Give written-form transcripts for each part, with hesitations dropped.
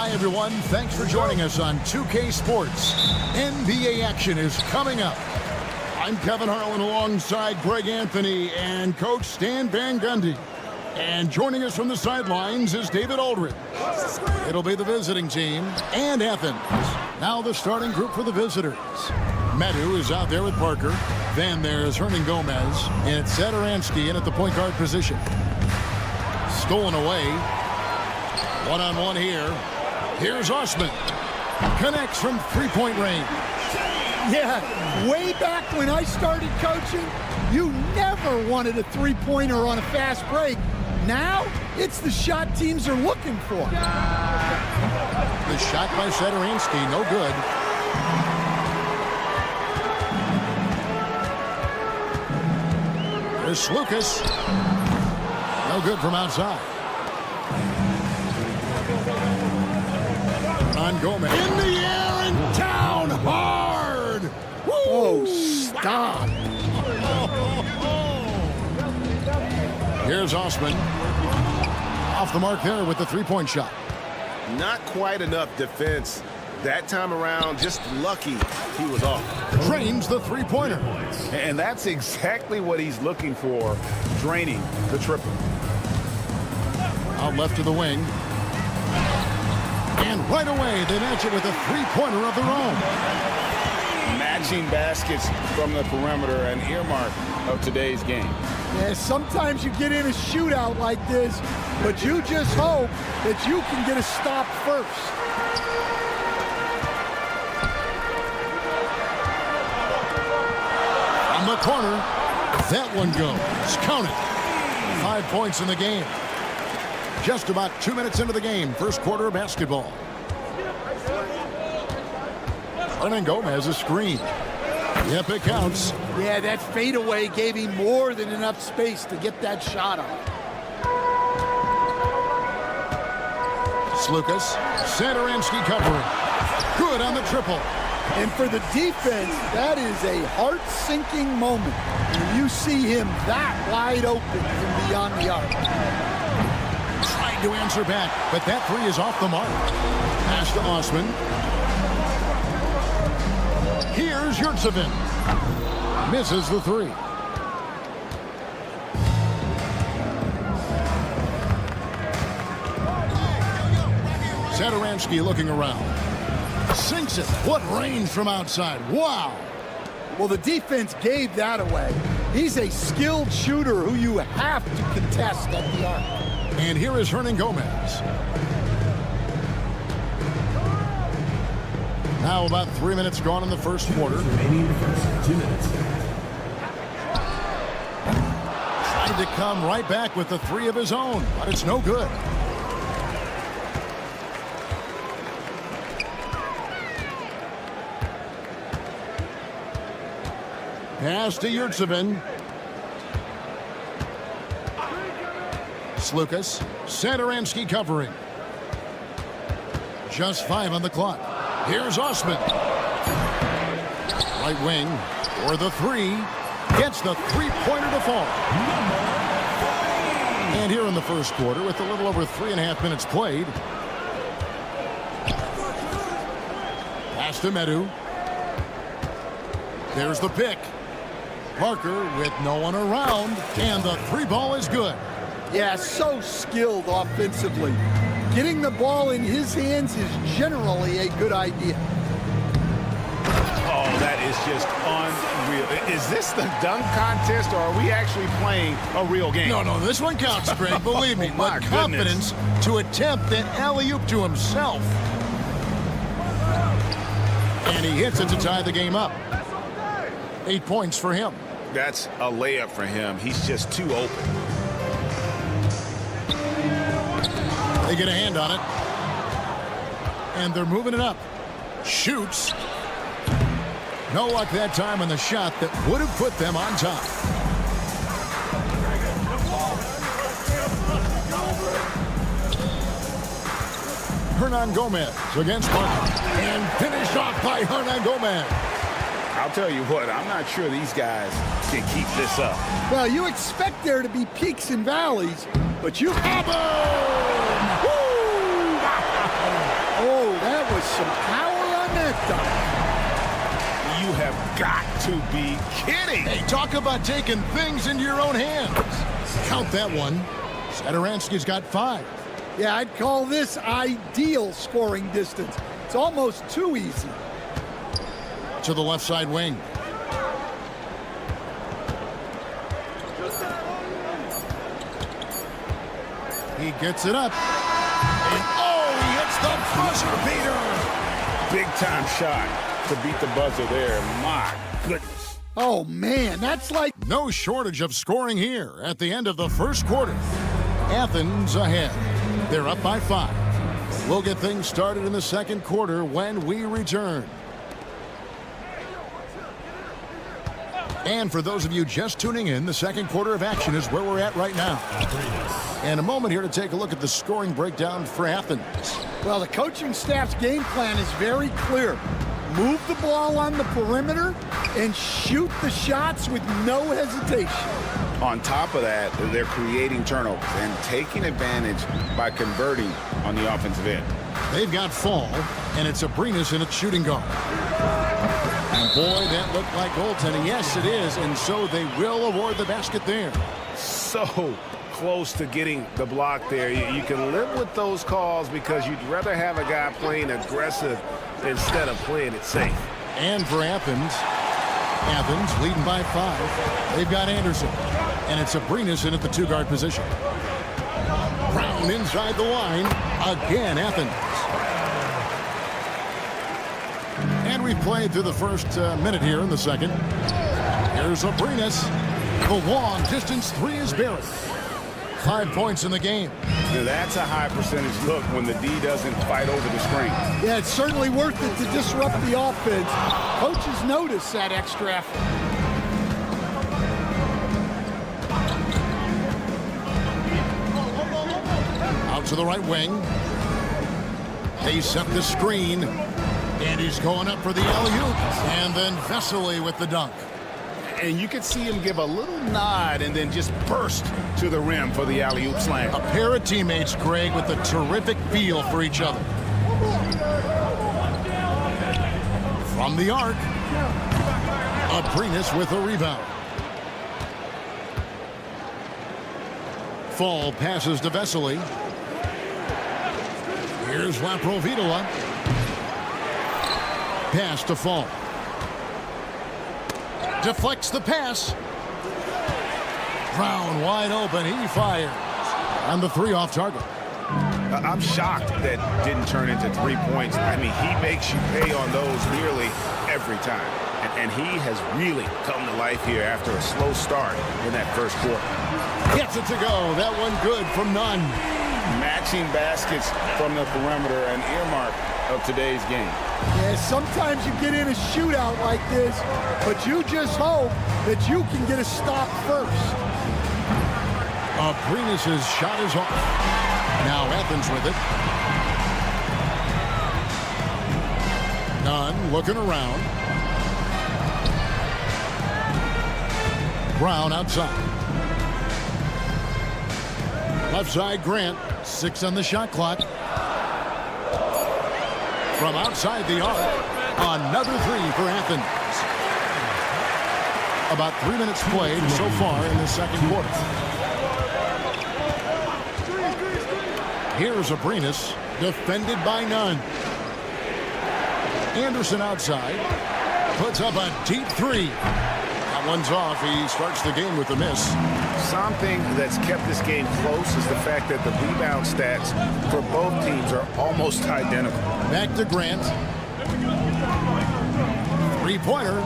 Hi, everyone. Thanks for joining us on 2K Sports. NBA action is coming up. I'm Kevin Harlan alongside Greg Anthony and Coach Stan Van Gundy. And joining us from the sidelines is David Aldridge. It'll be the visiting team and Athens. Now the starting group for the visitors. Medu is out there with Parker. Then there's Hernan Gomez. And it's Satoransky in at the point guard position. Stolen away. One-on-one here. Here's Osman. Connects from three-point range. Yeah, way back when I started coaching, you never wanted a three-pointer on a fast break. Now, it's the shot teams are looking for. The shot by Satoransky, no good. There's Lucas. No good from outside. On Gomez. In the air and down hard. Woo! Oh, stop. Here's Osman. Off the mark there with the three-point shot. Not quite enough defense. That time around, just lucky he was off. Drains the three-pointer. And that's exactly what he's looking for, draining the triple. Out left to the wing. And right away, they match it with a three-pointer of their own. Matching baskets from the perimeter, an earmark of today's game. Yeah, sometimes you get in a shootout like this, but you just hope that you can get a stop first. On the corner, that one goes. Count it. 5 points in the game. Just about 2 minutes into the game, first quarter of basketball. Hernan Gomez a screen. Yep, it counts. Yeah, that fadeaway gave him more than enough space to get that shot off. Lucas, Satoransky covering. Good on the triple. And for the defense, that is a heart-sinking moment when you see him that wide open from beyond the arc. Trying to answer back, but that three is off the mark. Pass to Osman. Here's Yurtsevin. Misses the three. Satoransky looking around. Sinks it. What range from outside. Wow. Well, the defense gave that away. He's a skilled shooter who you have to contest at the arc. And here is Hernan Gomez. Now about 3 minutes gone in the first quarter. Remaining the first 2 minutes. Tried to come right back with the three of his own, but it's no good. Pass to Yurtsevin. Lucas, Satoransky covering. Just 5 on the clock. Here's Osman. Right wing for the three. Gets the three-pointer to fall. And here in the first quarter, with a little over 3.5 minutes played. Pass to Medu. There's the pick. Parker with no one around, and the three ball is good. Yeah, so skilled offensively. Getting the ball in his hands is generally a good idea. Oh, that is just unreal. Is this the dunk contest, or are we actually playing a real game? No, this one counts, Greg. Believe me. My But confidence to attempt an alley-oop to himself. And he hits it to tie the game up. 8 points for him. That's a layup for him. He's just too open. They get a hand on it. And they're moving it up. Shoots. No luck that time on the shot that would have put them on top. Hernan Gomez against Parker. And finished off by Hernan Gomez. I'll tell you what, I'm not sure these guys can keep this up. Well, you expect there to be peaks and valleys, but you... some power on that dunk. You have got to be kidding. Hey, talk about taking things into your own hands. Count that one. Satoransky's got 5. Yeah, I'd call this ideal scoring distance. It's almost too easy. To the left side wing. He gets it up. And he hits the buzzer beater. Big time shot to beat the buzzer there. My goodness. Oh, man, that's like... No shortage of scoring here at the end of the first quarter. Athens ahead. They're up by 5. We'll get things started in the second quarter when we return. And for those of you just tuning in, the second quarter of action is where we're at right now. And a moment here to take a look at the scoring breakdown for Athens. Well, the coaching staff's game plan is very clear. Move the ball on the perimeter and shoot the shots with no hesitation. On top of that, they're creating turnovers and taking advantage by converting on the offensive end. They've got Fall, and it's Abrinas in its shooting guard. And boy, that looked like goaltending. Yes, it is, and so they will award the basket there. So close to getting the block there. You can live with those calls because you'd rather have a guy playing aggressive instead of playing it safe. And for Athens leading by 5. They've got Anderson, and it's Abrinas in at the 2-guard position. Brown inside the line. Again, Athens. And we've played through the first minute here in the second. Here's Abrinas. The long distance 3 is buried. 5 points in the game. Now that's a high percentage look when the D doesn't fight over the screen. Yeah, it's certainly worth it to disrupt the offense. Coaches notice that extra effort. Out to the right wing. They set the screen. And he's going up for the alley-oop. And then Vesely with the dunk. And you can see him give a little nod and then just burst to the rim for the alley-oop slam. A pair of teammates, Greg, with a terrific feel for each other. From the arc. Abrinas with a rebound. Fall passes to Vesely. Here's Laprovitola. Pass to Fall. Deflects the pass. Brown wide open. He fires. And the 3 off target. I'm shocked that didn't turn into 3 points. I mean, he makes you pay on those nearly every time. And he has really come to life here after a slow start in that first quarter. Gets it to go. That one good from Nunn. Matching baskets from the perimeter, an earmark of today's game. Yeah, sometimes you get in a shootout like this, but you just hope that you can get a stop first. Abrinas' shot is off. Now Athens with it. Nunn looking around. Brown outside. Left side, Grant. 6 on the shot clock. From outside the arc, another 3 for Athens. About 3 minutes played so far in the second quarter. Here's Abrinas, defended by Nunn. Anderson outside, puts up a deep 3. That one's off. He starts the game with a miss. Something that's kept this game close is the fact that the rebound stats for both teams are almost identical. Back to Grant. 3-pointer.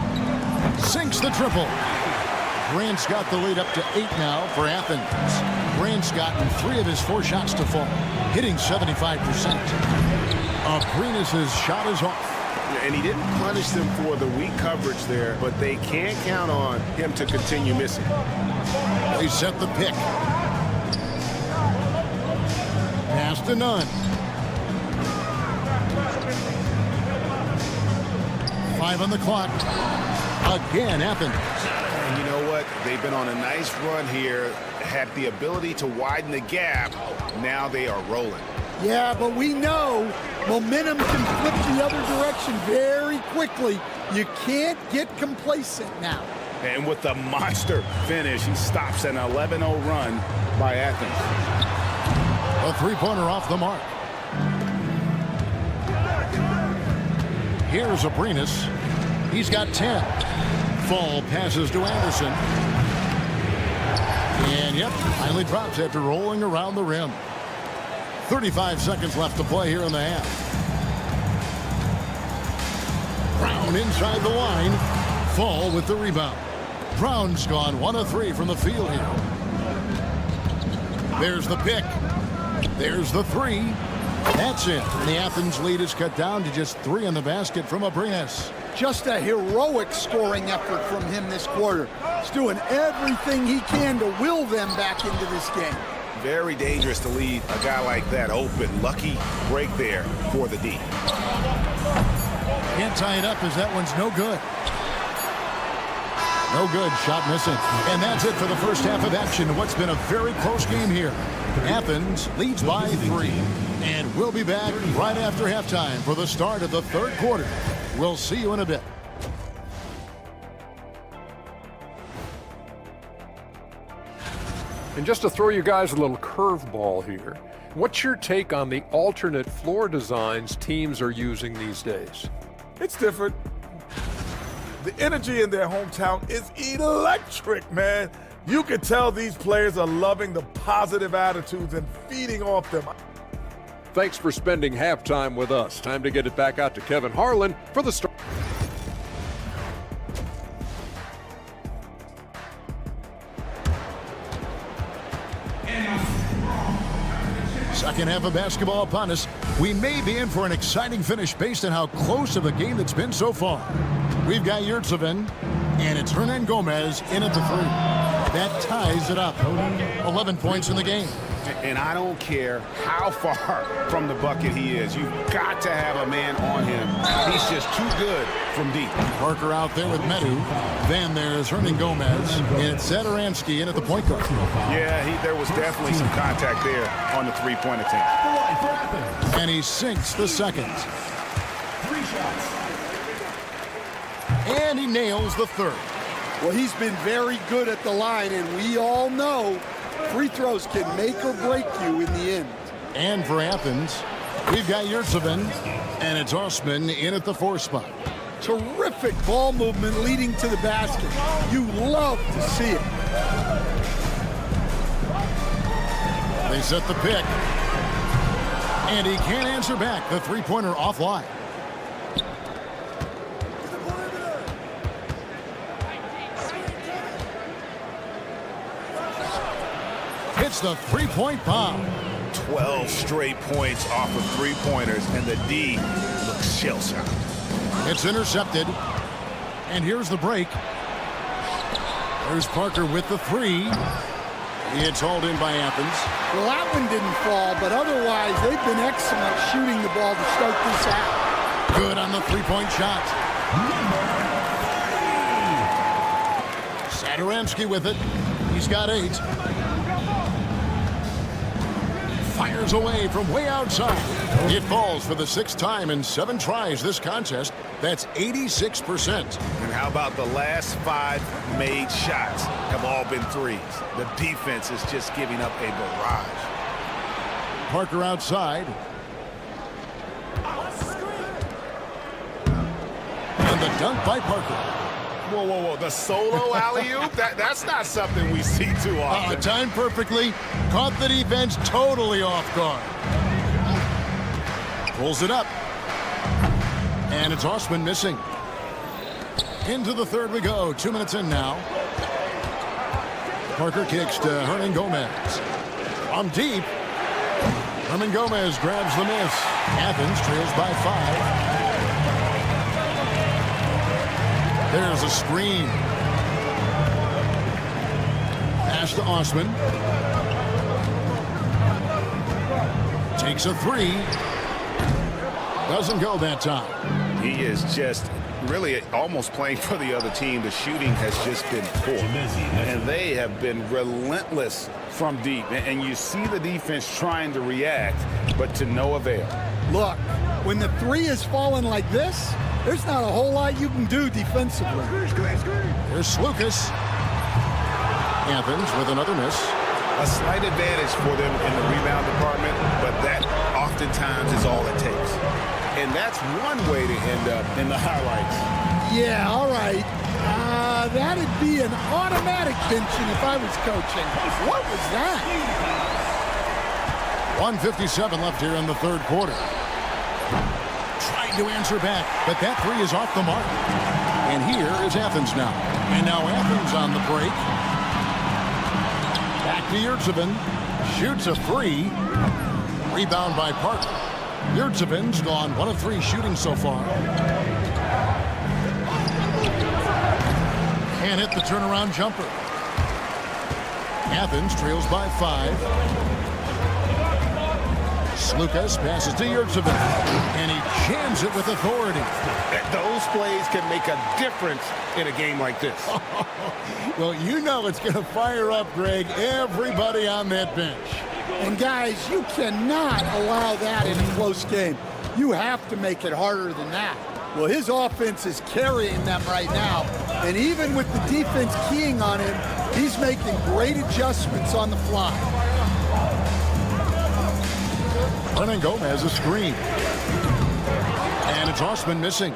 Sinks the triple. Grant's got the lead up to 8 now for Athens. Grant's gotten 3 of his 4 shots to fall, hitting 75%. Abrinas' shot is off. And he didn't punish them for the weak coverage there, but they can't count on him to continue missing. They set the pick. Pass to Nunn. 5 on the clock. Again, Athens. And you know what? They've been on a nice run here, had the ability to widen the gap. Now they are rolling. Yeah, but we know momentum can flip the other direction very quickly. You can't get complacent now. And with the monster finish, he stops an 11-0 run by Athens. A three-pointer off the mark. Here's Abrinas. He's got 10. Fall passes to Anderson. And, yep, finally drops after rolling around the rim. 35 seconds left to play here in the half. Brown inside the line. Fall with the rebound. Brown's gone 1 of 3 from the field here. There's the pick. There's the 3. That's it. And the Athens lead is cut down to just 3 in the basket from Abrinas. Just a heroic scoring effort from him this quarter. He's doing everything he can to will them back into this game. Very dangerous to leave a guy like that open. Lucky break there for the D. Can't tie it up as that one's no good. No good. Shot missing. And that's it for the first half of action. What's been a very close game here. Athens leads by 3. And we'll be back right after halftime for the start of the third quarter. We'll see you in a bit. And just to throw you guys a little curveball here, what's your take on the alternate floor designs teams are using these days? It's different. The energy in their hometown is electric, man. You can tell these players are loving the positive attitudes and feeding off them. Thanks for spending halftime with us. Time to get it back out to Kevin Harlan for the start. Second half of basketball upon us. We may be in for an exciting finish based on how close of a game that's been so far. We've got Yurtsevin, and it's Hernan Gomez in at the 3. That ties it up. 11 points in the game. And I don't care how far from the bucket he is. You've got to have a man on him. He's just too good from deep. Parker out there with Medu. Then there's Hernan Gomez. And it's Sadaransky in at the point guard. Yeah, there was definitely some contact there on the three-point attempt. And he sinks the second. 3 shots. And he nails the third. Well, he's been very good at the line, and we all know free throws can make or break you in the end. And for Athens, we've got Yurtsevin, and it's Osman in at the 4 spot. Terrific ball movement leading to the basket. You love to see it. They set the pick. And he can't answer back. The three-pointer offline. Hits the three-point bomb. 12 straight points off of three-pointers, and the D looks shell-shocked. It's intercepted. And here's the break. There's Parker with the 3. It's hauled in by Athens. Well, that one didn't fall, but otherwise they've been excellent shooting the ball to start this out. Good on the three-point shot. Sadaransky with it. He's got 8. Fires away from way outside. It falls for the 6th time in 7 tries this contest. That's 86%. And how about the last 5 made shots have all been threes? The defense is just giving up a barrage. Parker outside. And the dunk by Parker. Whoa, whoa, whoa. The solo alley-oop? That's not something we see too often. Timed perfectly. Caught the defense totally off guard. Pulls it up. And it's Osman missing. Into the third we go. 2 minutes in now. Parker kicks to Hernan Gomez. On deep. Hernan Gomez grabs the miss. Athens trails by 5. There's a screen. Pass to Osman. Takes a 3. Doesn't go that time. He is just really almost playing for the other team. The shooting has just been poor. And they have been relentless from deep. And you see the defense trying to react. but to no avail. Look, when the three is falling like this, there's not a whole lot you can do defensively. Here's Slukas. Athens with another miss. A slight advantage for them in the rebound department, but that oftentimes is all it takes. And that's one way to end up in the highlights. Yeah, all right. That'd be an automatic benching if I was coaching. What was that? 1:57 left here in the third quarter. Trying to answer back, but that three is off the mark. And here is Athens now. And now Athens on the break. Back to Yurtsevin. Shoots a three. Rebound by Parker. Yurtsevin's gone 1 of 3 shooting so far. Can't hit the turnaround jumper. Athens trails by 5. Slukas passes to Yurtsevin, and he jams it with authority. Those plays can make a difference in a game like this. Well, you know it's going to fire up, Greg, everybody on that bench. And guys, you cannot allow that in a close game. You have to make it harder than that. Well, his offense is carrying them right now. And even with the defense keying on him, he's making great adjustments on the fly. Hernan Gomez a screen. And it's Osman missing.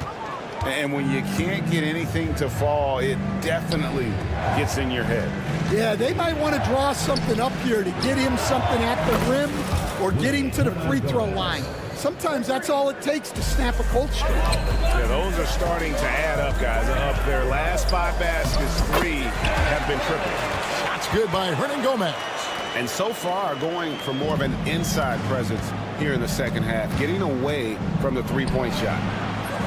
And when you can't get anything to fall, it definitely gets in your head. Yeah, they might want to draw something up here to get him something at the rim or get him to the free throw line. Sometimes that's all it takes to snap a cold streak. Yeah, those are starting to add up, guys. Of their last 5 baskets, 3 have been triple. Shots good by Hernan Gomez. And so far, going for more of an inside presence here in the second half, getting away from the three-point shot.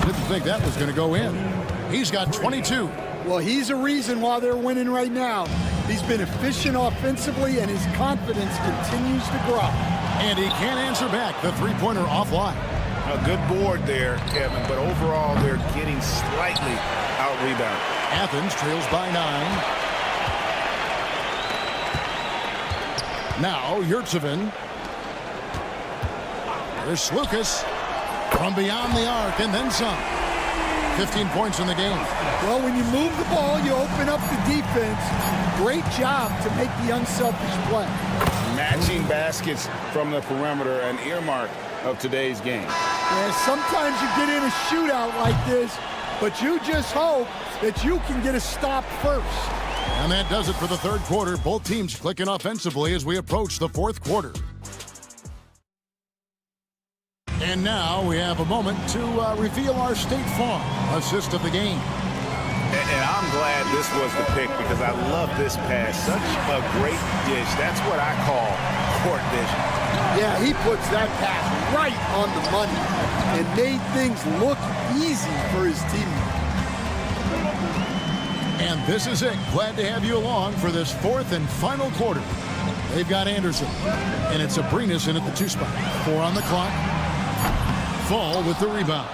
Didn't think that was going to go in. He's got 22. Well, he's a reason why they're winning right now. He's been efficient offensively, and his confidence continues to grow. And he can't answer back. The three-pointer offline. A good board there, Kevin, but overall they're getting slightly out-rebounded. Athens trails by 9. Now Yurtsevin. There's Slukas from beyond the arc and then some. 15 points in the game. Well, when you move the ball, you open up the defense. Great job to make the unselfish play. Matching baskets from the perimeter, an earmark of today's game. Yeah, sometimes you get in a shootout like this, but you just hope that you can get a stop first. And that does it for the third quarter. Both teams clicking offensively as we approach the fourth quarter. And now we have a moment to reveal our State Farm assist of the game. And I'm glad this was the pick because I love this pass. Such a great dish. That's what I call court vision. Yeah, he puts that pass right on the money and made things look easy for his teammates. And this is it. Glad to have you along for this fourth and final quarter. They've got Anderson, and it's Abrinas in at the 2 spot. 4 on the clock. Fall with the rebound.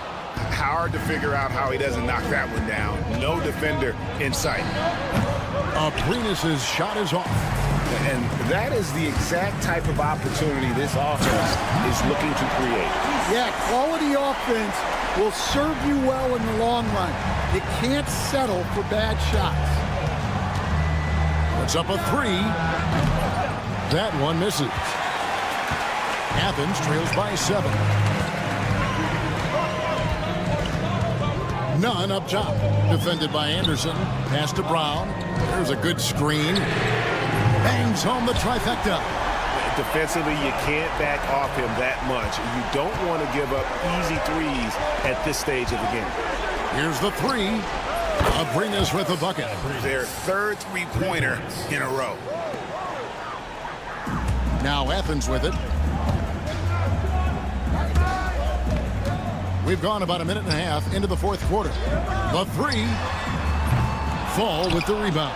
Hard to figure out how he doesn't knock that one down. No defender in sight. Abrinas' shot is off. And that is the exact type of opportunity this offense is looking to create. Yeah, quality offense will serve you well in the long run. You can't settle for bad shots. It's up a 3. That one misses. Athens trails by 7. None up top. Defended by Anderson. Pass to Brown. There's a good screen. Bangs home the trifecta. Defensively, you can't back off him that much. You don't want to give up easy threes at this stage of the game. Here's the 3. Abrinas with a bucket. Their third three-pointer in a row. Now Athens with it. We've gone about a minute and a half into the fourth quarter. The 3. Fall with the rebound.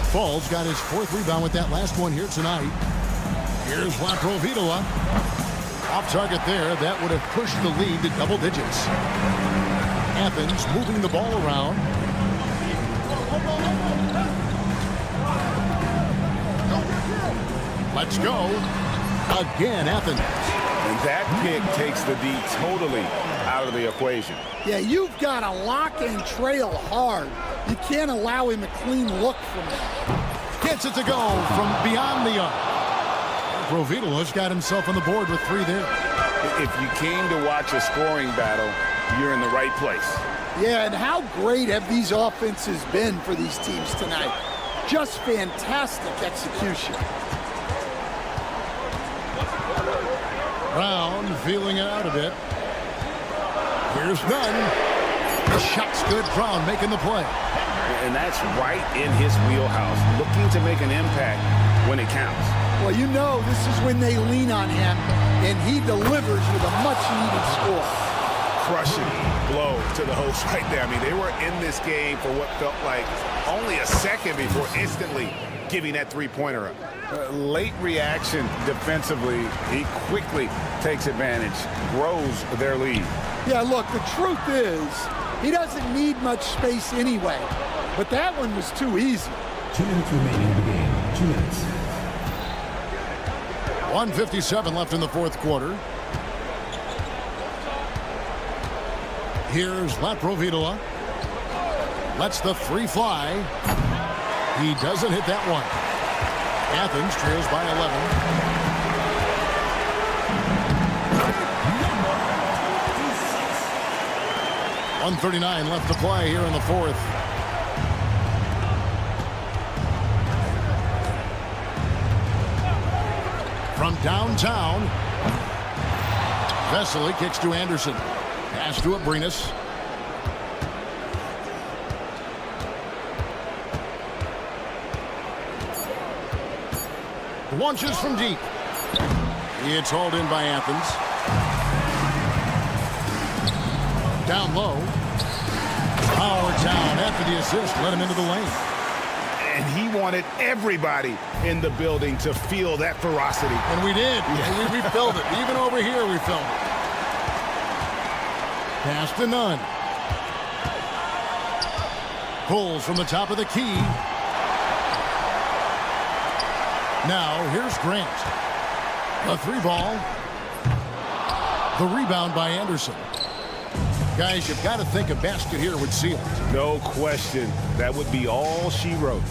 Fall's got his 4th rebound with that last one here tonight. Here's Laprovitola. Off target there. That would have pushed the lead to double digits. Athens moving the ball around. Let's go. Again, Athens. And That pick takes the D totally out of the equation. Yeah, you've got to lock and trail hard. You can't allow him a clean look from that. Gets it to go from beyond the arc. Rovito's got himself on the board with 3 there. If you came to watch a scoring battle, you're in the right place. Yeah, and how great have these offenses been for these teams tonight? Just fantastic execution. Brown feeling it out a bit. Here's Nunn. The shot's good. Brown making the play. And that's right in his wheelhouse, looking to make an impact when it counts. Well, you know this is when they lean on him, and he delivers with a much-needed score. Crushing blow to the host right there. I mean, they were in this game for what felt like only a second before instantly giving that three-pointer up. Late reaction defensively. He quickly takes advantage, grows their lead. Yeah, look, the truth is he doesn't need much space anyway, but that one was too easy. 2 minutes remaining in the game. 2 minutes. 1:57 left in the fourth quarter. Here's Latprovitola. Lets the 3 fly. He doesn't hit that one. Athens trails by 11. .139 left to play here in the fourth. From downtown, Vesely kicks to Anderson. Pass to Abrinas. Launches from deep. It's hauled in by Athens. Down low. Power down after the assist. Let him into the lane. And he wanted everybody in the building to feel that ferocity. And we did. Yeah. We felt it. Even over here, we felt it. Pass to Nunn. Pulls from the top of the key. Now, here's Grant. The 3 ball. The rebound by Anderson. Guys, you've got to think a basket here would seal it. No question. That would be all she wrote.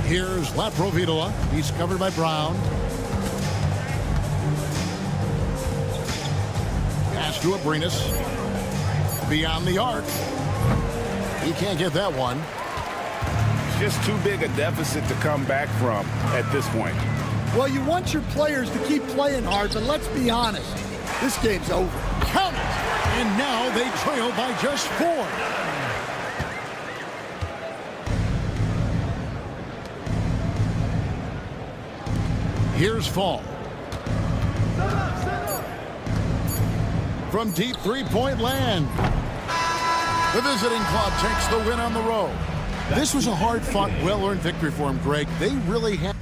Here's Latprovitola. He's covered by Brown. Pass to Abrinas. Beyond the arc. He can't get that one. Just too big a deficit to come back from at this point. Well, you want your players to keep playing hard, but let's be honest. This game's over. Count it! And now they trail by just 4. Here's Fall. From deep 3-point land. The visiting club takes the win on the road. This was a hard-fought, well-earned victory for him, Greg. They really had...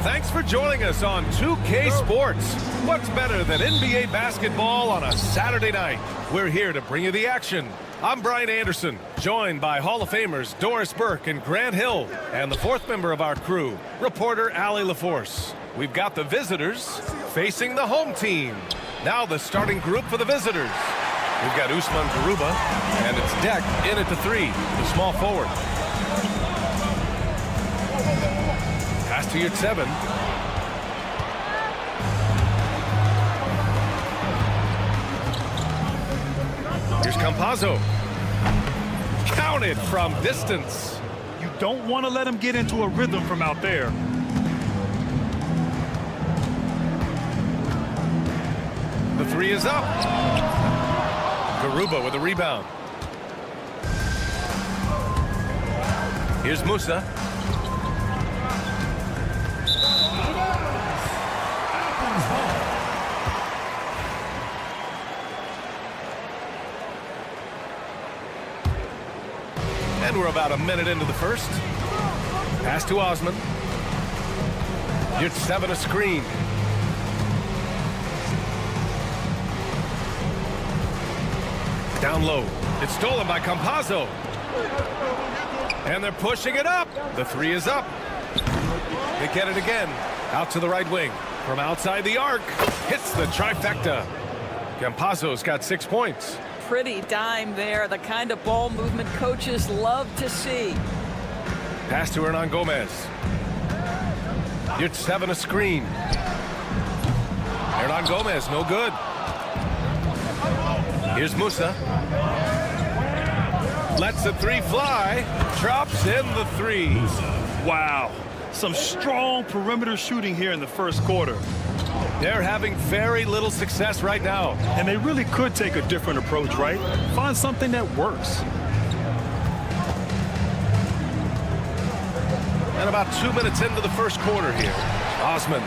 Thanks for joining us on 2K Sports. What's better than NBA basketball on a Saturday night? We're here to bring you the action. I'm Brian Anderson, joined by Hall of Famers Doris Burke and Grant Hill, and the fourth member of our crew, reporter Allie LaForce. We've got the visitors facing the home team. Now the starting group for the visitors. We've got Usman Garuba, and it's Deck in at the 3, the small forward. Pass to your 7. Here's Campazzo. Counted from distance. You don't want to let him get into a rhythm from out there. The 3 is up. Garuba with a rebound. Here's Musa. And we're about a minute into the first. Pass to Osman. You're 7 a screen. Down low. It's stolen by Campazzo. And they're pushing it up. The 3 is up. They get it again. Out to the right wing. From outside the arc. Hits the trifecta. Campazzo's got 6 points. Pretty dime there, the kind of ball movement coaches love to see. Pass to Hernan Gomez. You're 7 a screen. Hernan Gomez, no good. Here's Musa. Lets the 3 fly. Drops in the 3. Wow. Some strong perimeter shooting here in the first quarter. They're having very little success right now. And they really could take a different approach, right? Find something that works. And about 2 minutes into the first quarter here. Osman,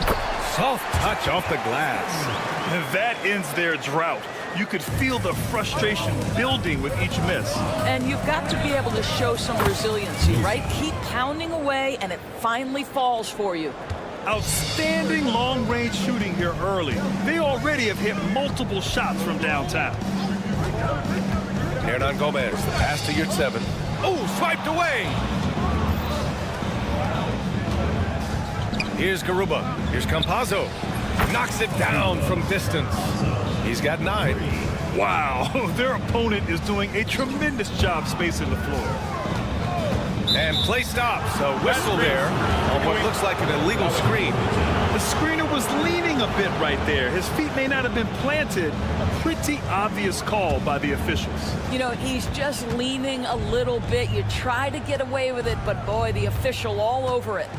soft touch off the glass. And that ends their drought. You could feel the frustration building with each miss. And you've got to be able to show some resiliency, right? Keep pounding away, and it finally falls for you. Outstanding long-range shooting here early. They already have hit multiple shots from downtown. Hernan Gomez, the pass to Yurt 7. Oh, swiped away. Here's Garuba. Here's Campazzo. Knocks it down from distance. He's got 9. Wow, their opponent is doing a tremendous job spacing the floor. And play stops. A whistle there on what looks like an illegal screen. The screener was leaning a bit right there. His feet may not have been planted. A pretty obvious call by the officials. You know, he's just leaning a little bit. You try to get away with it, but boy, the official all over it.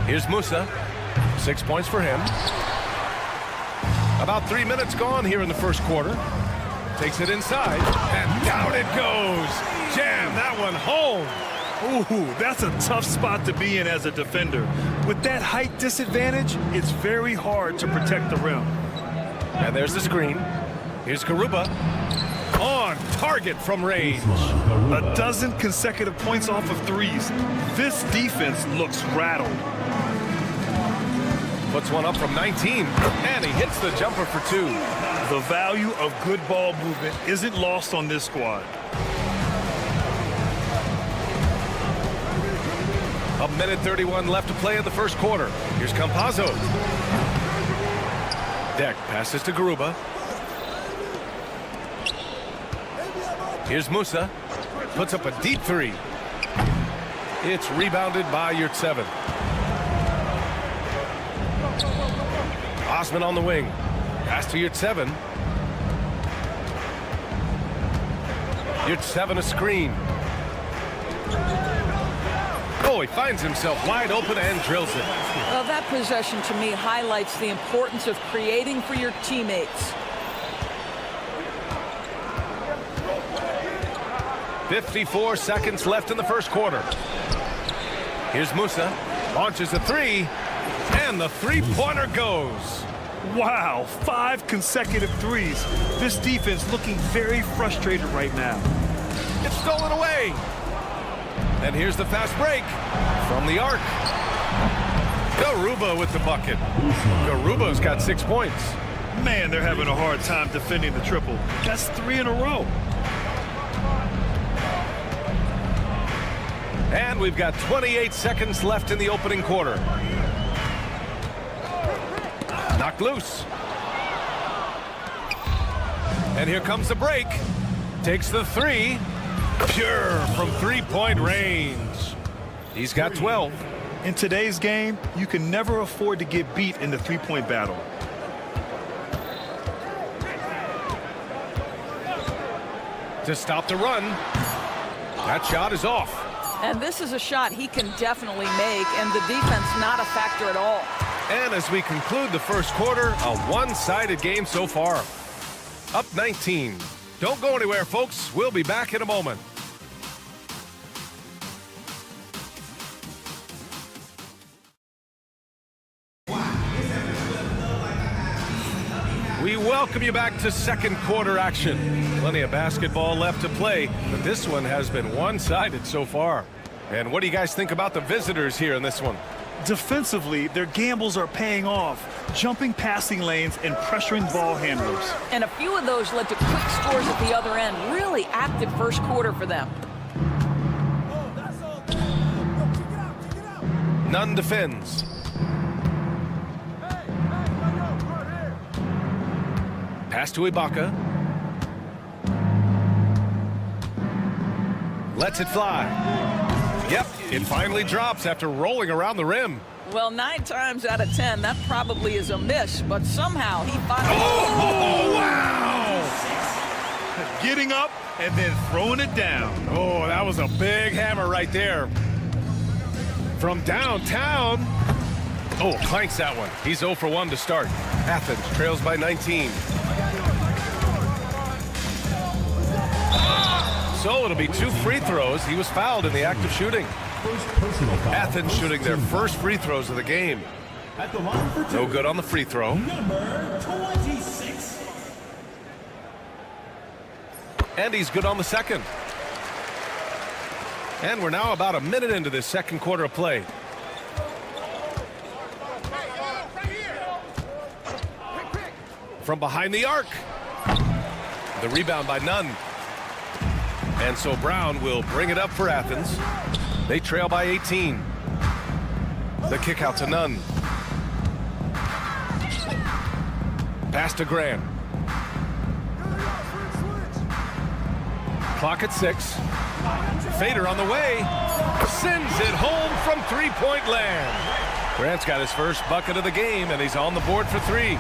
Here's Musa. 6 points for him. About 3 minutes gone here in the first quarter. Takes it inside, and down it goes. Jam that one home. Ooh, that's a tough spot to be in as a defender. With that height disadvantage, it's very hard to protect the rim. And there's the screen. Here's Garuba. On target from range. A dozen consecutive points off of threes. This defense looks rattled. Puts one up from 19, and he hits the jumper for 2. The value of good ball movement isn't lost on this squad. A minute 31 left to play in the first quarter. Here's Campazzo. Deck passes to Garuba. Here's Musa. Puts up a deep three. It's rebounded by Yurtseven. Osman on the wing. Pass to Yurtseven. Yurtseven a screen. Oh, he finds himself wide open and drills it. Well, that possession to me highlights the importance of creating for your teammates. 54 seconds left in the first quarter. Here's Musa. Launches a three. And the three-pointer goes. Wow, 5 consecutive threes. This defense looking very frustrated right now. It's stolen away. And here's the fast break from the arc. Garuba with the bucket. Garuba's got 6 points. Man, they're having a hard time defending the triple. That's 3 in a row. And we've got 28 seconds left in the opening quarter. Knocked loose. And here comes the break. Takes the three. Pure from three-point range. He's got 12. In today's game, you can never afford to get beat in the three-point battle. To stop the run. That shot is off. And this is a shot he can definitely make, and the defense not a factor at all. And as we conclude the first quarter, a one-sided game so far. Up 19. Don't go anywhere, folks. We'll be back in a moment. We welcome you back to second quarter action. Plenty of basketball left to play, but this one has been one-sided so far. And what do you guys think about the visitors here in this one? Defensively, their gambles are paying off, jumping passing lanes and pressuring ball handlers. And a few of those led to quick scores at the other end. Really active first quarter for them. Nunn defends. Pass to Ibaka. Lets it fly. Yep, it finally drops after rolling around the rim. Well, 9 times out of 10, that probably is a miss, but somehow he finally... Oh, wow! Getting up and then throwing it down. Oh, that was a big hammer right there. From downtown. Oh, clanks that one. He's 0 for 1 to start. Athens trails by 19. So it'll be 2 free throws. He was fouled in the act of shooting. Athens shooting their first free throws of the game. No good on the free throw. Number 26. And he's good on the second. And we're now about a minute into this second quarter of play. From behind the arc. The rebound by Nunn. And so Brown will bring it up for Athens. They trail by 18. The kick out to Nunn. Pass to Grant. Clock at 6. Fader on the way. Sends it home from three-point land. Grant's got his first bucket of the game, and he's on the board for 3.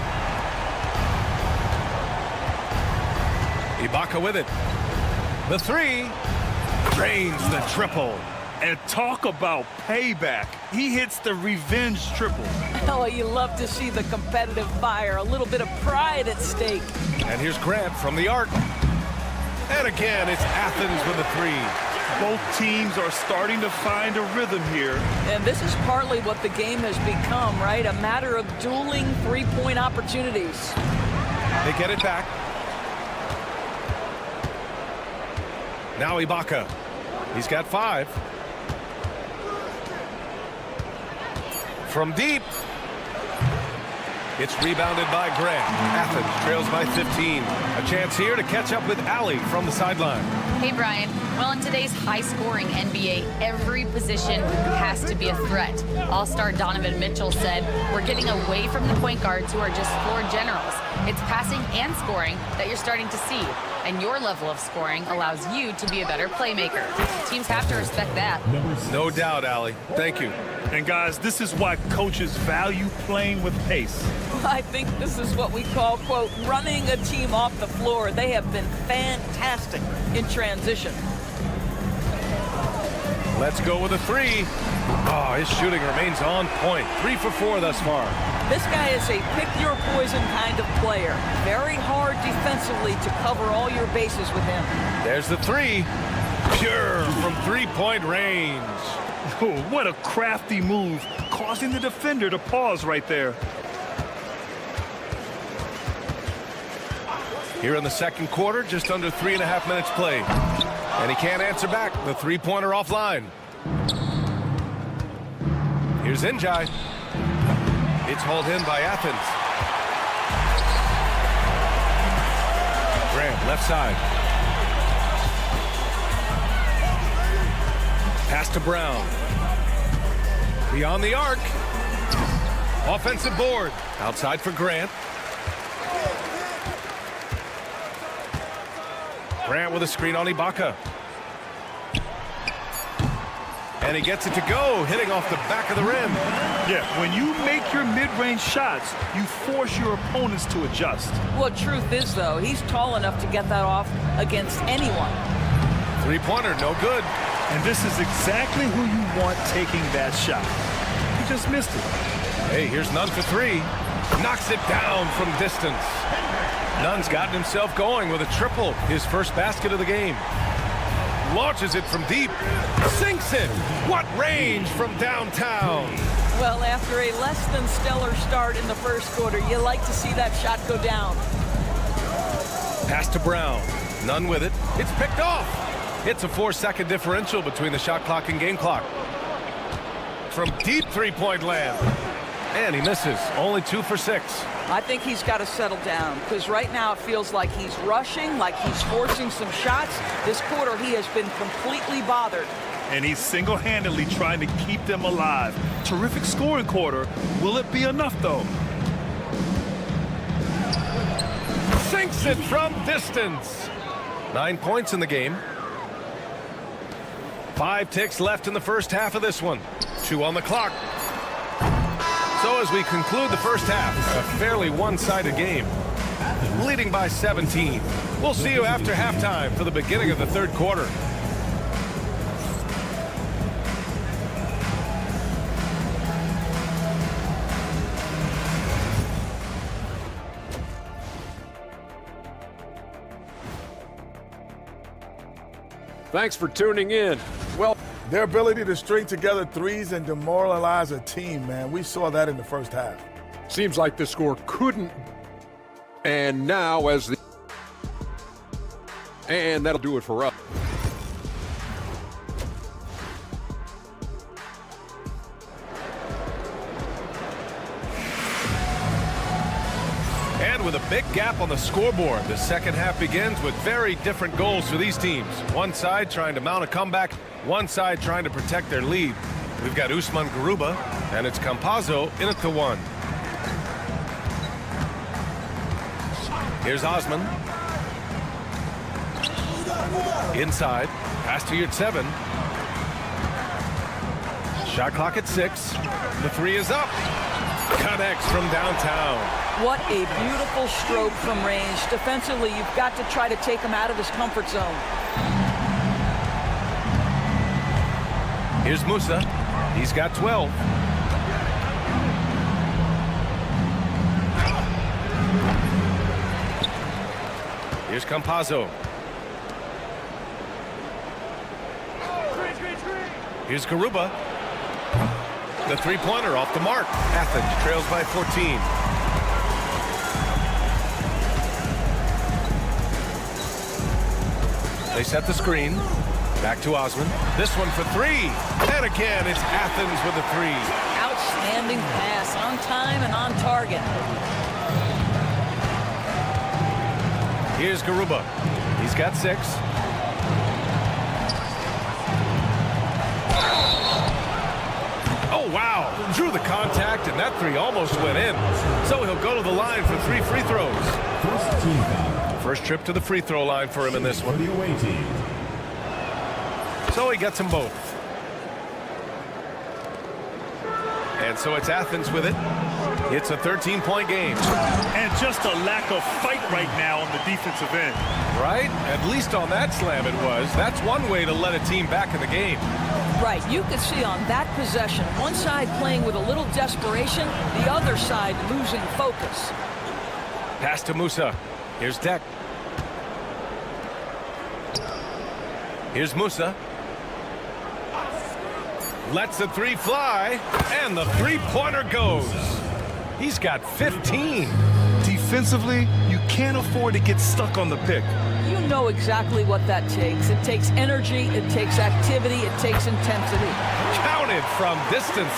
Ibaka with it. The 3 drains the triple. And talk about payback. He hits the revenge triple. Oh, you love to see the competitive fire. A little bit of pride at stake. And here's Grant from the arc. And again, it's Athens with a 3. Both teams are starting to find a rhythm here. And this is partly what the game has become, right? A matter of dueling three-point opportunities. They get it back. Now Ibaka. He's got 5. From deep. It's rebounded by Grant. Athens trails by 15. A chance here to catch up with Allie from the sideline. Hey, Brian. Well, in today's high-scoring NBA, every position has to be a threat. All-star Donovan Mitchell said, "We're getting away from the point guards who are just floor generals. It's passing and scoring that you're starting to see." And your level of scoring allows you to be a better playmaker. Teams have to respect that. No doubt, Allie. Thank you. And guys, this is why coaches value playing with pace. I think this is what we call, quote, running a team off the floor. They have been fantastic in transition. Let's go with a three. Oh, his shooting remains on point. 3 for 4 thus far. This guy is a pick-your-poison kind of player. Very hard defensively to cover all your bases with him. There's the three. Pure from three-point range. Oh, what a crafty move, causing the defender to pause right there. Here in the second quarter, just under 3.5 minutes played. And he can't answer back. The three-pointer offline. Here's Njai. It's hauled in by Athens. Grant, left side. Pass to Brown. Beyond the arc. Offensive board. Outside for Grant. Grant with a screen on Ibaka. And he gets it to go, hitting off the back of the rim. Yeah, when you make your mid-range shots, you force your opponents to adjust. Well, truth is, though, he's tall enough to get that off against anyone. Three-pointer, no good. And this is exactly who you want taking that shot. He just missed it. Hey, here's Nunn for three. Knocks it down from distance. Nunn's gotten himself going with a triple, his first basket of the game. Launches it from deep. Sinks it. What range from downtown. Well, after a less than stellar start in the first quarter, you like to see that shot go down. Pass to Brown. Nunn with it. It's picked off. It's a 4-second differential between the shot clock and game clock. From deep three-point land. And he misses. Only 2 for 6. I think he's got to settle down because right now it feels like he's rushing, like he's forcing some shots. This quarter he has been completely bothered. And he's single-handedly trying to keep them alive. Terrific scoring quarter. Will it be enough, though? Sinks it from distance. 9 points in the game. 5 ticks left in the first half of this one. 2 on the clock. So as we conclude the first half, a fairly one-sided game. Leading by 17. We'll see you after halftime for the beginning of the third quarter. Thanks for tuning in. Well, Their ability to string together threes and demoralize a team, man. We saw that in the first half. seems like the score couldn't. And now and that'll do it for us. And with a big gap on the scoreboard, the second half begins with very different goals for these teams. One side trying to mount a comeback, one side trying to protect their lead. We've got Usman Garuba, and it's Campazzo in at the 1. Here's Osman. Inside, pass to Yurtseven. Shot clock at 6. The 3 is up. Connects from downtown. What a beautiful stroke from range. Defensively, you've got to try to take him out of his comfort zone. Here's Musa. He's got 12. Here's Campazzo. Here's Garuba. The three-pointer off the mark. Athens trails by 14. They set the screen. Back to Osman. This one for 3. And again, it's Athens with the 3. Outstanding pass, on time and on target. Here's Garuba. He's got 6. Oh, wow. Drew the contact, and that 3 almost went in. So he'll go to the line for 3 free throws. First team foul. First trip to the free throw line for him in this one. So he gets them both. And so it's Athens with it. It's a 13-point game. And just a lack of fight right now on the defensive end. Right? At least on that slam it was. That's one way to let a team back in the game. Right. You could see on that possession, one side playing with a little desperation, the other side losing focus. Pass to Musa. Here's Deck. Here's Musa. Lets the three fly, and the three-pointer goes. He's got 15. Defensively, you can't afford to get stuck on the pick. You know exactly what that takes. It takes energy, it takes activity, it takes intensity. Counted from distance.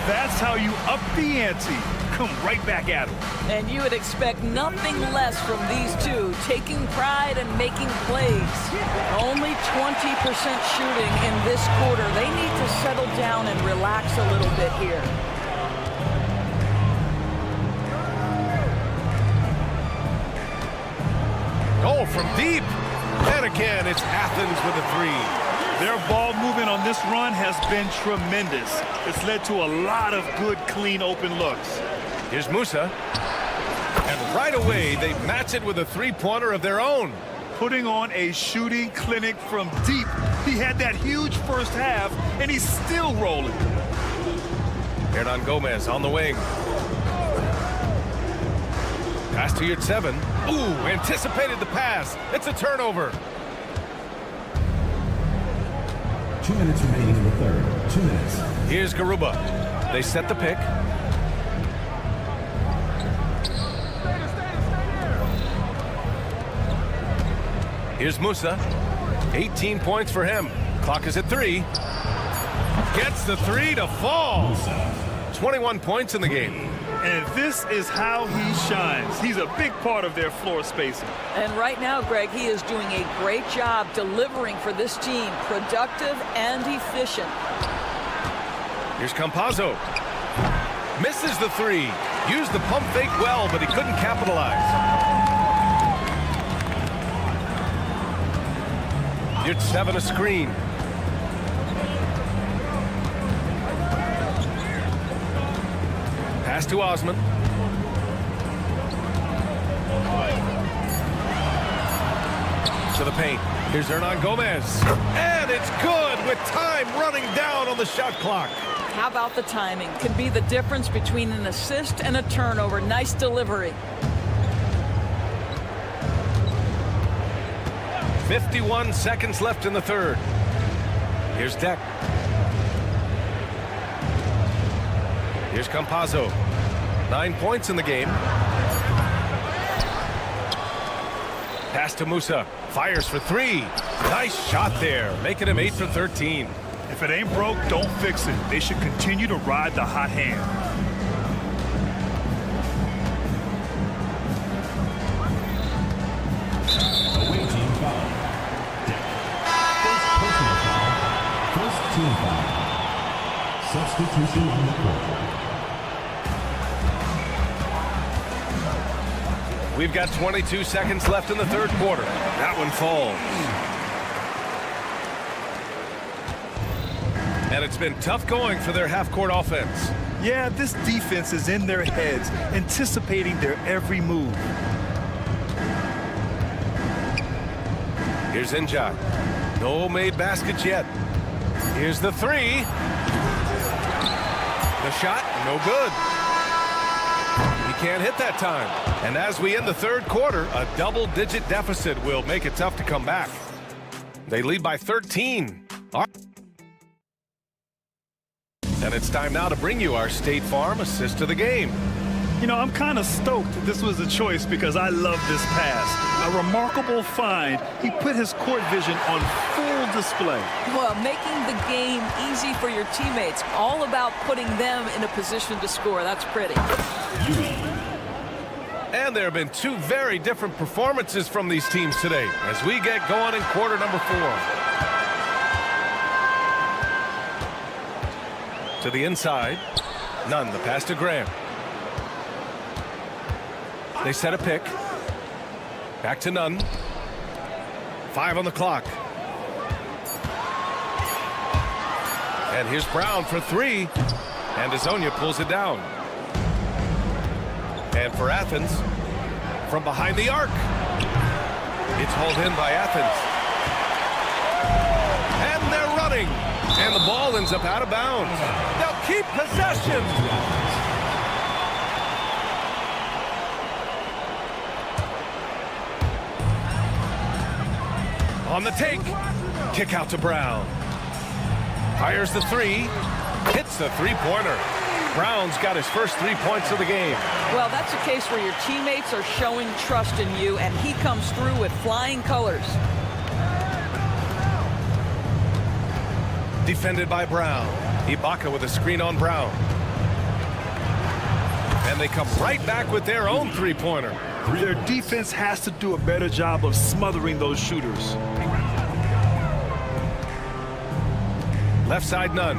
That's how you up the ante. Come right back at him. And you would expect nothing less from these two, taking pride and making plays. Only 20% shooting in this quarter. They need to settle down and relax a little bit here. Goal from deep. And again, it's Athens with a three. Their ball movement on this run has been tremendous. It's led to a lot of good, clean, open looks. Here's Musa. And right away, they match it with a three-pointer of their own. Putting on a shooting clinic from deep. He had that huge first half, and he's still rolling. Hernan Gomez on the wing. Pass to Yurtseven. Ooh, anticipated the pass. It's a turnover. 2 minutes remaining in the third. 2 minutes. Here's Garuba. They set the pick. Here's Musa. 18 points for him. Clock is at 3. Gets the three to fall. 21 points in the game. And this is how he shines. He's a big part of their floor spacing. And right now, Greg, he is doing a great job delivering for this team. Productive and efficient. Here's Campazzo. Misses the three. Used the pump fake well, but he couldn't capitalize. Yurtseven a screen. Pass to Osman. To the paint. Here's Hernan Gomez. And it's good with time running down on the shot clock. How about the timing? Can be the difference between an assist and a turnover. Nice delivery. 51 seconds left in the third. Here's Deck. Here's Campazzo. 9 points in the game. Pass to Musa. Fires for three. Nice shot there, making him 8 for 13. If it ain't broke, don't fix it. They should continue to ride the hot hand. Away team foul. First personal foul. First team foul. Substitution on the court. We've got 22 seconds left in the third quarter. That one falls. And it's been tough going for their half-court offense. Yeah, this defense is in their heads, anticipating their every move. Here's Injak. No made baskets yet. Here's the three. The shot, no good. He can't hit that time. And as we end the third quarter, a double-digit deficit will make it tough to come back. They lead by 13. And it's time now to bring you our State Farm assist of the game. You know, I'm kind of stoked that this was a choice because I love this pass. A remarkable find. He put his court vision on full display. Well, making the game easy for your teammates. All about putting them in a position to score. That's pretty. And there have been two very different performances from these teams today as we get going in quarter number 4. To the inside. None. The pass to Graham. They set a pick. Back to none. 5 on the clock. And here's Brown for 3. And Azonia pulls it down. And for Athens, from behind the arc. It's hauled in by Athens. And they're running. And the ball ends up out of bounds. They'll keep possession. On the take. Kick out to Brown. Fires the 3. Hits the three-pointer. Brown's got his first 3 points of the game. Well, that's a case where your teammates are showing trust in you, and he comes through with flying colors. Defended by Brown. Ibaka with a screen on Brown. And they come right back with their own three-pointer. Their defense has to do a better job of smothering those shooters. Left side, none.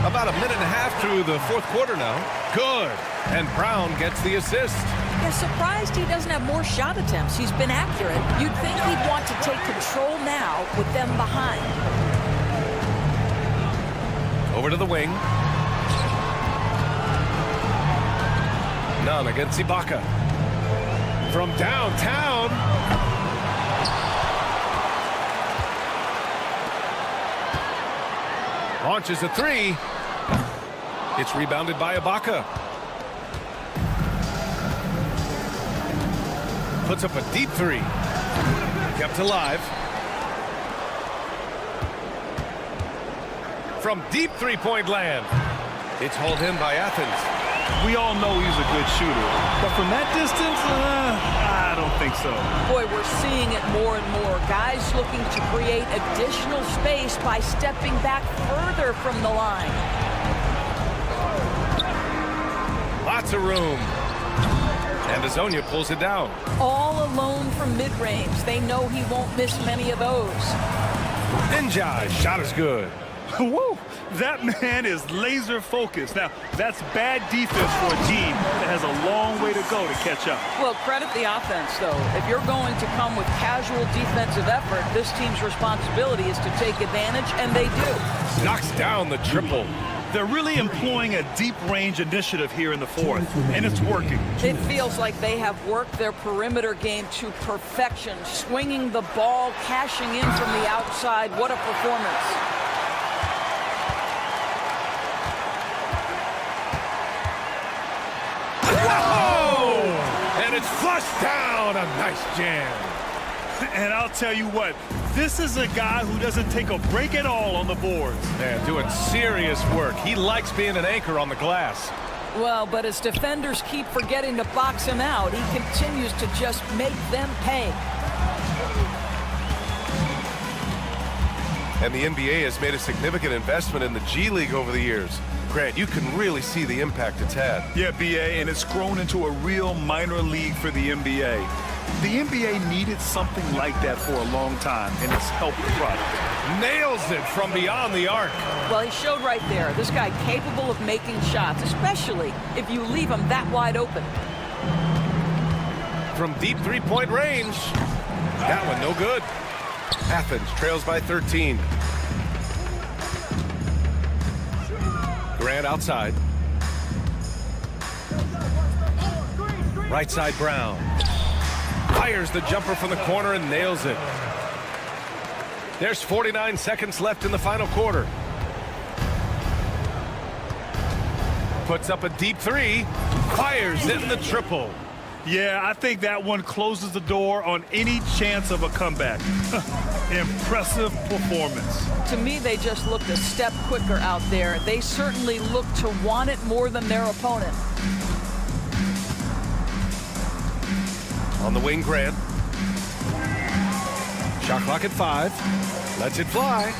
About a minute and a half through the fourth quarter now. Good. And Brown gets the assist. Yeah, surprised he doesn't have more shot attempts. He's been accurate. You'd think he'd want to take control now with them behind. Over to the wing. None against Ibaka. From downtown. Launches a 3. It's rebounded by Ibaka. Puts up a deep 3. Kept alive. From deep three-point land. It's hauled in by Athens. We all know he's a good shooter, but from that distance, I don't think so. Boy, we're seeing it more and more. Guys looking to create additional space by stepping back further from the line. Lots of room. And Azonia pulls it down. All alone from mid-range. They know he won't miss many of those. Ninja shot is good. Woo! That man is laser focused. Now, that's bad defense for a team that has a long way to go to catch up. Well, credit the offense, though. If you're going to come with casual defensive effort, this team's responsibility is to take advantage, and they do. Knocks down the triple. They're really employing a deep-range initiative here in the fourth, and it's working. It feels like they have worked their perimeter game to perfection, swinging the ball, cashing in from the outside. What a performance. Whoa! And it's flushed down. A nice jam. And I'll tell you what, this is a guy who doesn't take a break at all on the boards. Man, doing serious work. He likes being an anchor on the glass. Well, but as defenders keep forgetting to box him out, he continues to just make them pay. And the NBA has made a significant investment in the G League over the years. Grant, you can really see the impact it's had. Yeah, BA, and it's grown into a real minor league for the NBA. The NBA needed something like that for a long time, and it's helped the product. Nails it from beyond the arc. Well, he showed right there, this guy capable of making shots, especially if you leave him that wide open. From deep three-point range. That one no good. Athens trails by 13. Grant outside. Right side Brown. Fires the jumper from the corner and nails it. There's 49 seconds left in the final quarter. Puts up a deep 3. Fires in the triple. Yeah, I think that one closes the door on any chance of a comeback. Impressive performance. To me, they just looked a step quicker out there. They certainly look to want it more than their opponent. On the wing, Grant. Shot clock at 5. Lets it fly.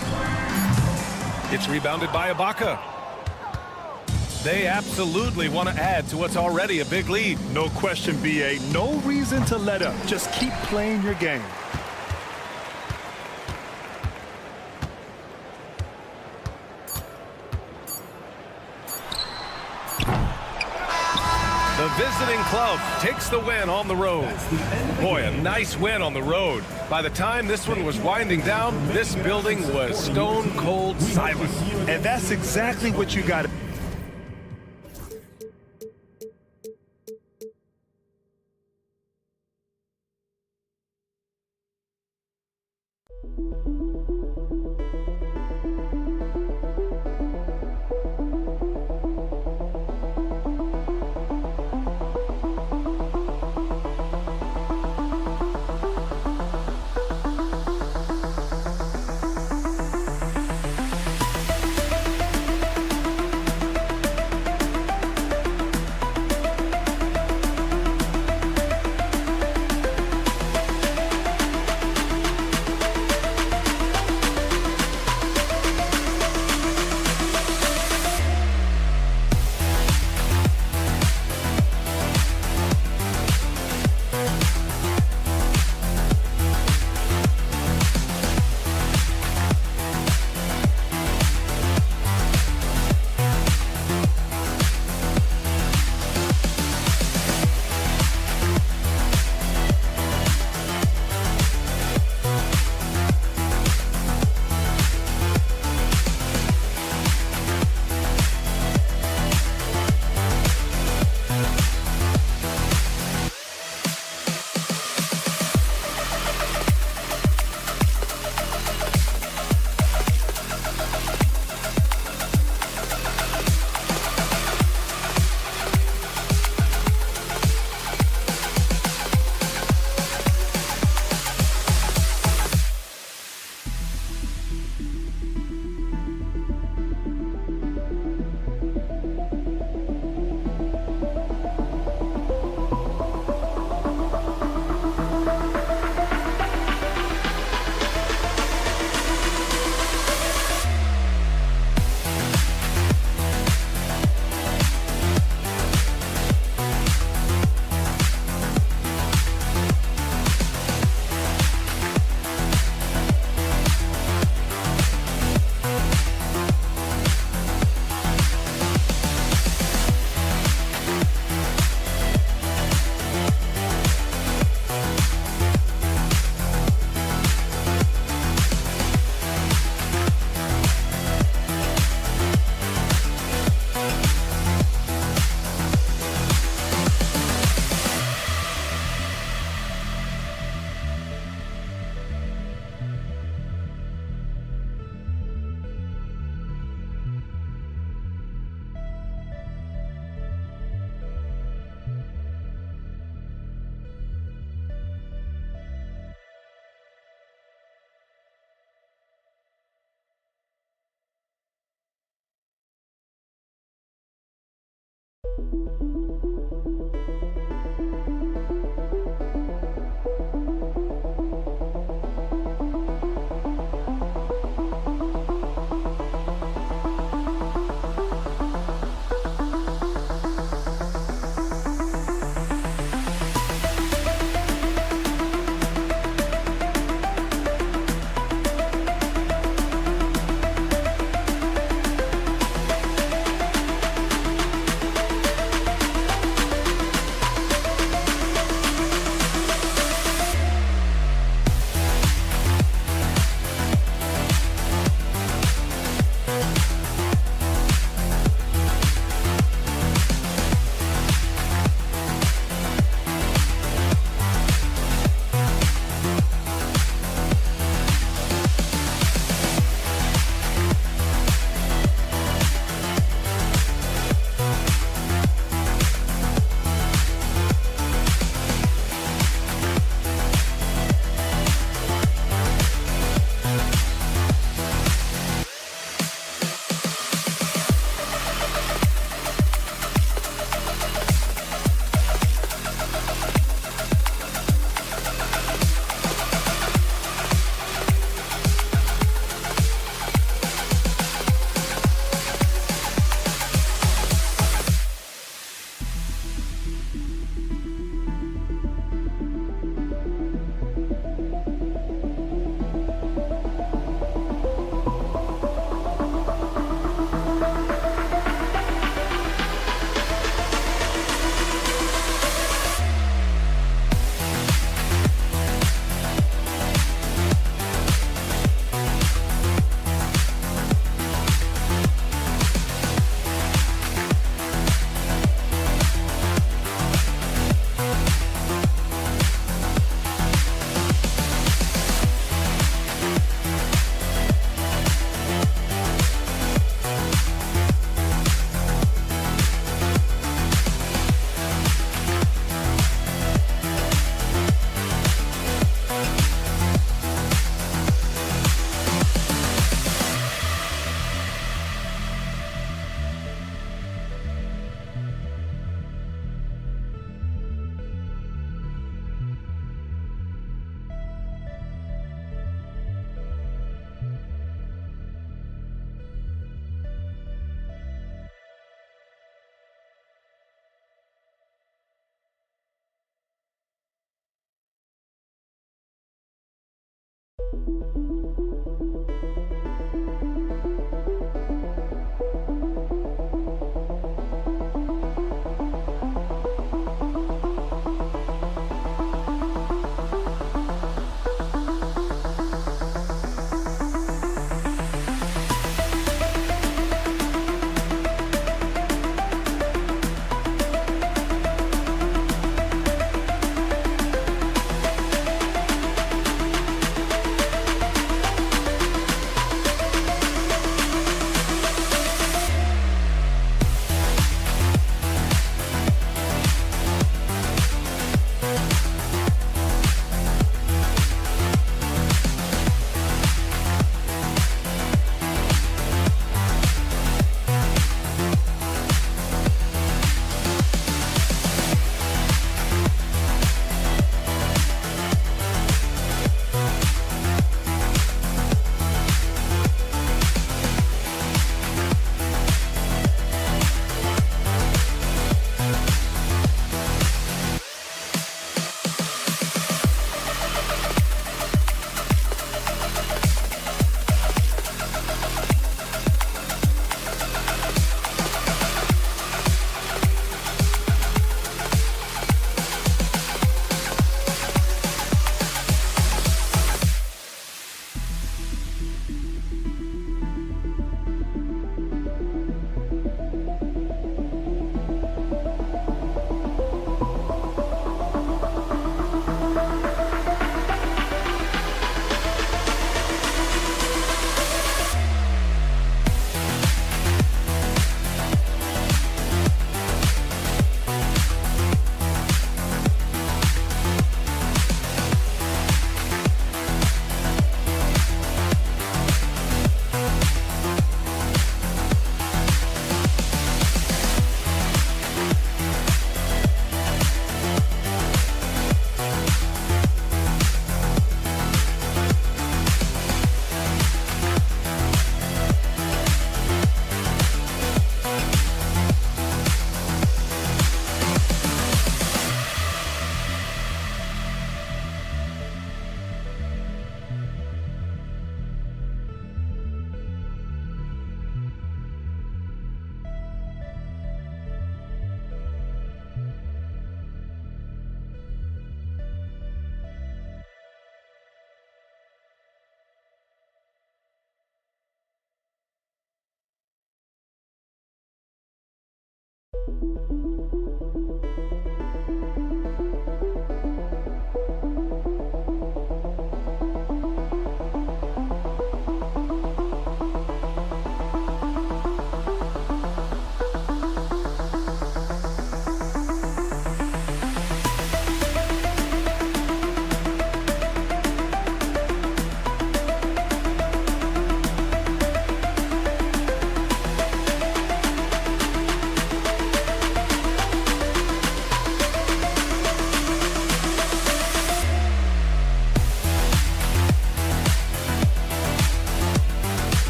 It's rebounded by Ibaka. They absolutely want to add to what's already a big lead. No question, BA. No reason to let up. Just keep playing your game. The visiting club takes the win on the road. Boy, a nice win on the road. By the time this one was winding down, this building was stone cold silent. And that's exactly what you got to.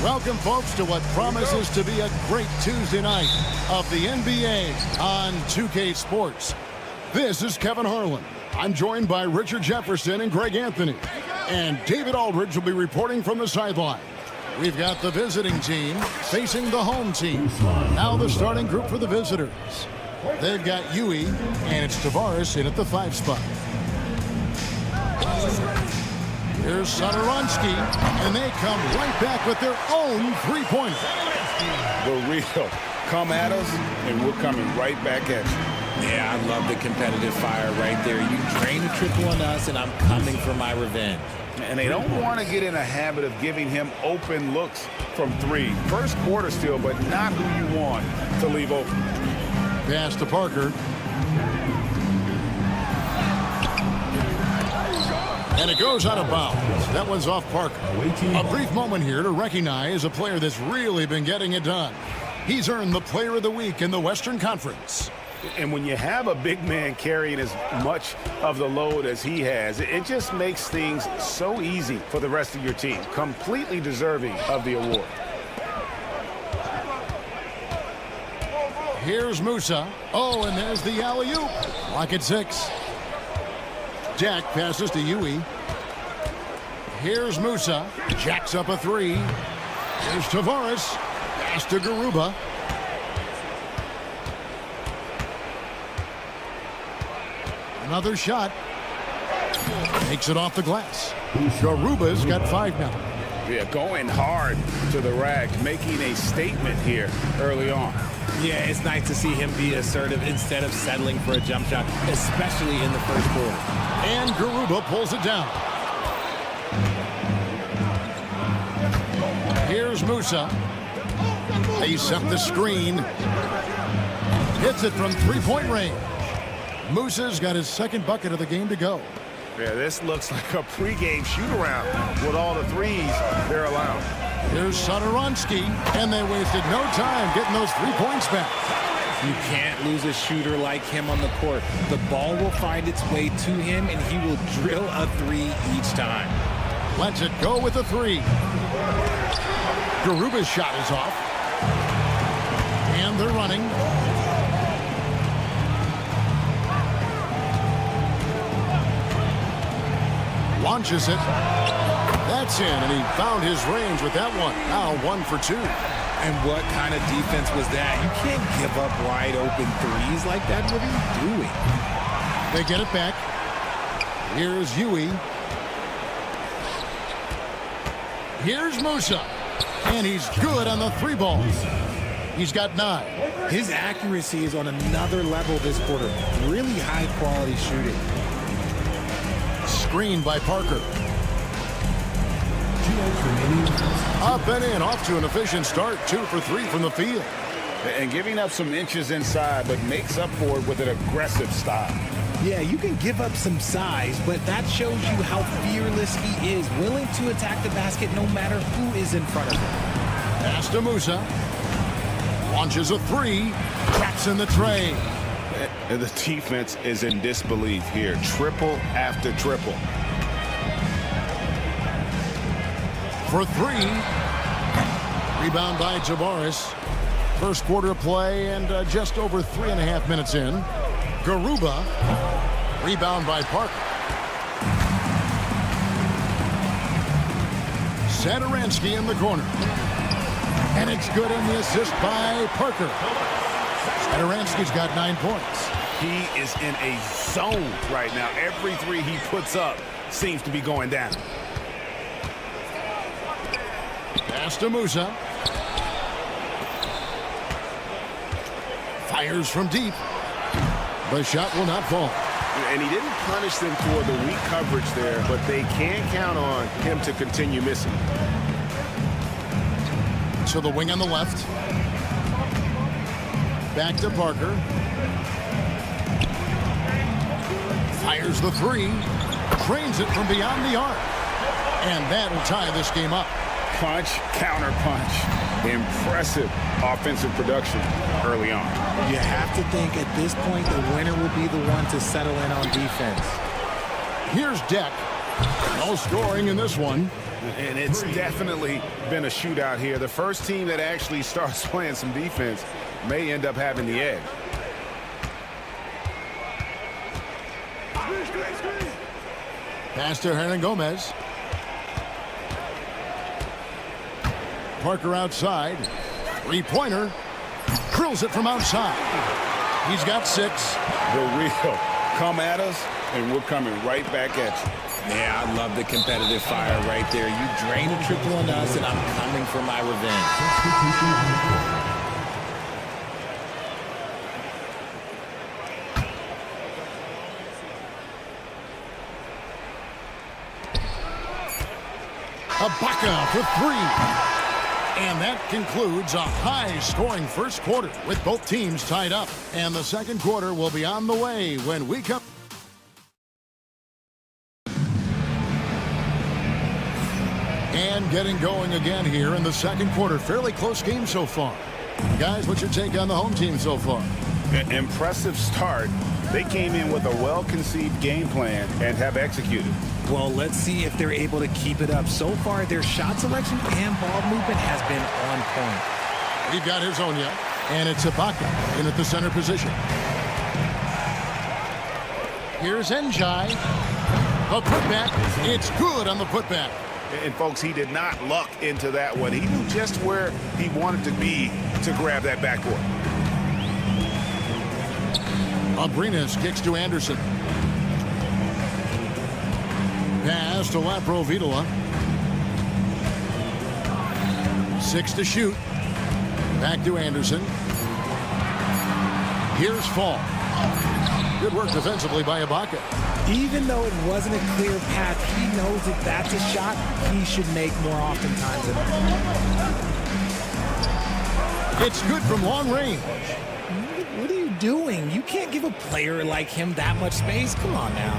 Welcome, folks, to what promises to be a great Tuesday night of the NBA on 2K Sports. This is Kevin Harlan. I'm joined by Richard Jefferson and Greg Anthony. And David Aldridge will be reporting from the sideline. We've got the visiting team facing the home team. Now the starting group for the visitors. They've got Yui, and it's Tavares in at the 5 spot. Here's Satoransky, and they come right back with their own three-pointer. The real. Come at us, and we're coming right back at you. Yeah, I love the competitive fire right there. You drain a triple on us, and I'm coming for my revenge. And they don't want to get in a habit of giving him open looks from 3. First quarter still, but not who you want to leave open. Pass to Parker. And it goes out of bounds. That one's off Parker. A brief moment here to recognize a player that's really been getting it done. He's earned the Player of the Week in the Western Conference. And when you have a big man carrying as much of the load as he has, it just makes things so easy for the rest of your team. Completely deserving of the award. Here's Musa. Oh, and there's the alley-oop. Lock at 6. Jack passes to Yui. Here's Musa. Jacks up a 3. Here's Tavares. Pass to Garuba. Another shot. Makes it off the glass. Garuba's got 5 now. Yeah, going hard to the rack, making a statement here early on. Yeah, it's nice to see him be assertive instead of settling for a jump shot, especially in the first quarter. And Garuba pulls it down. Here's Musa. They set the screen. Hits it from 3-point range. Musa's got his second bucket of the game to go. Yeah, this looks like a pregame shoot-around with all the threes they're allowed. Here's Satoransky, and they wasted no time getting those 3 points back. You can't lose a shooter like him on the court. The ball will find its way to him, and he will drill a 3 each time. Lets it go with a 3. Garuba's shot is off. And they're running. Launches it. That's in, and he found his range with that one. Now 1 for 2. And what kind of defense was that? You can't give up wide open 3s like that. What are you doing? They get it back. Here's Yui. Here's Musa. And he's good on the 3 ball. He's got 9. His accuracy is on another level this quarter. Really high quality shooting. Screened by Parker. Up and in, off to an efficient start. 2 for 3 from the field. And giving up some inches inside, but makes up for it with an aggressive style. Yeah, you can give up some size, but that shows you how fearless he is, willing to attack the basket no matter who is in front of him. Pass to Musa. Launches a 3. Traps in the tray. And the defense is in disbelief here. Triple after triple. For 3. Rebound by Tavares. First quarter play and just over 3.5 minutes in. Garuba. Rebound by Parker. Satoransky in the corner. And it's good in the assist by Parker. Satoransky's got 9 points. He is in a zone right now. Every 3 he puts up seems to be going down. Pass to Musa. Fires from deep. The shot will not fall. And he didn't punish them for the weak coverage there, but they can count on him to continue missing. To the wing on the left. Back to Parker. Fires the 3. Trains it from beyond the arc. And that'll tie this game up. Punch, counter punch. Impressive offensive production early on. You have to think at this point the winner will be the one to settle in on defense. Here's Deck. No scoring in this one. And it's definitely been a shootout here. The first team that actually starts playing some defense may end up having the edge. Pass to Hernan Gomez. Parker outside. Three-pointer. Drills it from outside. He's got 6. The real come at us, and we're coming right back at you. Yeah, I love the competitive fire right there. You drain a triple on us, and I'm coming for my revenge. Ibaka for 3. And that concludes a high-scoring first quarter with both teams tied up. And the second quarter will be on the way when we come. And getting going again here in the second quarter. Fairly close game so far. Guys, what's your take on the home team so far? Impressive start. They came in with a well-conceived game plan and have executed. Well, let's see if they're able to keep it up. So far, their shot selection and ball movement has been on point. We've got his own yet, and it's Ibaka in at the center position. Here's Njai. A putback. It's good on the putback. And, folks, he did not luck into that one. He knew just where he wanted to be to grab that backcourt. Abrinas kicks to Anderson. Pass to Laprovitola. 6 to shoot. Back to Anderson. Here's Fall. Good work defensively by Ibaka. Even though it wasn't a clear path, he knows that that's a shot he should make more oftentimes. It's good from long range. What are you doing? You can't give a player like him that much space. Come on now.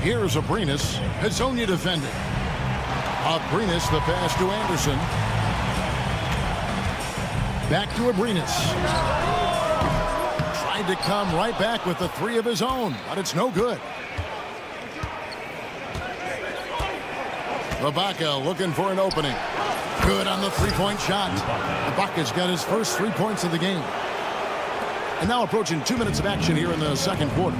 Here's Abrinas. Hazonia defending. Abrinas, the pass to Anderson. Back to Abrinas. Tried to come right back with the 3 of his own, but it's no good. Ibaka looking for an opening. Good on the 3-point shot. Ibaka's got his first 3 points of the game. And now approaching 2 minutes of action here in the second quarter.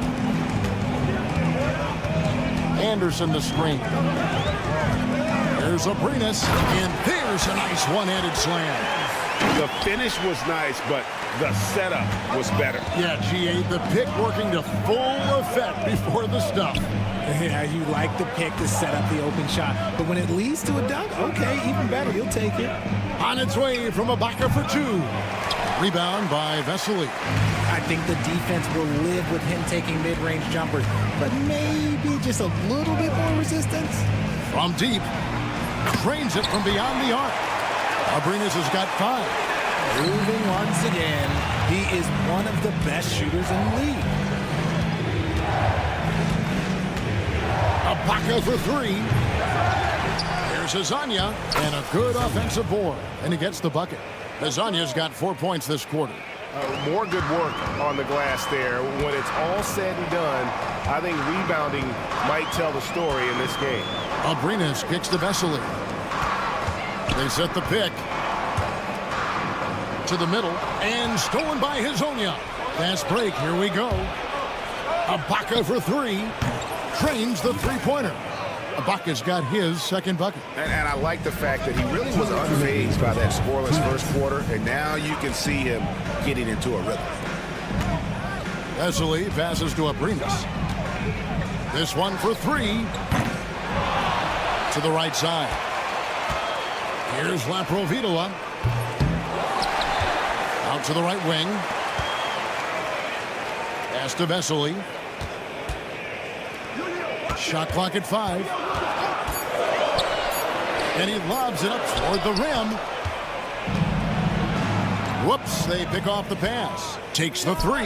Anderson the screen. There's Abrinas, and there's a nice one-handed slam. The finish was nice, but the setup was better. Yeah, G8, the pick working to full effect before the stuff. Yeah, you like the pick to set up the open shot, but when it leads to a dunk, okay, even better, you'll take it. On its way from Ibaka for 2. Rebound by Vesely. I think the defense will live with him taking mid-range jumpers, but maybe just a little bit more resistance. From deep. Trains it from beyond the arc. Abrinas has got 5. Moving once again. He is one of the best shooters in the league. Ibaka for 3. Here's Hazonia, and a good offensive board, and he gets the bucket. Hazonia's got 4 points this quarter. More good work on the glass there. When it's all said and done, I think rebounding might tell the story in this game. Abrinas kicks to Vesely. They set the pick to the middle, and stolen by Hazonia. Fast break, here we go. Ibaka for 3. Trains the 3-pointer. Ibaka's got his second bucket. And I like the fact that he really was unfazed by that scoreless first quarter, and now you can see him getting into a rhythm. Vesely passes to Abrinas. This one for 3. To the right side. Here's Laprovitola. Out to the right wing. Pass to Vesely. Shot clock at 5. And he lobs it up toward the rim. Whoops, they pick off the pass. Takes the 3.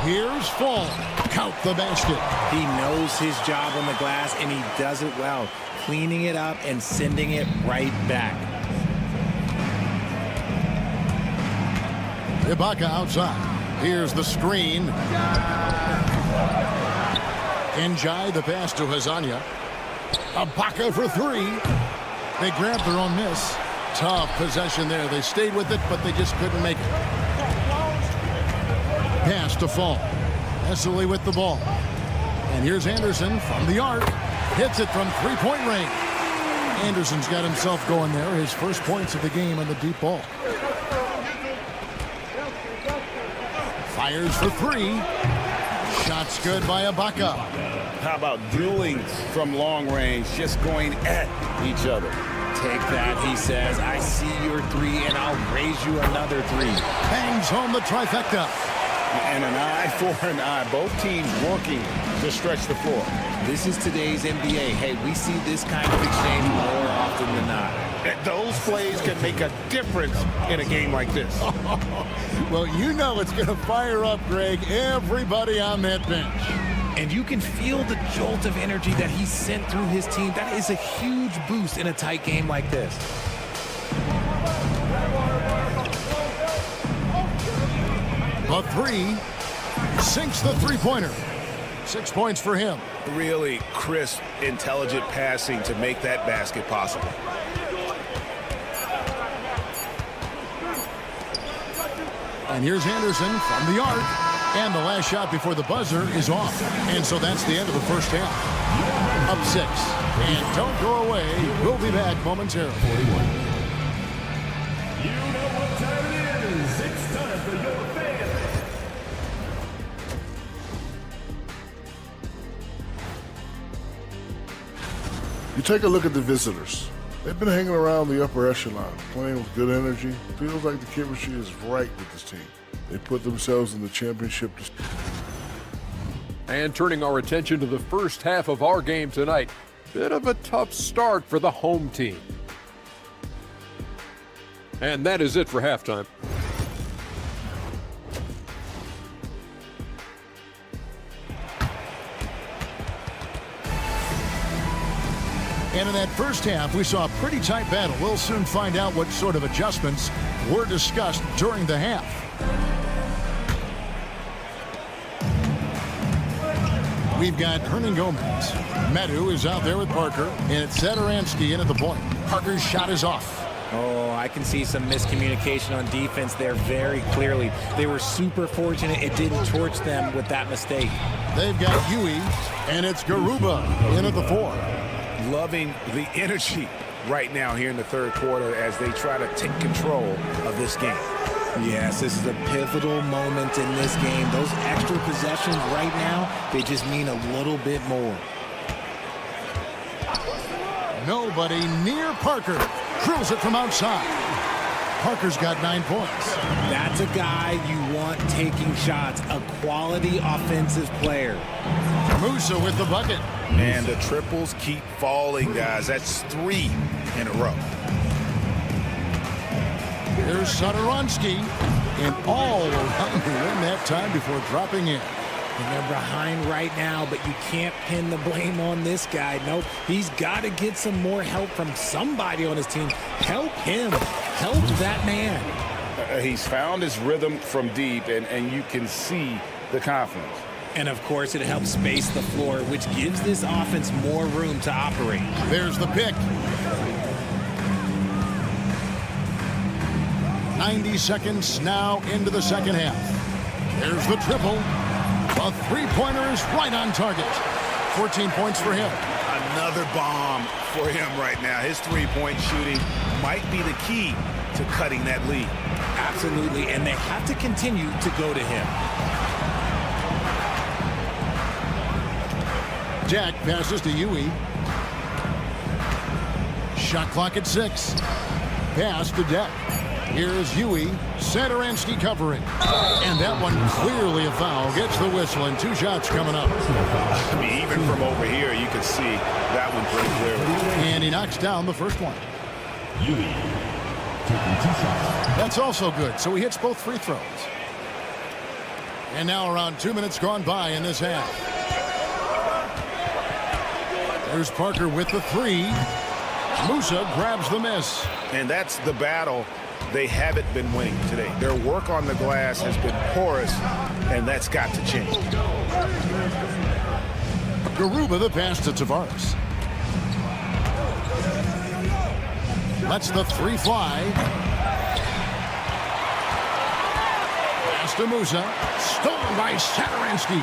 Here's Fall. Count the basket. He knows his job on the glass, and he does it well, cleaning it up and sending it right back. Ibaka outside. Here's the screen. Njai, the pass to Hazanya. Ibaka for three. They grabbed their own miss. Tough possession there. They stayed with it, but they just couldn't make it. Pass to Fall. Esseley with the ball. And here's Anderson from the arc. Hits it from three-point range. Anderson's got himself going there. His first points of the game on the deep ball. Fires for three. Shots good by Ibaka. How about dueling from long range, just going at each other? Take that, he says. I see your three, and I'll raise you another three. Bangs home the trifecta. And an eye for an eye. Both teams working to stretch the floor. This is today's NBA. Hey, we see this kind of exchange more often than not. Those plays can make a difference in a game like this. Well, you know it's going to fire up, Greg, everybody on that bench. And you can feel the jolt of energy that he sent through his team. That is a huge boost in a tight game like this. A three. Sinks the three-pointer. 6 points for him. Really crisp, intelligent passing to make that basket possible. And here's Anderson from the arc. And the last shot before the buzzer is off. And so that's the end of the first half. Up 6. And don't go away. We'll be back momentarily. 41. You know what time it is. It's time for your fan. You take a look at the visitors. They've been hanging around the upper echelon, playing with good energy. It feels like the chemistry is right with this team. They put themselves in the championship. And turning our attention to the first half of our game tonight, bit of a tough start for the home team. And that is it for halftime. And in that first half, we saw a pretty tight battle. We'll soon find out what sort of adjustments were discussed during the half. We've got Hernan Gomez. Medu is out there with Parker. And it's Satoransky in at the point. Parker's shot is off. Oh, I can see some miscommunication on defense there very clearly. They were super fortunate it didn't torch them with that mistake. They've got Huey, and it's Garuba in at the 4. Loving the energy right now here in the third quarter as they try to take control of this game. Yes, this is a pivotal moment in this game. Those extra possessions right now, they just mean a little bit more. Nobody near Parker. Drills it from outside. Parker's got 9 points. That's a guy you want taking shots, a quality offensive player. Musa with the bucket. And the triples keep falling, guys. That's 3 in a row. Here's Satoransky. And all around the rim that time before dropping in. And they're behind right now, but you can't pin the blame on this guy. Nope, he's got to get some more help from somebody on his team. Help him. Help that man. He's found his rhythm from deep, and you can see the confidence. And, of course, it helps space the floor, which gives this offense more room to operate. There's the pick. 90 seconds now into the second half. There's the triple. A three-pointer is right on target. 14 points for him. Another bomb for him right now. His three-point shooting might be the key to cutting that lead. Absolutely, and they have to continue to go to him. Jack passes to Huey. Shot clock at 6. Pass to Deck. Here's Huey. Satoransky covering. And that one clearly a foul. Gets the whistle and 2 shots coming up. I mean, even from over here, you can see that one pretty clearly. And he knocks down the first one. Huey taking 2 shots. That's also good. So he hits both free throws. And now around 2 minutes gone by in this half. There's Parker with the three. Musa grabs the miss. And that's the battle they haven't been winning today. Their work on the glass has been porous, and that's got to change. Garuba the pass to Tavares. Lets the three fly. Pass to Musa. Stolen by Satoransky.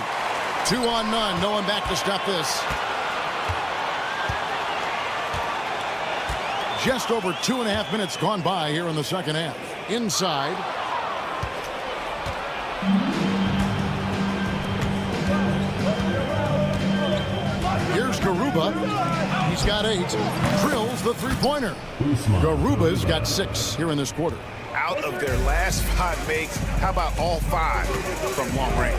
2-on-none. No one back to stop this. Just over 2.5 minutes gone by here in the second half. Inside. Here's Garuba. He's got 8. Drills the three-pointer. Garuba's got 6 here in this quarter. Out of their last 5 makes, how about all 5 from long range?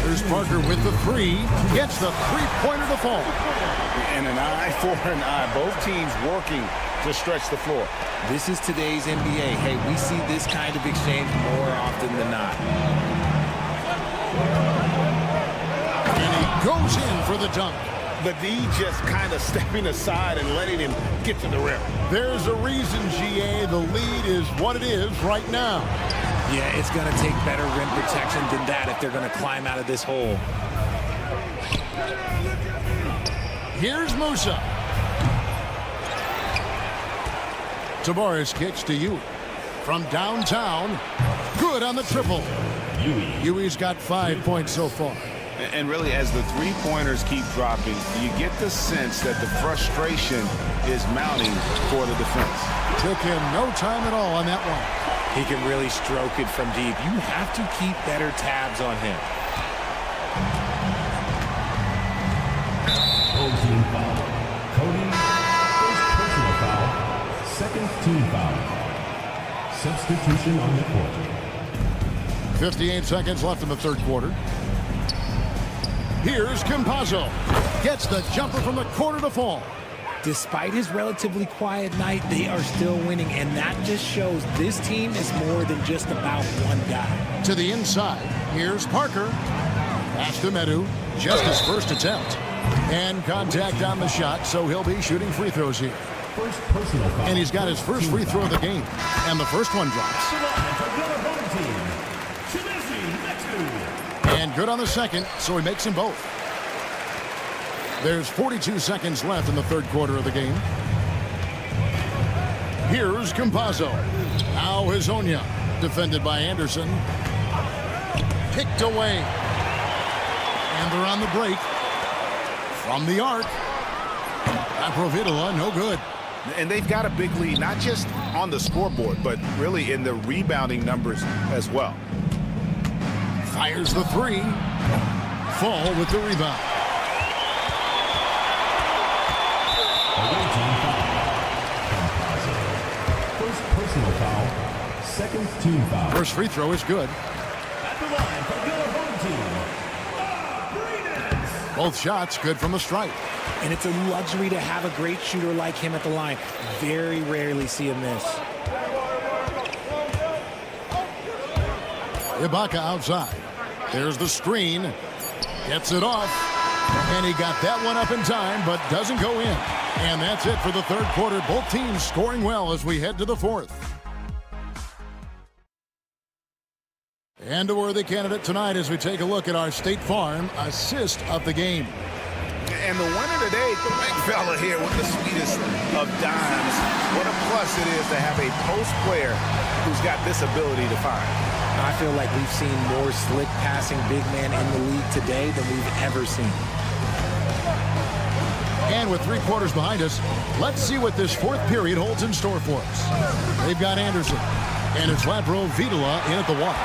Here's Parker with the 3. Gets the three-pointer to fall. And an eye for an eye. Both teams working to stretch the floor. This is today's NBA. Hey, we see this kind of exchange more often than not. And he goes in for the dunk. The D just kind of stepping aside and letting him get to the rim. There's a reason, GA, the lead is what it is right now. Yeah, it's going to take better rim protection than that if they're going to climb out of this hole. Here's Musa. Tavares kicks to Ewing. From downtown, good on the triple. Ewing's got 5 points so far. And really, as the three-pointers keep dropping, you get the sense that the frustration is mounting for the defense. Took him no time at all on that one. He can really stroke it from deep. You have to keep better tabs on him. Full team foul. Cody, first personal foul. Second team foul. Substitution on the court. 58 seconds left in the third quarter. Here's Campazzo. Gets the jumper from the corner to fall. Despite his relatively quiet night, they are still winning, and that just shows this team is more than just about one guy. To the inside. Here's Parker. Pass to Medu. Just his first attempt. And contact on the shot, so he'll be shooting free throws here. First personal foul. And he's got his first free throw of the game. And the first one drops. And good on the second, so he makes them both. There's 42 seconds left in the third quarter of the game. Here's Campazzo. Now Hezonja, defended by Anderson. Picked away. And they're on the break. From the arc. Aprovitola, no good. And they've got a big lead, not just on the scoreboard, but really in the rebounding numbers as well. Fires the three. Fall with the rebound. First personal foul. Second team foul. First free throw is good. At the line for your home team. Both shots good from the stripe. And it's a luxury to have a great shooter like him at the line. Very rarely see him miss. Ibaka outside. There's the screen. Gets it off. And he got that one up in time, but doesn't go in. And that's it for the third quarter. Both teams scoring well as we head to the fourth. And a worthy candidate tonight as we take a look at our State Farm assist of the game. And the winner today, the big fella here with the sweetest of dimes. What a plus it is to have a post player who's got this ability to find. I feel like we've seen more slick passing big man in the league today than we've ever seen. And with 3 quarters behind us, let's see what this fourth period holds in store for us. They've got Anderson, and it's Aprovitola in at the one.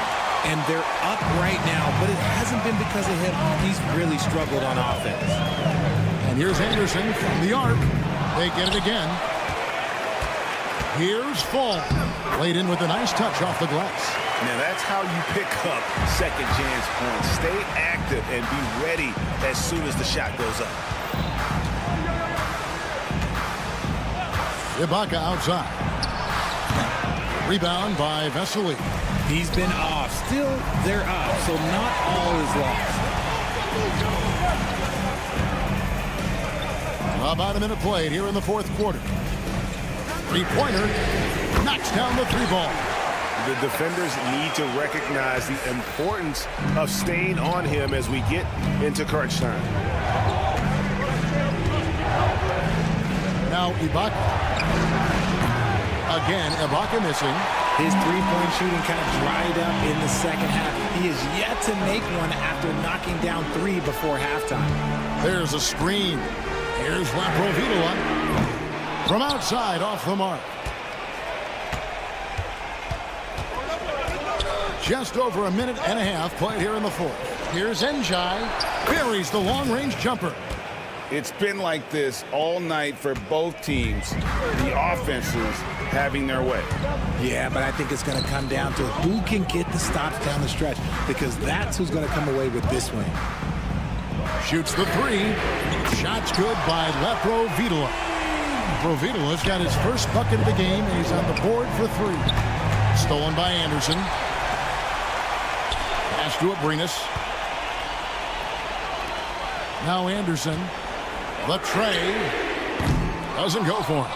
And they're up right now, but it hasn't been because of him. He's really struggled on offense. And here's Anderson from the arc. They get it again. Here's Fall. Laid in with a nice touch off the glass. Now that's how you pick up second chance points. Stay active and be ready as soon as the shot goes up. Ibaka outside. Rebound by Vesely. He's been off. Still, they're up, so not all is lost. About a minute played here in the fourth quarter. Three-pointer knocks down the three ball. The defenders need to recognize the importance of staying on him as we get into crunch time. Now Ibaka. Again, Ibaka missing. His three-point shooting kind of dried up in the second half. He is yet to make one after knocking down three before halftime. There's a screen. Here's Laprovitola. From outside, off the mark. Just over a minute and a half played here in the fourth. Here's Njai. Buries the long-range jumper. It's been like this all night for both teams. The offenses having their way. Yeah, but I think it's going to come down to who can get the stops down the stretch, because that's who's going to come away with this win. Shoots the three. Shot's good by Laprovitola. Provitola's got his first bucket of the game, and he's on the board for three. Stolen by Anderson. Pass to Abrinas. Now Anderson. The tray. Doesn't go for him.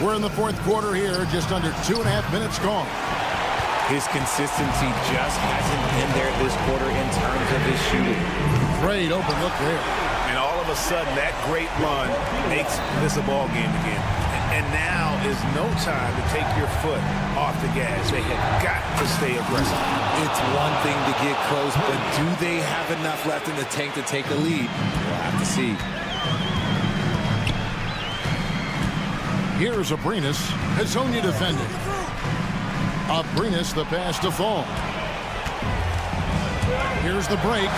We're in the fourth quarter here, just under 2.5 minutes gone. His consistency just hasn't been there this quarter in terms of his shooting. Great open look there. And all of a sudden, that great run makes this a ball game again. And now is no time to take your foot off the gas. They have got to stay aggressive. It's one thing to get close, but do they have enough left in the tank to take a lead? We'll have to see. Here's Abrinas. Hazonia defending. Abrinas, the pass to Fall. Here's the break.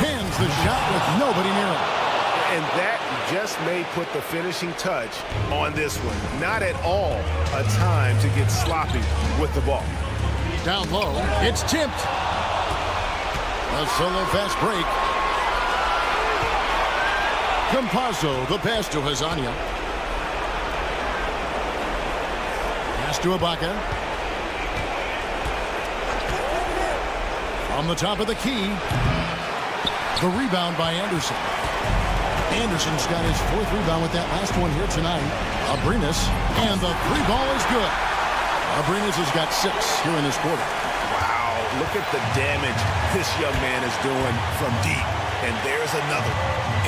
Hands the shot with nobody near him. And that just may put the finishing touch on this one. Not at all a time to get sloppy with the ball. Down low, it's tipped. A solo fast break. Campazzo, the pass to Hazonia. Pass to Ibaka. On the top of the key. The rebound by Anderson. Anderson's got his fourth rebound with that last one here tonight. Abrinas, and the three ball is good. Abrinas has got 6 here in this quarter. Wow, look at the damage this young man is doing from deep. And there's another.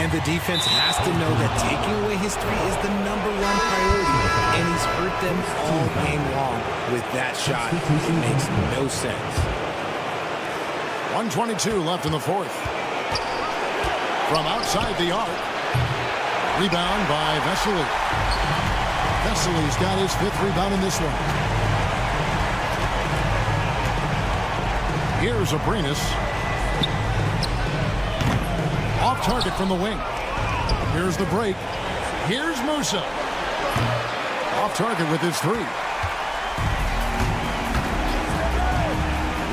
And the defense has to know that taking away his three is the #1 priority. And he's hurt them all game long with that shot. It makes no sense. 1:22 left in the fourth. From outside the arc. Rebound by Vesely. Vesely's got his 5th rebound in this one. Here's Abrinas. Off target from the wing. Here's the break. Here's Musa. Off target with his 3.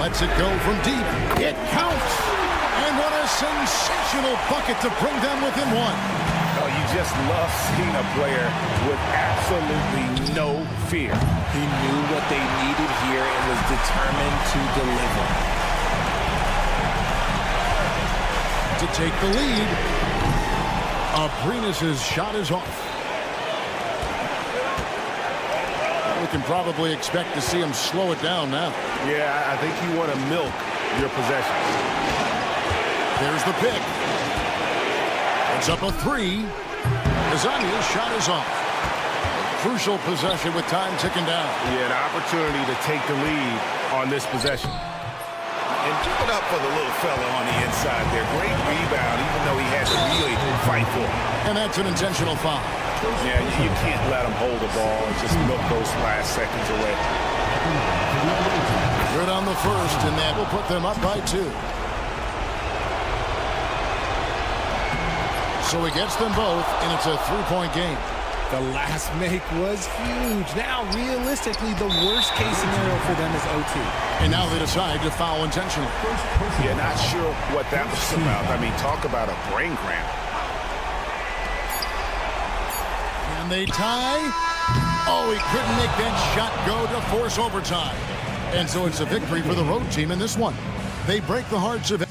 Lets it go from deep. It counts. And what a sensational bucket to bring them within 1. Oh, you just love seeing a player with absolutely no fear. He knew what they needed here and was determined to deliver. To take the lead. Abrinas' shot is off. We can probably expect to see him slow it down now. Yeah, I think you want to milk your possessions. There's the pick. It's up a 3. Hazonia's shot is off. Crucial possession with time ticking down. Yeah, an opportunity to take the lead on this possession. And give it up for the little fella on the inside there. Great rebound, even though he had to really fight for it. And that's an intentional foul. Yeah, you can't let him hold the ball and just milk those last seconds away. Good on the first, and that will put them up by 2. So he gets them both, and it's a 3-point game. The last make was huge. Now, realistically, the worst-case scenario for them is OT. And now they decide to foul intentionally. Yeah, not sure what that was about. I mean, talk about a brain cramp. And Can they tie? Oh, he couldn't make that shot go to force overtime. And so it's a victory for the road team in this one. They break the hearts of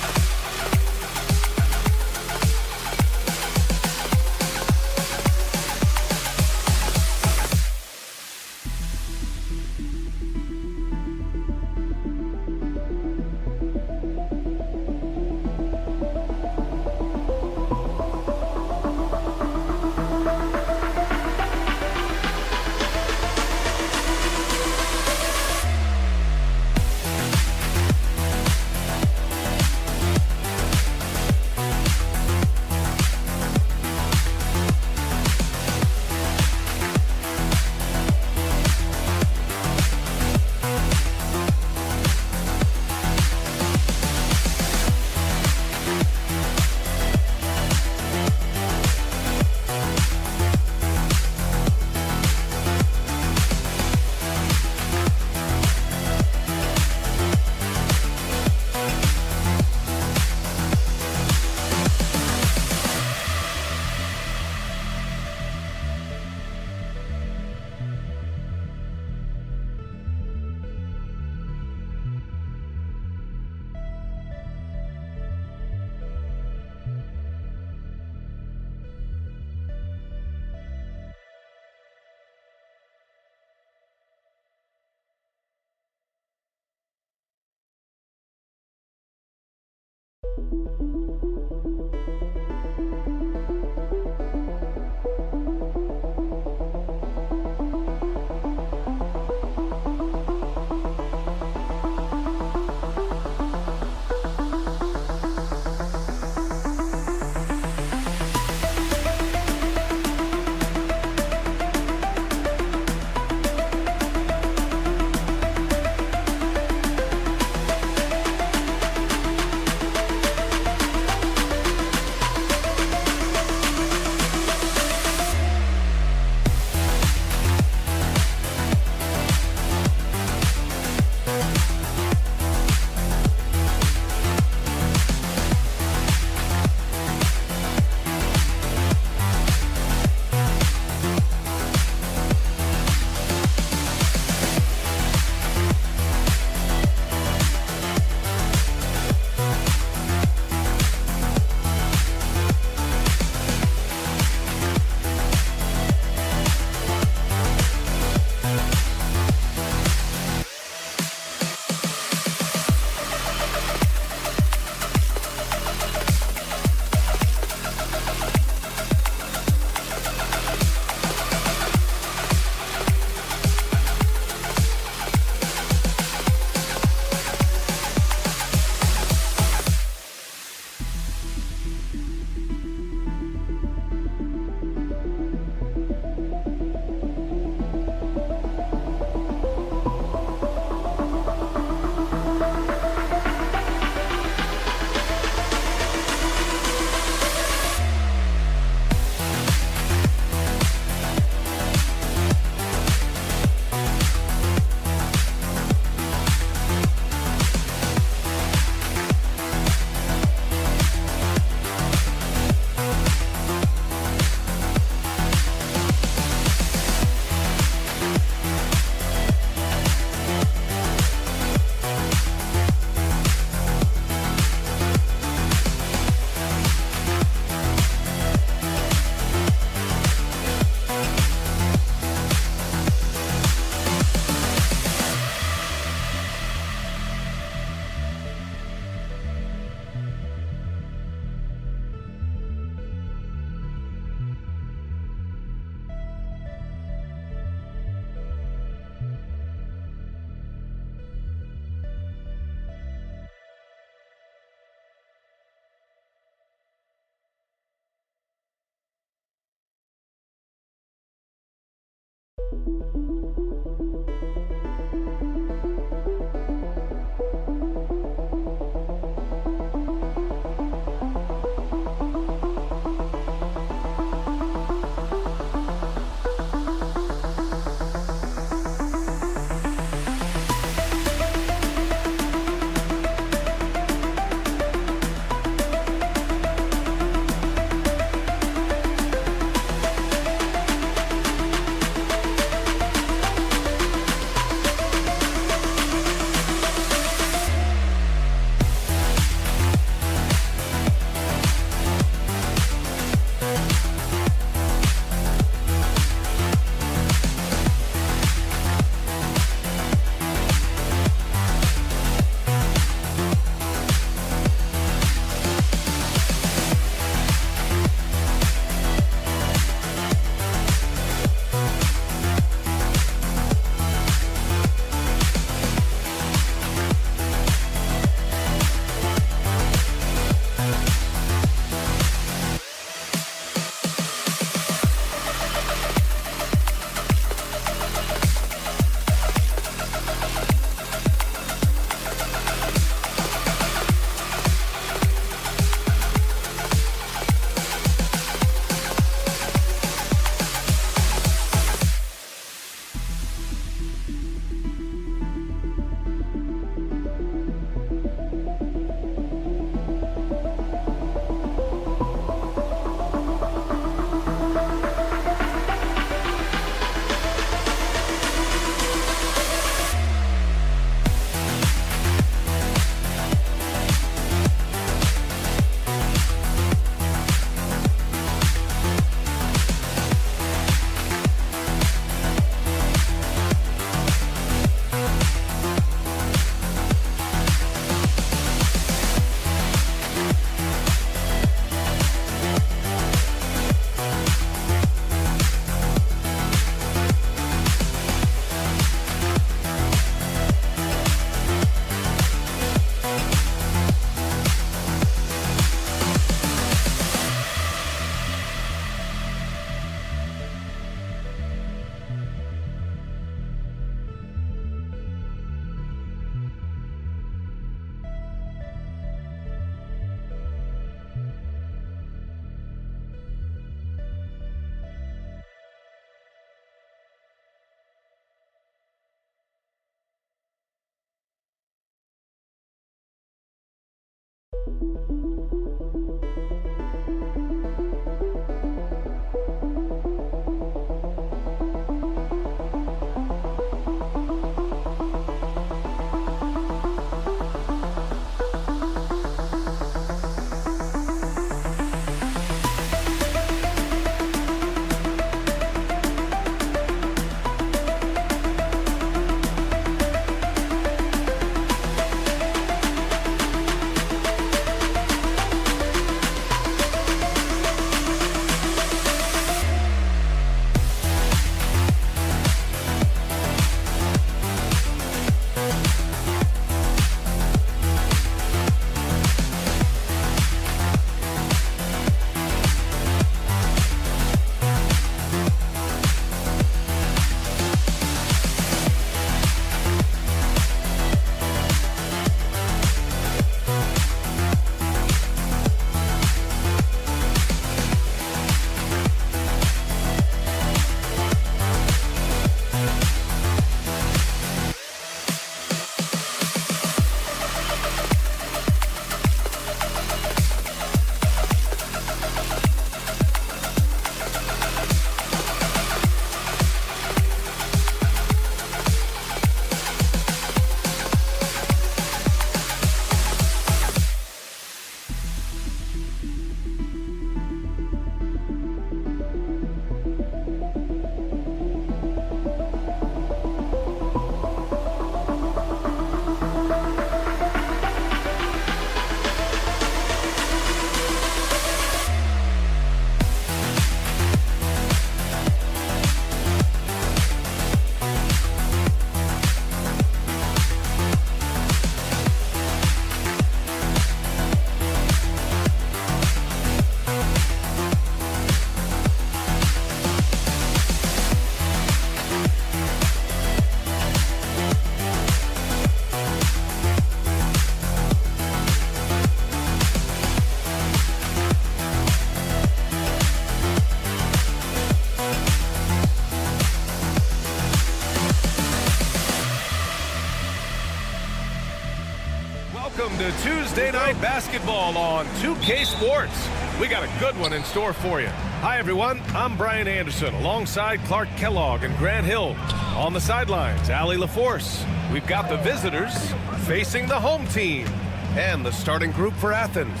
Welcome to Tuesday Night Basketball on 2K Sports. We got a good one in store for you. Hi, everyone. I'm Brian Anderson alongside Clark Kellogg and Grant Hill. On the sidelines, Allie LaForce. We've got the visitors facing the home team and the starting group for Athens.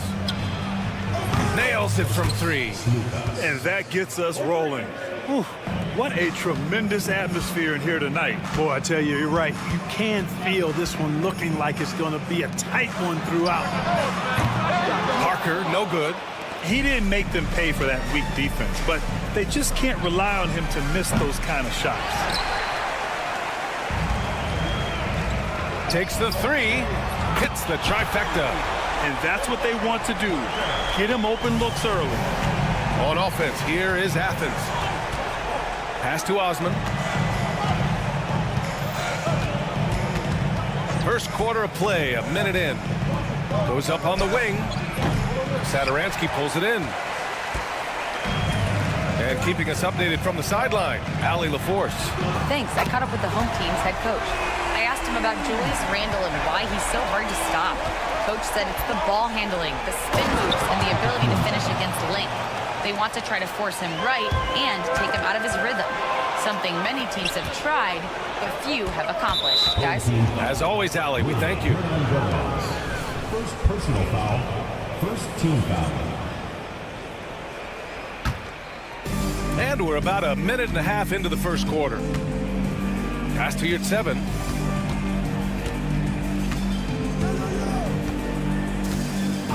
Nails it from three. And that gets us rolling. Whew, what a tremendous atmosphere in here tonight. Boy, I tell you, you're right. You can feel this one looking like it's going to be a tight one throughout. Parker, no good. He didn't make them pay for that weak defense, but they just can't rely on him to miss those kind of shots. Takes the three, hits the trifecta. And that's what they want to do. Get him open looks early. On offense, here is Athens. Pass to Osman. First quarter of play, a minute in. Goes up on the wing. Satoransky pulls it in. And keeping us updated from the sideline, Allie LaForce. Thanks. I caught up with the home team's head coach. I asked him about Julius Randle and why he's so hard to stop. Coach said it's the ball handling, the spin moves, and the ability to finish against length. They want to try to force him right and take him out of his rhythm. Something many teams have tried, but few have accomplished. Guys? As always, Allie, we thank you. First personal foul. First team foul. And we're about a minute and a half into the first quarter. Pass to Yurtseven.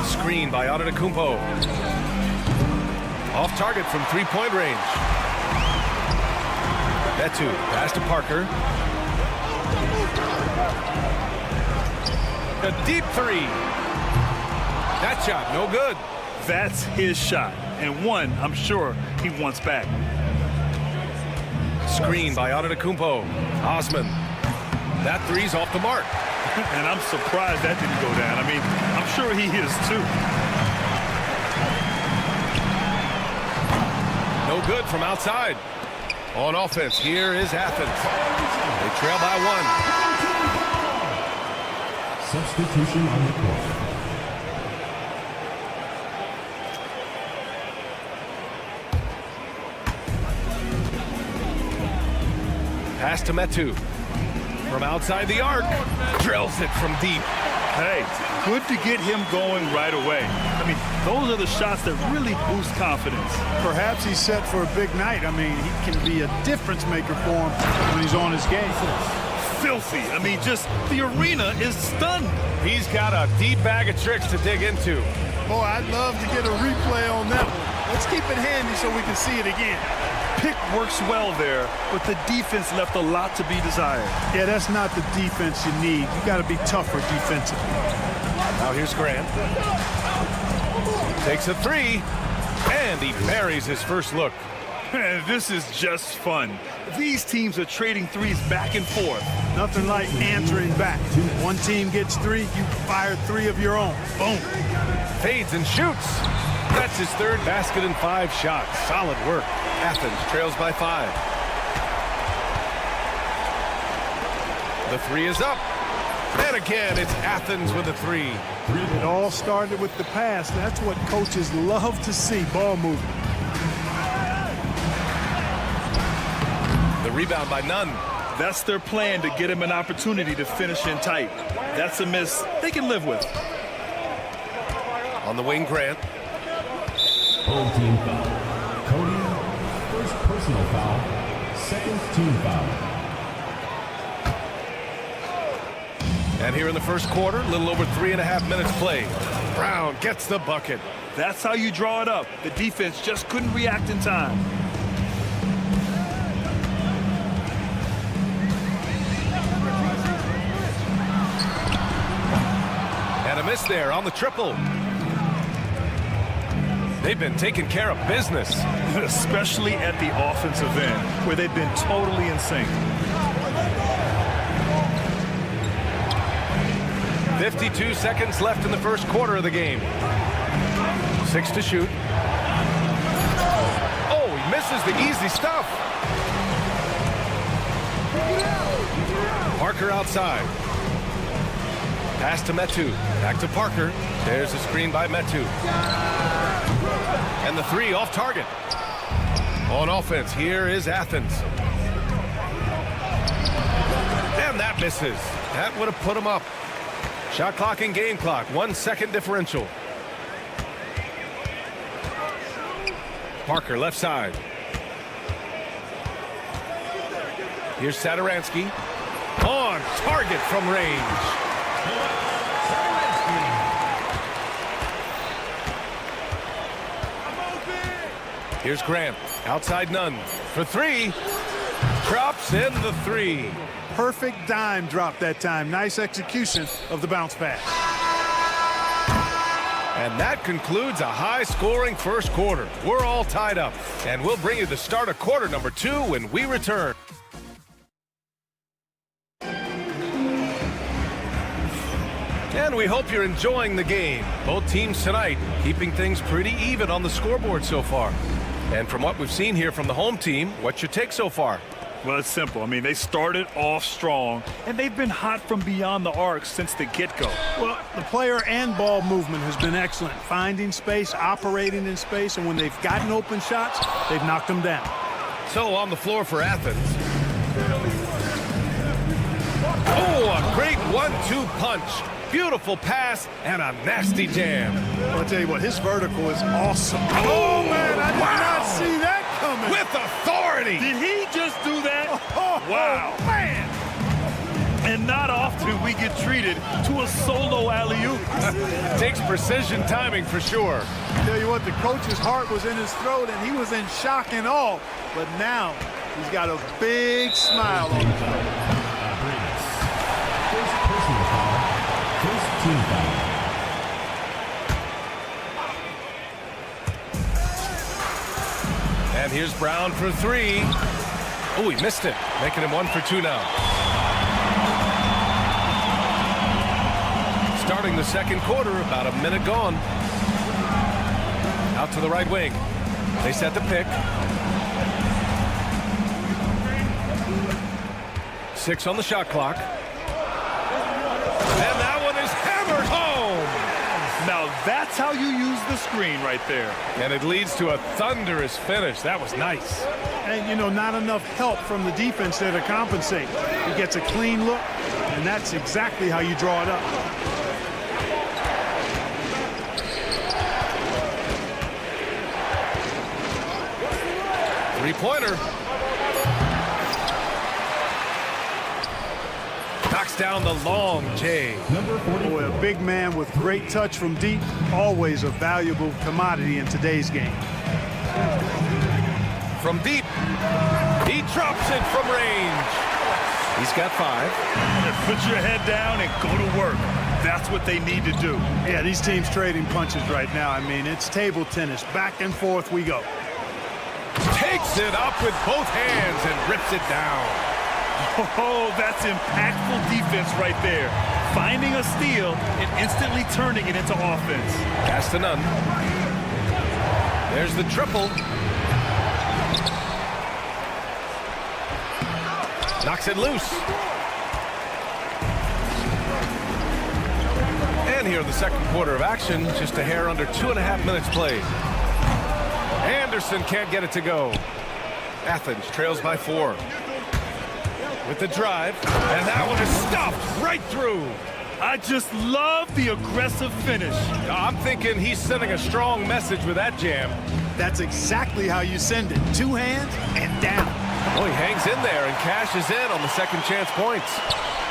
Screen by Antetokounmpo. Off target from three-point range. Metu, pass to Parker. A deep three. That shot, no good. That's his shot, and one I'm sure he wants back. Screen by Antetokounmpo. Osman. That three's off the mark. And I'm surprised that didn't go down. I mean, I'm sure he is too. No good from outside. On offense, here is Athens. They trail by one. Substitution on the court. Pass to Metu. From outside the arc. Drills it from deep. Hey, good to get him going right away. I mean, those are the shots that really boost confidence. Perhaps he's set for a big night. I mean, he can be a difference maker for him when he's on his game. Filthy. I mean, just the arena is stunned. He's got a deep bag of tricks to dig into. Boy, I'd love to get a replay on that one. Let's keep it handy so we can see it again. Pick works well there, but the defense left a lot to be desired. Yeah, that's not the defense you need. You got to be tougher defensively. Now here's Grant. Takes a three, and he buries his first look. This is just fun. These teams are trading threes back and forth. Nothing like answering back. One team gets three, you fire three of your own. Boom. Fades and shoots. That's his third basket in 5 shots. Solid work. Athens trails by 5. The three is up. And again, it's Athens with a three. It all started with the pass. That's what coaches love to see, ball movement. The rebound by Nunn. That's their plan, to get him an opportunity to finish in tight. That's a miss they can live with. On the wing, Grant. Home team foul. Cody, first personal foul. Second team foul. And here in the first quarter, a little over 3.5 minutes played. Brown gets the bucket. That's how you draw it up. The defense just couldn't react in time. And a miss there on the triple. They've been taking care of business. Especially at the offensive end, where they've been totally in sync. 52 seconds left in the first quarter of the game. 6 to shoot. Oh, he misses the easy stuff. Parker outside. Pass to Metu. Back to Parker. There's a screen by Metu. And the three off target. On offense, here is Athens. And that misses. That would have put him up. Shot clock and game clock. 1 second differential. Parker left side. Here's Satoransky. On target from range. Here's Grant. Outside none. For three. Drops in the three. Perfect dime drop that time. Nice execution of the bounce pass. And that concludes a high-scoring first quarter. We're all tied up. And we'll bring you the start of quarter number 2 when we return. And we hope you're enjoying the game. Both teams tonight keeping things pretty even on the scoreboard so far. And from what we've seen here from the home team, what's your take so far? Well, it's simple. I mean, they started off strong, and they've been hot from beyond the arc since the get-go. Well, the player and ball movement has been excellent. Finding space, operating in space, and when they've gotten open shots, they've knocked them down. So on the floor for Athens. Oh, a great 1-2 punch. Beautiful pass and a nasty jam. Well, I'll tell you what, his vertical is awesome. Oh, man, I did not see that coming. With authority. Did he just do that? Wow. Man. And not often we get treated to a solo alley-oop. Takes precision timing for sure. I tell you what, the coach's heart was in his throat, and he was in shock and awe. But now he's got a big smile on his face. First team foul. And here's Brown for three. Oh, he missed it, making him 1 for 2 now. Starting the second quarter, about a minute gone. Out to the right wing. They set the pick. 6 on the shot clock. And that one is hammered home. Now that's how you use the screen right there. And it leads to a thunderous finish. That was nice. And, you know, not enough help from the defense there to compensate. He gets a clean look, and that's exactly how you draw it up. Three-pointer. Knocks down the long J. Boy, a big man with great touch from deep, always a valuable commodity in today's game. From deep, he drops it from range. He's got 5. Put your head down and go to work. That's what they need to do. Yeah, these teams trading punches right now. I mean, it's table tennis. Back and forth we go. Takes it up with both hands and rips it down. Oh, that's impactful defense right there. Finding a steal and instantly turning it into offense. Pass to none. There's the triple. Knocks it loose. And here in the second quarter of action, just a hair under 2.5 minutes played. Anderson can't get it to go. Athens trails by 4. With the drive, and that one is stuffed right through. I just love the aggressive finish. I'm thinking he's sending a strong message with that jam. That's exactly how you send it. 2 hands and down. Oh, he hangs in there and cashes in on the second chance points.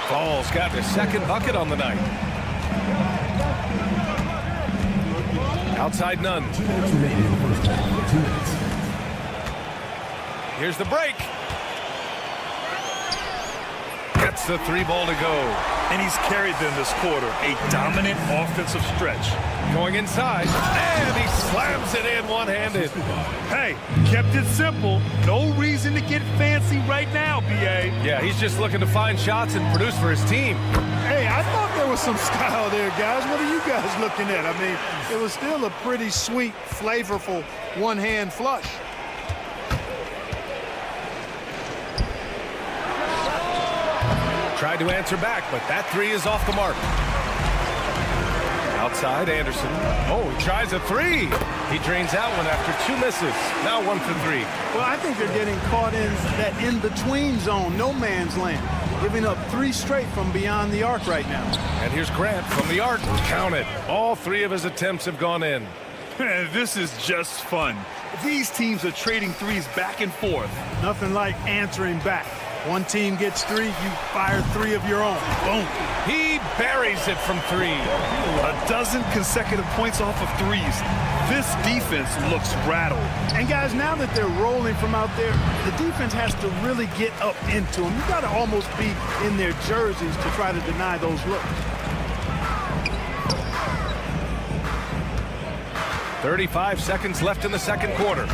Ball's got his second bucket on the night. Outside none. 2 minutes remaining in the first half. 2 minutes. Here's the break. Gets the 3 ball to go. And he's carried them this quarter. A dominant offensive stretch. Going inside, and he slams it in one-handed. Hey, kept it simple. No reason to get fancy right now, B.A. Yeah, he's just looking to find shots and produce for his team. Hey, I thought there was some style there, guys. What are you guys looking at? I mean, it was still a pretty sweet, flavorful one-hand flush. Tried to answer back, but that 3 is off the mark. side, Anderson. Oh, he tries a three. He drains that one after 2 misses. Now 1 for 3. Well, I think they're getting caught in that in-between zone, no man's land, giving up 3 straight from beyond the arc right now. And here's Grant from the arc. Count it. All 3 of his attempts have gone in. This is just fun. These teams are trading threes back and forth. Nothing like answering back. One team gets 3, you fire 3 of your own. Boom. He buries it from 3. A dozen consecutive points off of threes. This defense looks rattled. And guys, now that they're rolling from out there, the defense has to really get up into them. You got to almost be in their jerseys to try to deny those looks. 35 seconds left in the second quarter.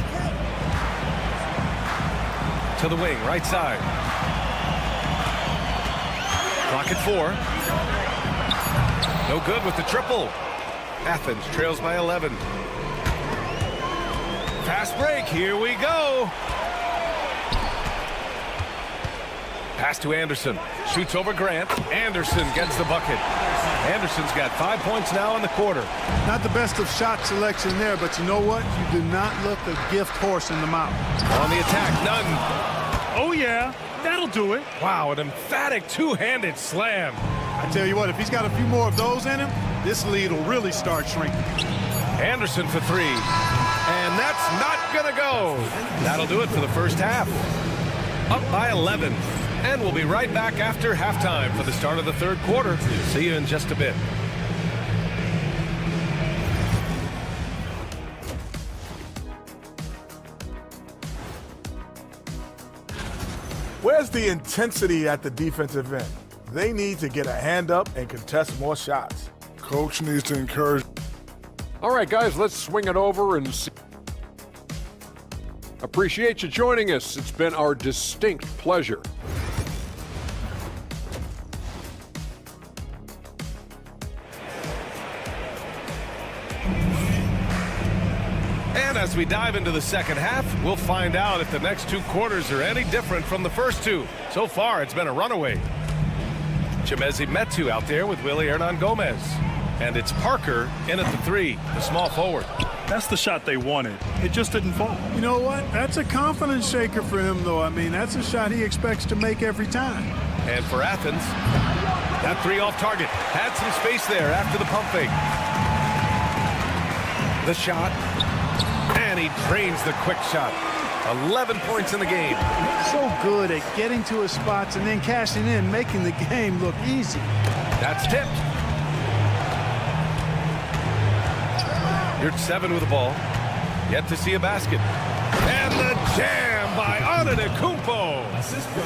To the wing, right side. Clock at 4. No good with the triple. Athens trails by 11. Fast break, here we go. Pass to Anderson. Shoots over Grant. Anderson gets the bucket. Anderson's got 5 points now in the quarter. Not the best of shot selection there, but you know what? You do not look a gift horse in the mouth. On the attack, none. Oh, yeah. That'll do it. Wow, an emphatic two-handed slam. I tell you what, if he's got a few more of those in him, this lead will really start shrinking. Anderson for 3. And that's not going to go. That'll do it for the first half. Up by 11. And we'll be right back after halftime for the start of the third quarter. See you in just a bit. Where's the intensity at the defensive end? They need to get a hand up and contest more shots. Coach needs to encourage. All right, guys, let's swing it over and see. Appreciate you joining us. It's been our distinct pleasure. And as we dive into the second half, we'll find out if the next 2 quarters are any different from the first 2. So far, it's been a runaway. Chimezi Metu out there with Willie Hernangomez. And it's Parker in at the 3, the small forward. That's the shot they wanted. It just didn't fall. You know what? That's a confidence shaker for him, though. I mean, that's a shot he expects to make every time. And for Athens, that 3 off target. Had some space there after the pump fake. The shot. And he drains the quick shot. 11 points in the game. So good at getting to his spots and then cashing in, making the game look easy. That's tipped. You're 7 with the ball. Yet to see a basket. And the jam by Antetokounmpo.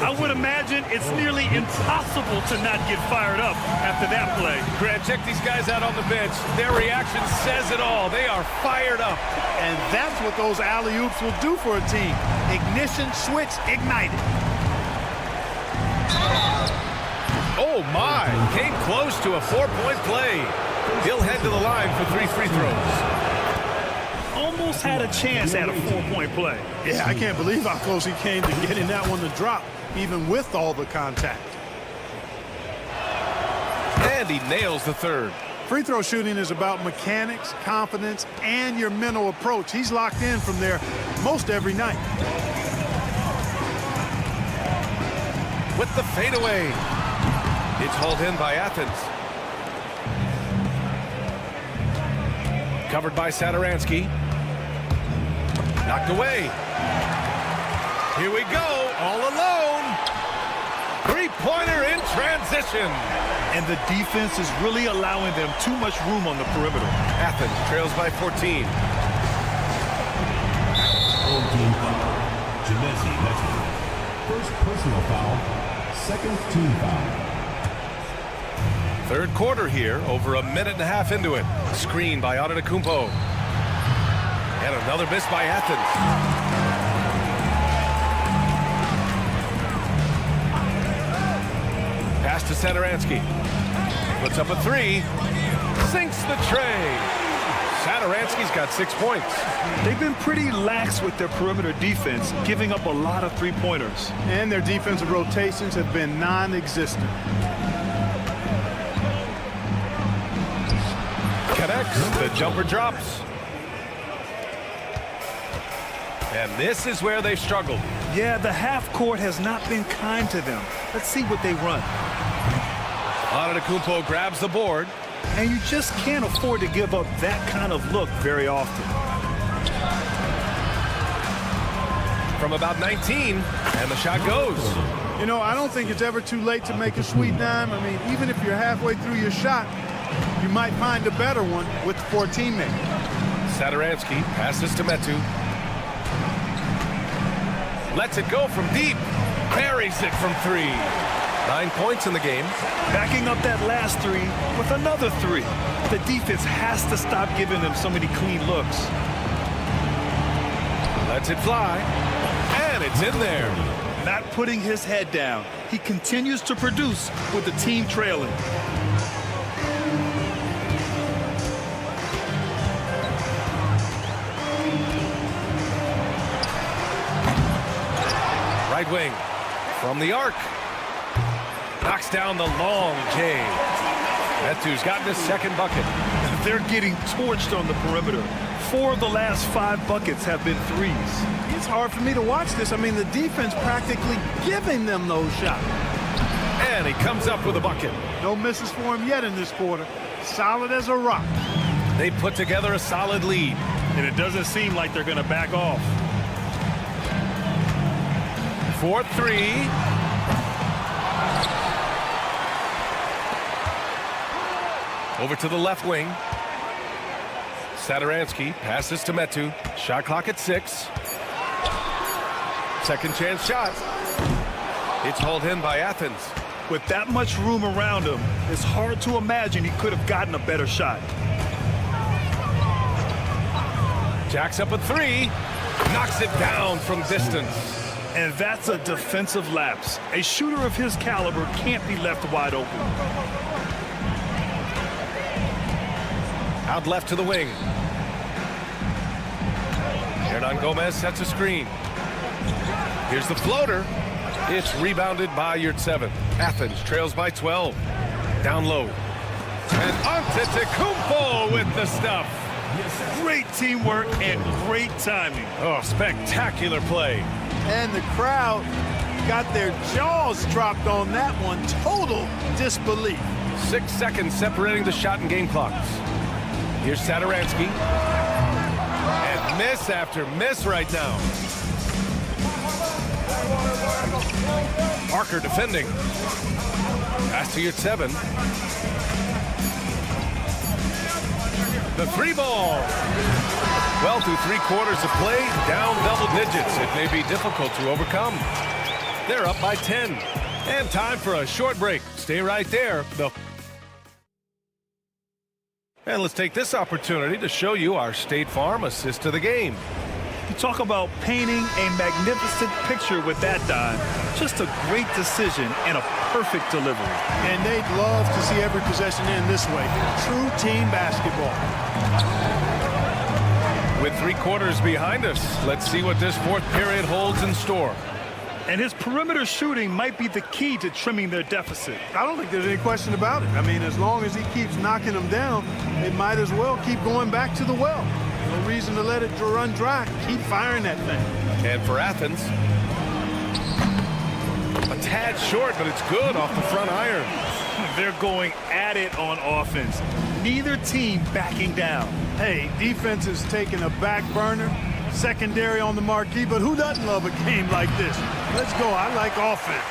I would imagine it's nearly impossible to not get fired up after that play. Grant, check these guys out on the bench. Their reaction says it all. They are fired up. And that's what those alley-oops will do for a team. Ignition switch ignited. Oh, my. Came close to a 4-point play. He'll head to the line for 3 free throws. Almost had a chance at a 4-point play. Yeah, I can't believe how close he came to getting that one to drop, even with all the contact. And he nails the 3rd. Free throw shooting is about mechanics, confidence, and your mental approach. He's locked in from there most every night. With the fadeaway. It's hauled in by Athens. Covered by Satoransky. Knocked away. Here we go, all alone. 3-pointer in transition. And the defense is really allowing them too much room on the perimeter. Athens trails by 14. 14 foul. Chimezi Metu. First personal foul. Second team foul. Third quarter here, over a minute and a half into it. Screen by Antetokounmpo. And another miss by Athens. Pass to Satoransky. Puts up a 3. Sinks the tray. Satoransky's got 6 points. They've been pretty lax with their perimeter defense, giving up a lot of 3-pointers. And their defensive rotations have been non-existent. Connects. 6. The jumper drops. And this is where they've struggled. Yeah, the half court has not been kind to them. Let's see what they run. Panathinaikos grabs the board. And you just can't afford to give up that kind of look very often. From about 19, and the shot goes. You know, I don't think it's ever too late to make a sweet dime. I mean, even if you're halfway through your shot, you might find a better one with for a teammate. Satoransky passes to Metu. Lets it go from deep. Buries it from 3. 9 points in the game. Backing up that last 3 with another 3. The defense has to stop giving them so many clean looks. Lets it fly. And it's in there. Not putting his head down. He continues to produce with the team trailing. Right wing from the arc. Knocks down the long J. Metu's gotten his second bucket. They're getting torched on the perimeter. 4 of the last 5 buckets have been threes. It's hard for me to watch this. I mean, the defense practically giving them those shots. And he comes up with a bucket. No misses for him yet in this quarter. Solid as a rock. They put together a solid lead. And it doesn't seem like they're going to back off. 4-3. Over to the left wing. Satoransky passes to Metu. Shot clock at 6. Second chance shot. It's hauled in by Athens. With that much room around him, it's hard to imagine he could have gotten a better shot. Jacks up a 3. Knocks it down from distance. And that's a defensive lapse. A shooter of his caliber can't be left wide open. Out left to the wing. Hernan Gomez sets a screen. Here's the floater. It's rebounded by Yurtseven. Athens trails by 12. Down low. And Antetokounmpo with the stuff. Great teamwork and great timing. Oh, spectacular play. And the crowd got their jaws dropped on that one. Total disbelief. 6 seconds separating the shot and game clocks. Here's Satoransky. And miss after miss right now. Parker defending. Pass to Yurtseven. The 3 ball. Well, through 3 quarters of play, down double digits. It may be difficult to overcome. They're up by 10. And time for a short break. Stay right there. And let's take this opportunity to show you our State Farm assist to the game. You talk about painting a magnificent picture with that dime. Just a great decision and a perfect delivery. And they'd love to see every possession end this way. True team basketball. With 3 quarters behind us, let's see what this 4th period holds in store. And his perimeter shooting might be the key to trimming their deficit. I don't think there's any question about it. I mean, as long as he keeps knocking them down, they might as well keep going back to the well. No reason to let it run dry. Keep firing that thing. And for Athens, a tad short, but it's good off the front iron. They're going at it on offense. Neither team backing down. Hey, defense is taking a back burner. Secondary on the marquee, but who doesn't love a game like this? Let's go. I like offense.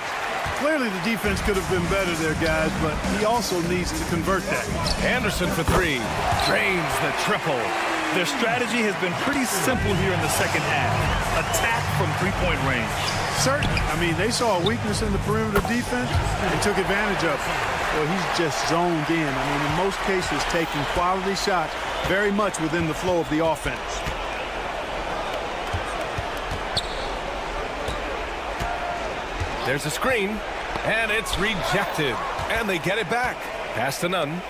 Clearly the defense could have been better there, guys, but he also needs to convert that. Anderson for 3. Drains the triple. Their strategy has been pretty simple here in the second half. Attack from 3-point range. Certainly. I mean, they saw a weakness in the perimeter defense and took advantage of it. Well, he's just zoned in. I mean, in most cases, taking quality shots very much within the flow of the offense. There's a screen, and it's rejected. And they get it back. Pass to Nunn.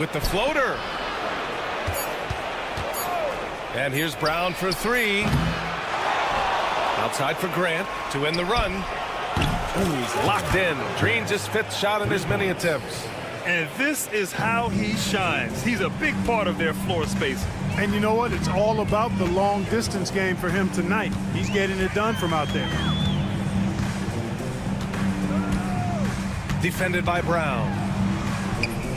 With the floater. And here's Brown for 3. Outside for Grant to win the run. Ooh, he's locked in. Drains his 5th shot in as many attempts. And this is how he shines. He's a big part of their floor space. And you know what? It's all about the long distance game for him tonight. He's getting it done from out there. Defended by Brown.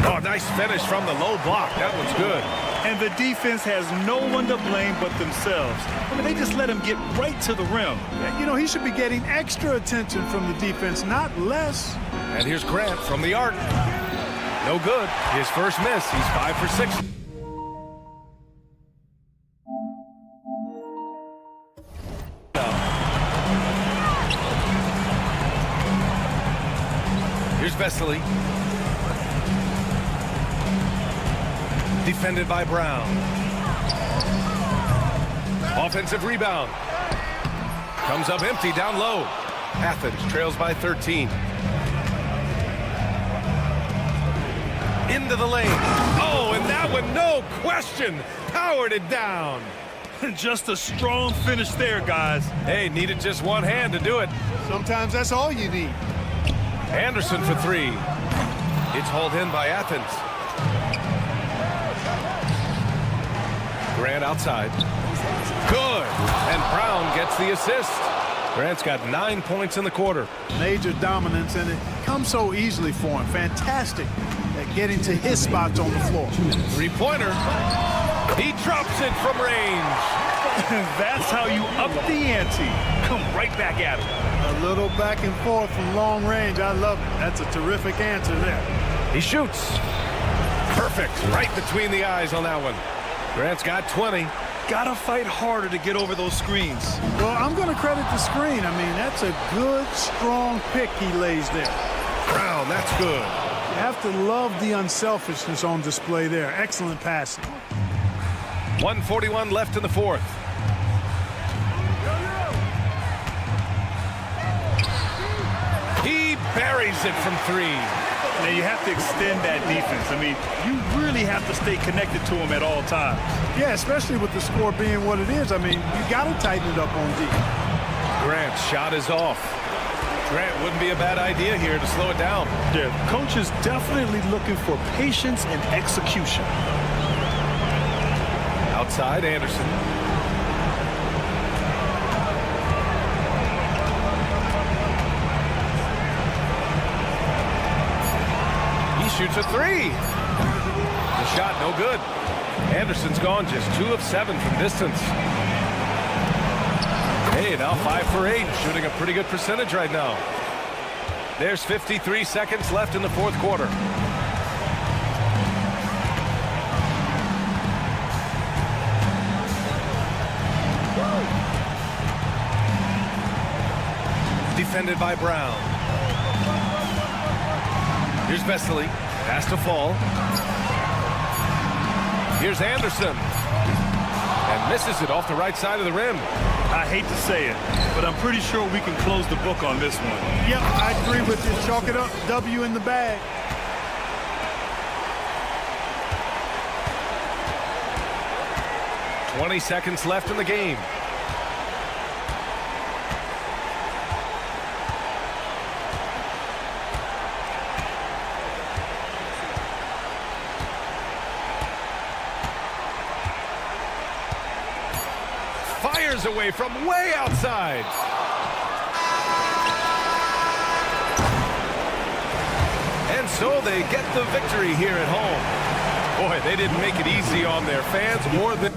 Oh, nice finish from the low block. That one's good. And the defense has no one to blame but themselves. I mean, they just let him get right to the rim. You know, he should be getting extra attention from the defense, not less. And here's Grant from the arc. No good. His first miss. He's 5 for 6. Here's Vesely. Defended by Brown. Offensive rebound. Comes up empty down low. Athens trails by 13. Into the lane. Oh, and that one, no question, powered it down. Just a strong finish there, guys. Hey, needed just one hand to do it. Sometimes that's all you need. Anderson for 3. It's hauled in by Athens. Grant outside. Good. And Brown gets the assist. Grant's got 9 points in the quarter. Major dominance, and it comes so easily for him. Fantastic at getting to his spots on the floor. Three-pointer. He drops it from range. That's how you up the ante. Come right back at him. A little back and forth from long range. I love it. That's a terrific answer there. He shoots. Perfect. Right between the eyes on that one. Grant's got 20. Gotta fight harder to get over those screens. Well, I'm going to credit the screen. I mean, that's a good, strong pick he lays there. Brown, that's good. You have to love the unselfishness on display there. Excellent passing. 1:41 left in the fourth. He buries it from 3. Now, you have to extend that defense. I mean, you really have to stay connected to him at all times. Yeah, especially with the score being what it is. I mean, you got to tighten it up on D. Grant's shot is off. Grant wouldn't be a bad idea here to slow it down. Yeah, coach is definitely looking for patience and execution. Outside, Anderson. Shoots a 3. The shot no good. Anderson's gone just 2 of 7 from distance. Hey, now 5 for 8, shooting a pretty good percentage right now. There's 53 seconds left in the fourth quarter. Defended by Brown. Here's Vesely. Pass to fall. Here's Anderson. And misses it off the right side of the rim. I hate to say it, but I'm pretty sure we can close the book on this one. Yep, I agree with you. Chalk it up. W in the bag. "20 seconds left in the game. Fires away from way outside. And so they get the victory here at home. Boy, they didn't make it easy on their fans more than...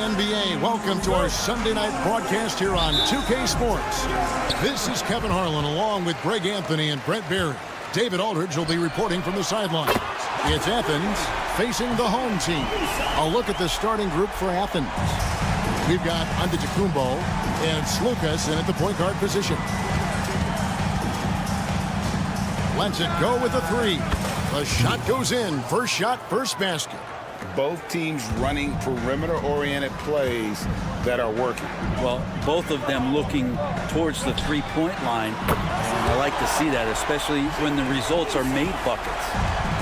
NBA. Welcome to our Sunday night broadcast here on 2K Sports. This is Kevin Harlan along with Greg Anthony and Brent Barry. David Aldridge will be reporting from the sidelines. It's Athens facing the home team. A look at the starting group for Athens. We've got Antetokounmpo and Slukas in at the point guard position. Lets it go with a three. The shot goes in. First shot, first basket. Both teams running perimeter-oriented plays that are working. Well, both of them looking towards the three-point line. And I like to see that, especially when the results are made buckets.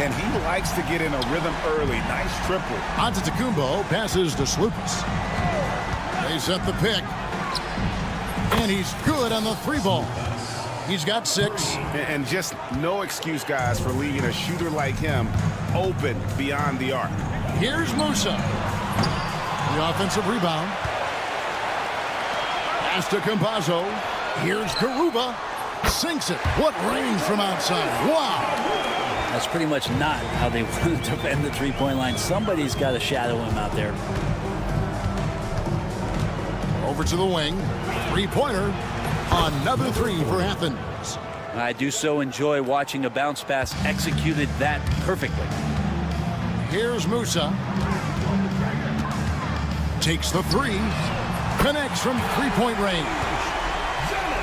And he likes to get in a rhythm early. Nice triple. Antetokounmpo passes to Slukas. They set the pick. And he's good on the three ball. He's got 6. And just no excuse, guys, for leaving a shooter like him open beyond the arc. Here's Musa. The offensive rebound. Pass to Campazzo. Here's Garuba. Sinks it. What range from outside. Wow. That's pretty much not how they want to defend the three-point line. Somebody's got to shadow him out there. Over to the wing. Three-pointer. Another three for Athens. I do so enjoy watching a bounce pass executed that perfectly. Here's Musa. Takes the three. Connects from three-point range.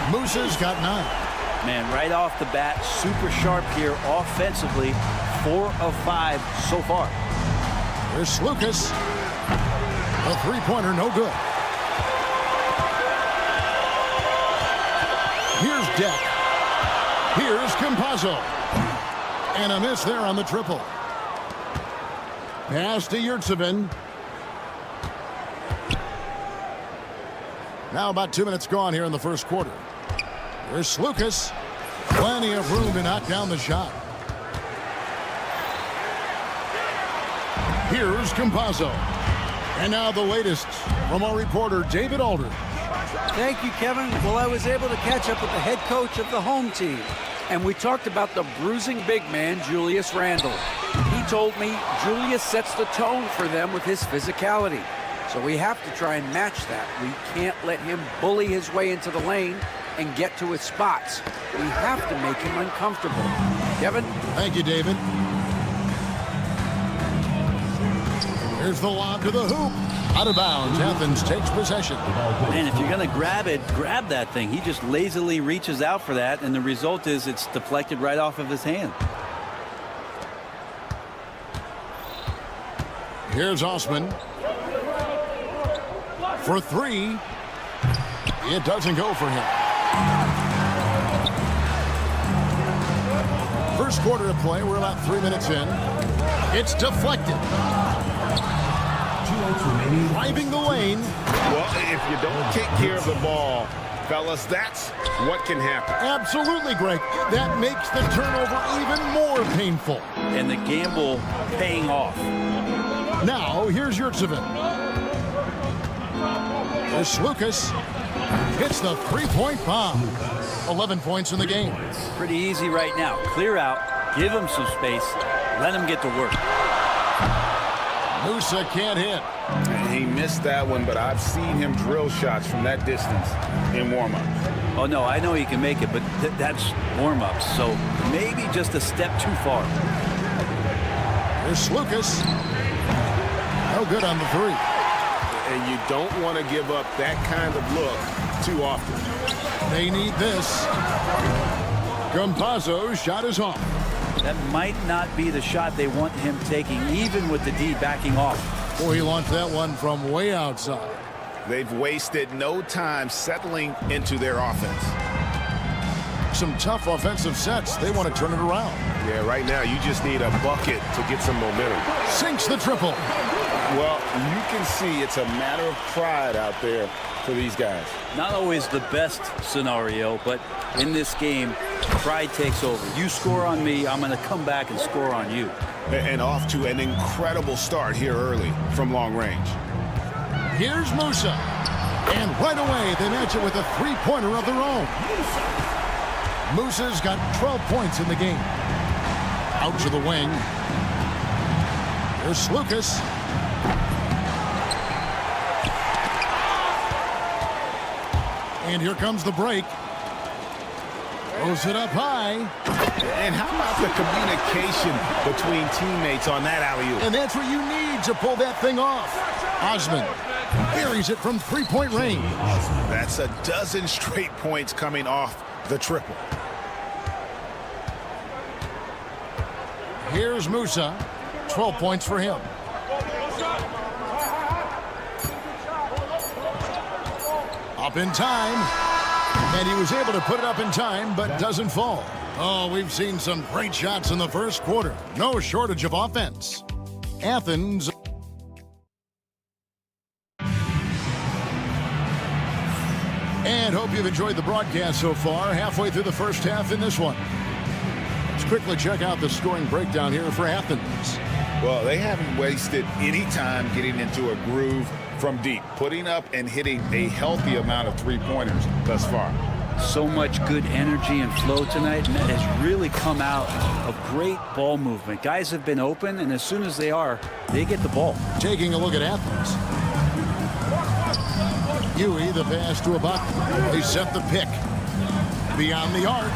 Musa's got 9. Man, right off the bat, super sharp here offensively. 4 of 5 so far. Here's Slukas. The three-pointer, no good. Here's Deck. Here's Campazzo. And a miss there on the triple. Pass to Yurtsevin. Now about 2 minutes gone here in the first quarter. Here's Lucas. Plenty of room to knock down the shot. Here's Campazzo. And now the latest from our reporter, David Aldridge. Thank you, Kevin. Well, I was able to catch up with the head coach of the home team, and we talked about the bruising big man, Julius Randle. He told me Julius sets the tone for them with his physicality. So we have to try and match that. We can't let him bully his way into the lane and get to his spots. We have to make him uncomfortable. Kevin? Thank you, David. Here's the lob to the hoop. Out of bounds. Athens takes possession. Man, if you're going to grab it, grab that thing. He just lazily reaches out for that, and the result is it's deflected right off of his hand. Here's Osman. For three. It doesn't go for him. First quarter of play. We're about 3 minutes in. It's deflected. Driving the lane. Well, if you don't take care of the ball, fellas, that's what can happen. Absolutely, Greg. That makes the turnover even more painful. And the gamble paying off. Now, here's Yurtsevin. Here's Lucas. Hits the three-point bomb. 11 points in the game. Pretty easy right now. Clear out. Give him some space. Let him get to work. Musa can't hit. He missed that one, but I've seen him drill shots from that distance in warm-ups. Oh, no, I know he can make it, but that's warm-ups, so maybe just a step too far. Here's Lucas. No good on the three. And you don't want to give up that kind of look too often. They need this. Campazzo's shot is off. That might not be the shot they want him taking, even with the D backing off. Boy, he launched that one from way outside. They've wasted no time settling into their offense. Some tough offensive sets. They want to turn it around. Yeah, right now you just need a bucket to get some momentum. Sinks the triple. Well, you can see it's a matter of pride out there for these guys. Not always the best scenario, but in this game, pride takes over. You score on me, I'm going to come back and score on you. And off to an incredible start here early from long range. Here's Musa. And right away, they match it with a three-pointer of their own. Musa's got 12 points in the game. Out to the wing. Here's Lucas. And here comes the break. Throws it up high. And how about the communication between teammates on that alley-oop? And that's what you need to pull that thing off. Osman buries it from three-point range. That's a dozen straight points coming off the triple. Here's Musa. 12 points for him. Up in time. And he was able to put it up in time, but doesn't fall. Oh, we've seen some great shots in the first quarter. No shortage of offense. Athens. And hope you've enjoyed the broadcast so far. Halfway through the first half in this one. Let's quickly check out the scoring breakdown here for Athens. Well, they haven't wasted any time getting into a groove from deep, putting up and hitting a healthy amount of three-pointers thus far. So much good energy and flow tonight, and that has really come out of great ball movement. Guys have been open, and as soon as they are, they get the ball. Taking a look at Athens. Huey, the pass to Ibaka. They set the pick. Beyond the arc.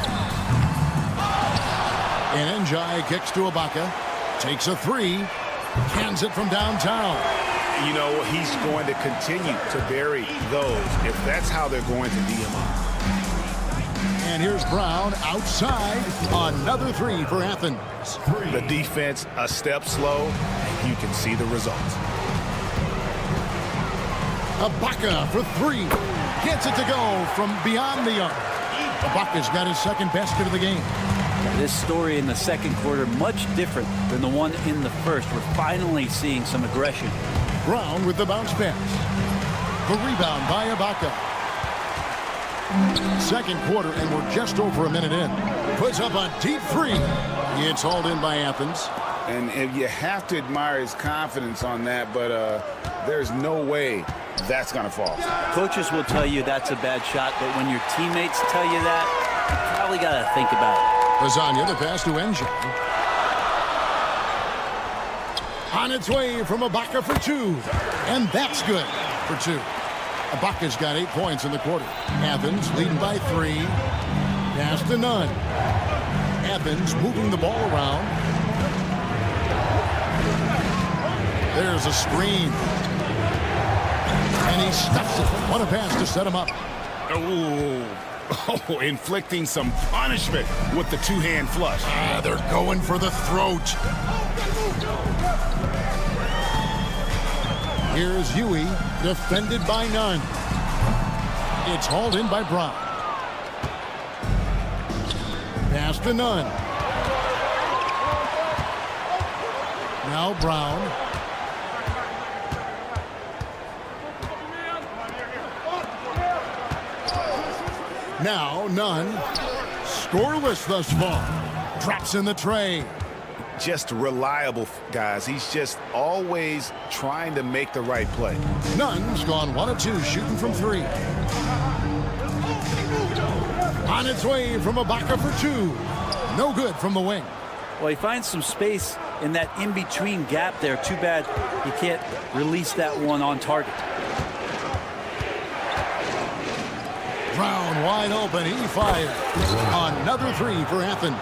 And Njai kicks to Ibaka. Takes a three. Cans it from downtown. You know, he's going to continue to bury those if that's how they're going to D him up. And here's Brown outside. Another three for Athens. The defense a step slow, and you can see the results. Ibaka for three. Gets it to go from beyond the arc. Ibaka's got his second basket of the game. This story in the second quarter, much different than the one in the first. We're finally seeing some aggression. Brown with the bounce pass. The rebound by Ibaka. Second quarter, and we're just over a minute in. Puts up a deep three. It's hauled in by Athens. And you have to admire his confidence on that, but there's no way that's going to fall. Coaches will tell you that's a bad shot, but when your teammates tell you that, you probably got to think about it. Lasagna, the pass to Enja. On its way from Ibaka for two. And that's good for two. Ibaka's got 8 points in the quarter. Athens leading by 3. Pass to Nunn. Athens moving the ball around. There's a screen. And he stuffs it. What a pass to set him up. Oh, inflicting some punishment with the two-hand flush. They're going for the throat. Here's Huey, defended by Nunn. It's hauled in by Brown. Pass to Nunn. Now Brown. Now Nunn. Scoreless thus far. Drops in the tray. Just reliable, guys. He's just always trying to make the right play. Nunn's gone 1 of 2, shooting from 3. On its way from Ibaka for 2. No good from the wing. Well, he finds some space in that in-between gap there. Too bad he can't release that one on target. Brown wide open. He fired. Another 3 for Athens.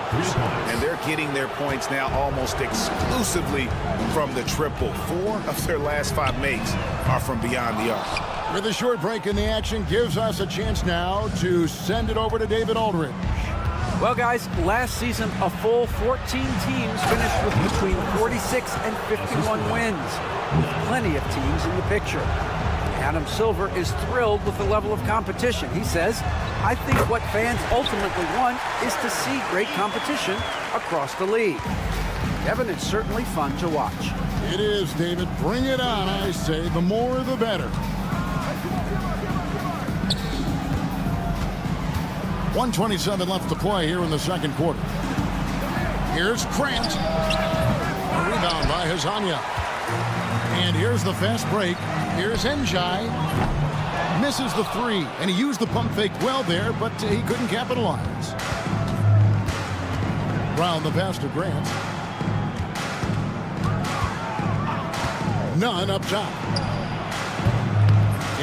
And they're getting their points now almost exclusively from the triple. 4 of their last 5 makes are from beyond the arc. With a short break in the action, gives us a chance now to send it over to David Aldridge. Well, guys, last season, a full 14 teams finished with between 46 and 51 wins, with plenty of teams in the picture. Adam Silver is thrilled with the level of competition. He says, I think what fans ultimately want is to see great competition across the league. Kevin, it's certainly fun to watch. It is, David. Bring it on, I say. The more, the better. 1:27 left to play here in the second quarter. Here's Grant. A rebound by Lasagna. And here's the fast break. Here's Njai. Misses the 3, and he used the pump fake well there, but he couldn't capitalize. Brown the pass to Grant. Nunn up top.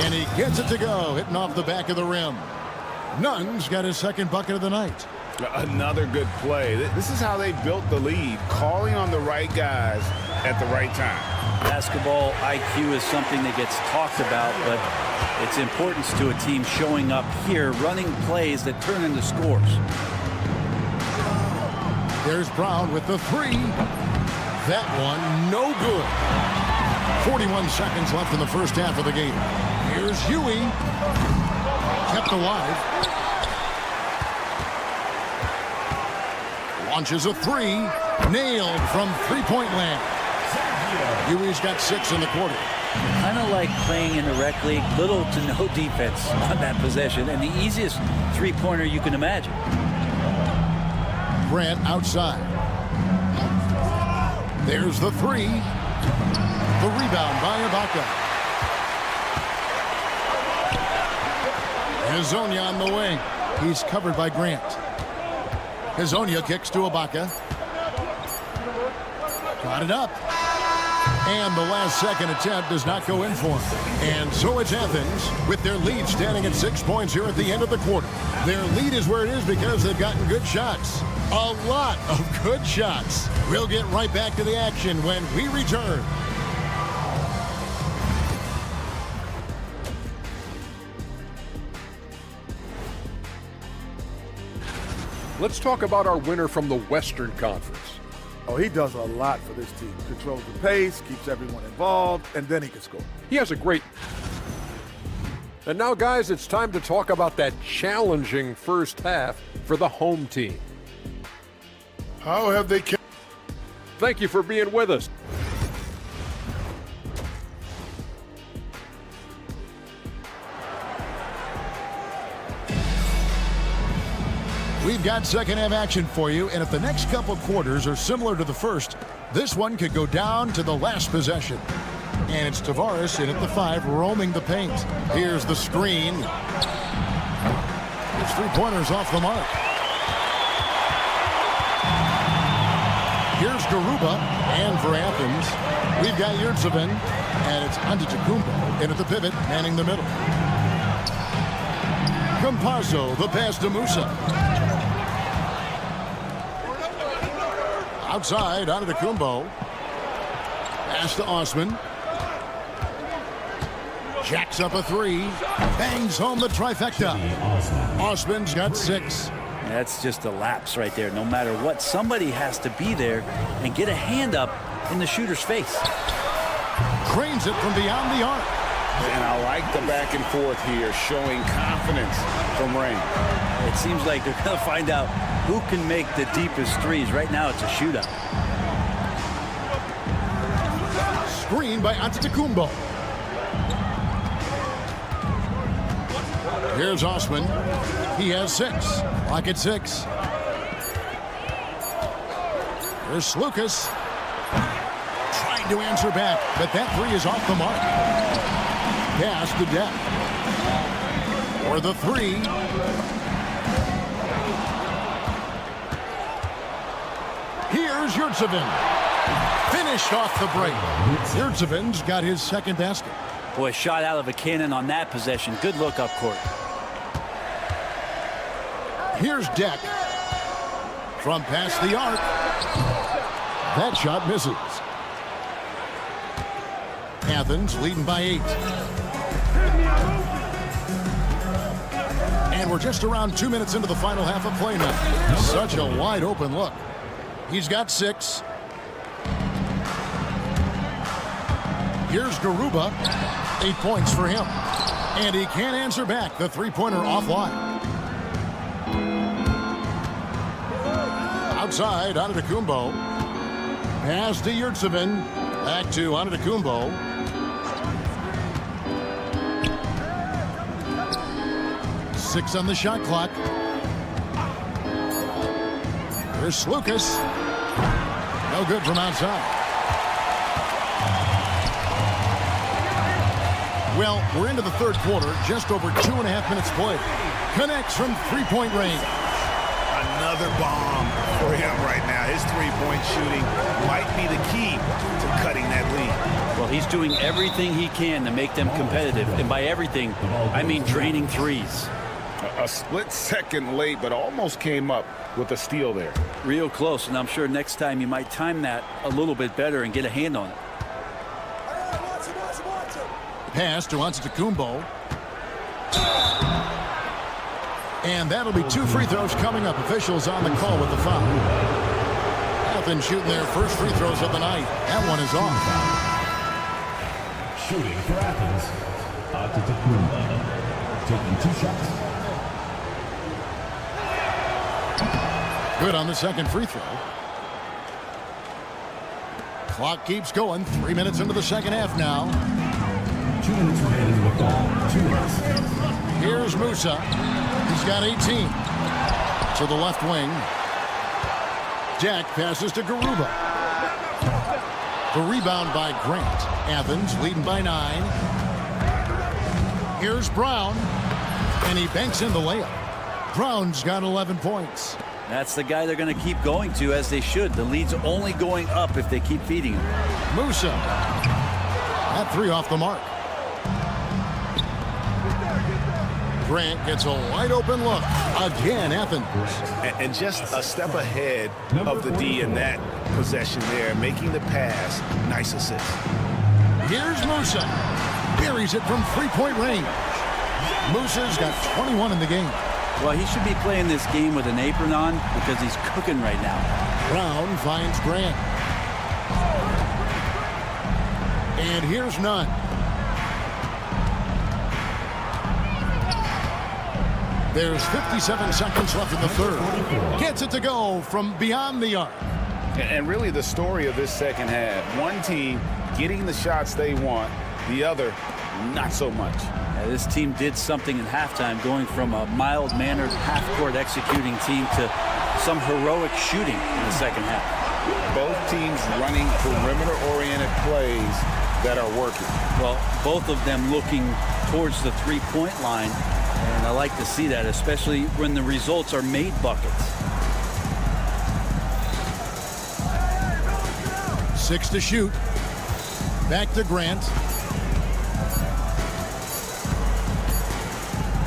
And he gets it to go, hitting off the back of the rim. Nunn's got his second bucket of the night. Another good play. This is how they built the lead, calling on the right guys at the right time. Basketball IQ is something that gets talked about, but its importance to a team showing up here, running plays that turn into scores. There's Brown with the 3. That one, no good. 41 seconds left in the first half of the game. Here's Huey. Kept alive. Launches a 3. Nailed from three-point land. Huey's got 6 in the quarter. Kind of like playing in the rec league, little to no defense on that possession, and the easiest three-pointer you can imagine. Grant outside. There's the 3. The rebound by Ibaka. Hezonja on the wing. He's covered by Grant. Hezonja kicks to Ibaka. Got it up. And the last second attempt does not go in for him. And so it's Athens with their lead standing at 6 points here at the end of the quarter. Their lead is where it is because they've gotten good shots. A lot of good shots. We'll get right back to the action when we return. Let's talk about our winner from the Western Conference. Oh, he does a lot for this team. Controls the pace, keeps everyone involved, and then he can score. He has a great... And now, guys, it's time to talk about that challenging first half for the home team. How have they kept? Thank you for being with us. We've got second half action for you, and if the next couple quarters are similar to the first, this one could go down to the last possession. And it's Tavares in at the 5, roaming the paint. Here's the screen. His three-pointers off the mark. Here's Garuba, and for Athens, we've got Yurtseven, and it's Antetokounmpo in at the pivot, manning the middle. Campazzo, the pass to Musa. Outside, Antetokounmpo. Pass to Osman. Jacks up a 3. Bangs home the trifecta. Osman's got 6. That's just a lapse right there. No matter what, somebody has to be there and get a hand up in the shooter's face. Cranes it from beyond the arc. And I like the back and forth here, showing confidence from Rain. It seems like they're going to find out who can make the deepest threes. Right now, it's a shootout. Screen by Antetokounmpo. Here's Osman. He has 6. Lock at 6. Here's Lucas. Trying to answer back, but that 3 is off the mark. Pass to Deck. For the 3. Here's Yurtseven. Finished off the break. Yurtseven's got his second basket. Boy, shot out of a cannon on that possession. Good look up court. Here's Deck. From past the arc. That shot misses. Athens leading by 8. And we're just around 2 minutes into the final half of play now. Such a wide open look. He's got 6. Here's Garuba. 8 points for him. And he can't answer back. The three-pointer offline. Outside, Antetokounmpo. Pass to Yurtseven. Back to Antetokounmpo. Six on the shot clock. Here's Lucas. No good from outside. Well, we're into the third quarter. Just over 2.5 minutes played. Connects from three-point range. Another bomb for him right now. His three-point shooting might be the key to cutting that lead. Well, he's doing everything he can to make them competitive. And by everything, I mean draining threes. A split second late, but almost came up with a steal there. Real close, and I'm sure next time you might time that a little bit better and get a hand on it. Pass to Antetokounmpo. And that'll be 2 free throws coming up. Officials on the call with the foul. Athens shooting their first free throws of the night. That one is off. Shooting for Athens, Antetokounmpo, taking 2 shots. Good on the second free throw. Clock keeps going. 3 minutes into the second half now. 2 minutes remaining in the ball. 2 minutes. Here's Musa. He's got 18. To the left wing. Jack passes to Garuba. The rebound by Grant. Athens leading by 9. Here's Brown. And he banks in the layup. Brown's got 11 points. That's the guy they're going to keep going to, as they should. The lead's only going up if they keep feeding him. Musa. That 3 off the mark. Grant gets a wide open look. Again, Athens. And just a step ahead of the D in that possession there, making the pass. Nice assist. Here's Musa. Buries it from three-point range. Musa's got 21 in the game. Well, he should be playing this game with an apron on because he's cooking right now. Brown finds Grant. And here's Nunn. There's 57 seconds left in the third. Gets it to go from beyond the arc. And really the story of this second half, one team getting the shots they want, the other not so much. This team did something in halftime, going from a mild-mannered half-court executing team to some heroic shooting in the second half. Both teams running perimeter-oriented plays that are working. Well, both of them looking towards the three-point line, and I like to see that, especially when the results are made buckets. 6 to shoot. Back to Grant.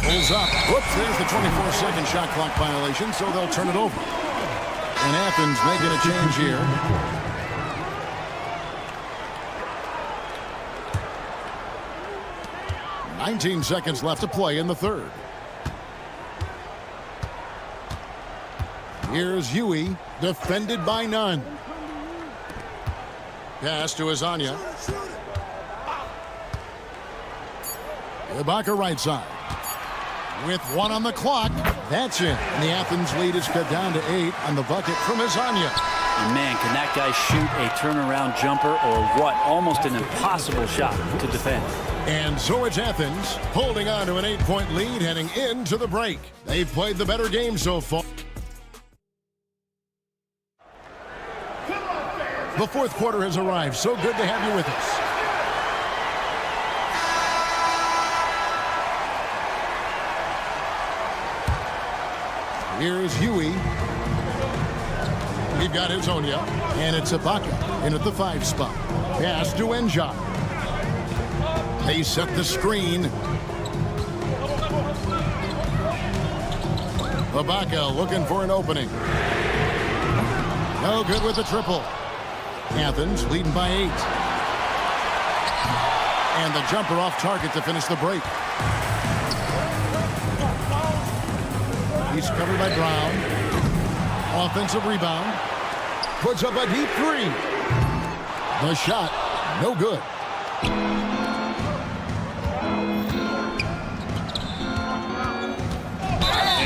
Pulls up. Whoops, there's the 24-second shot clock violation, so they'll turn it over. And Athens making a change here. "19 seconds left to play in the third. Here's Huey, defended by none. Pass to Azania. Ibaka right side. With 1 on the clock, that's it. And the Athens lead is cut down to 8 on the bucket from Azania. And man, can that guy shoot a turnaround jumper or what? Almost an impossible shot to defend. And so it's Athens holding on to an 8-point lead heading into the break. They've played the better game so far. The fourth quarter has arrived. So good to have you with us. Here's Huey. We've got Hazonia, and it's Ibaka in at the 5 spot. Pass to Enja. They set the screen. Ibaka looking for an opening. No good with the triple. Athens leading by 8. And the jumper off target to finish the break. He's covered by Brown. Offensive rebound. Puts up a deep 3. The shot, no good.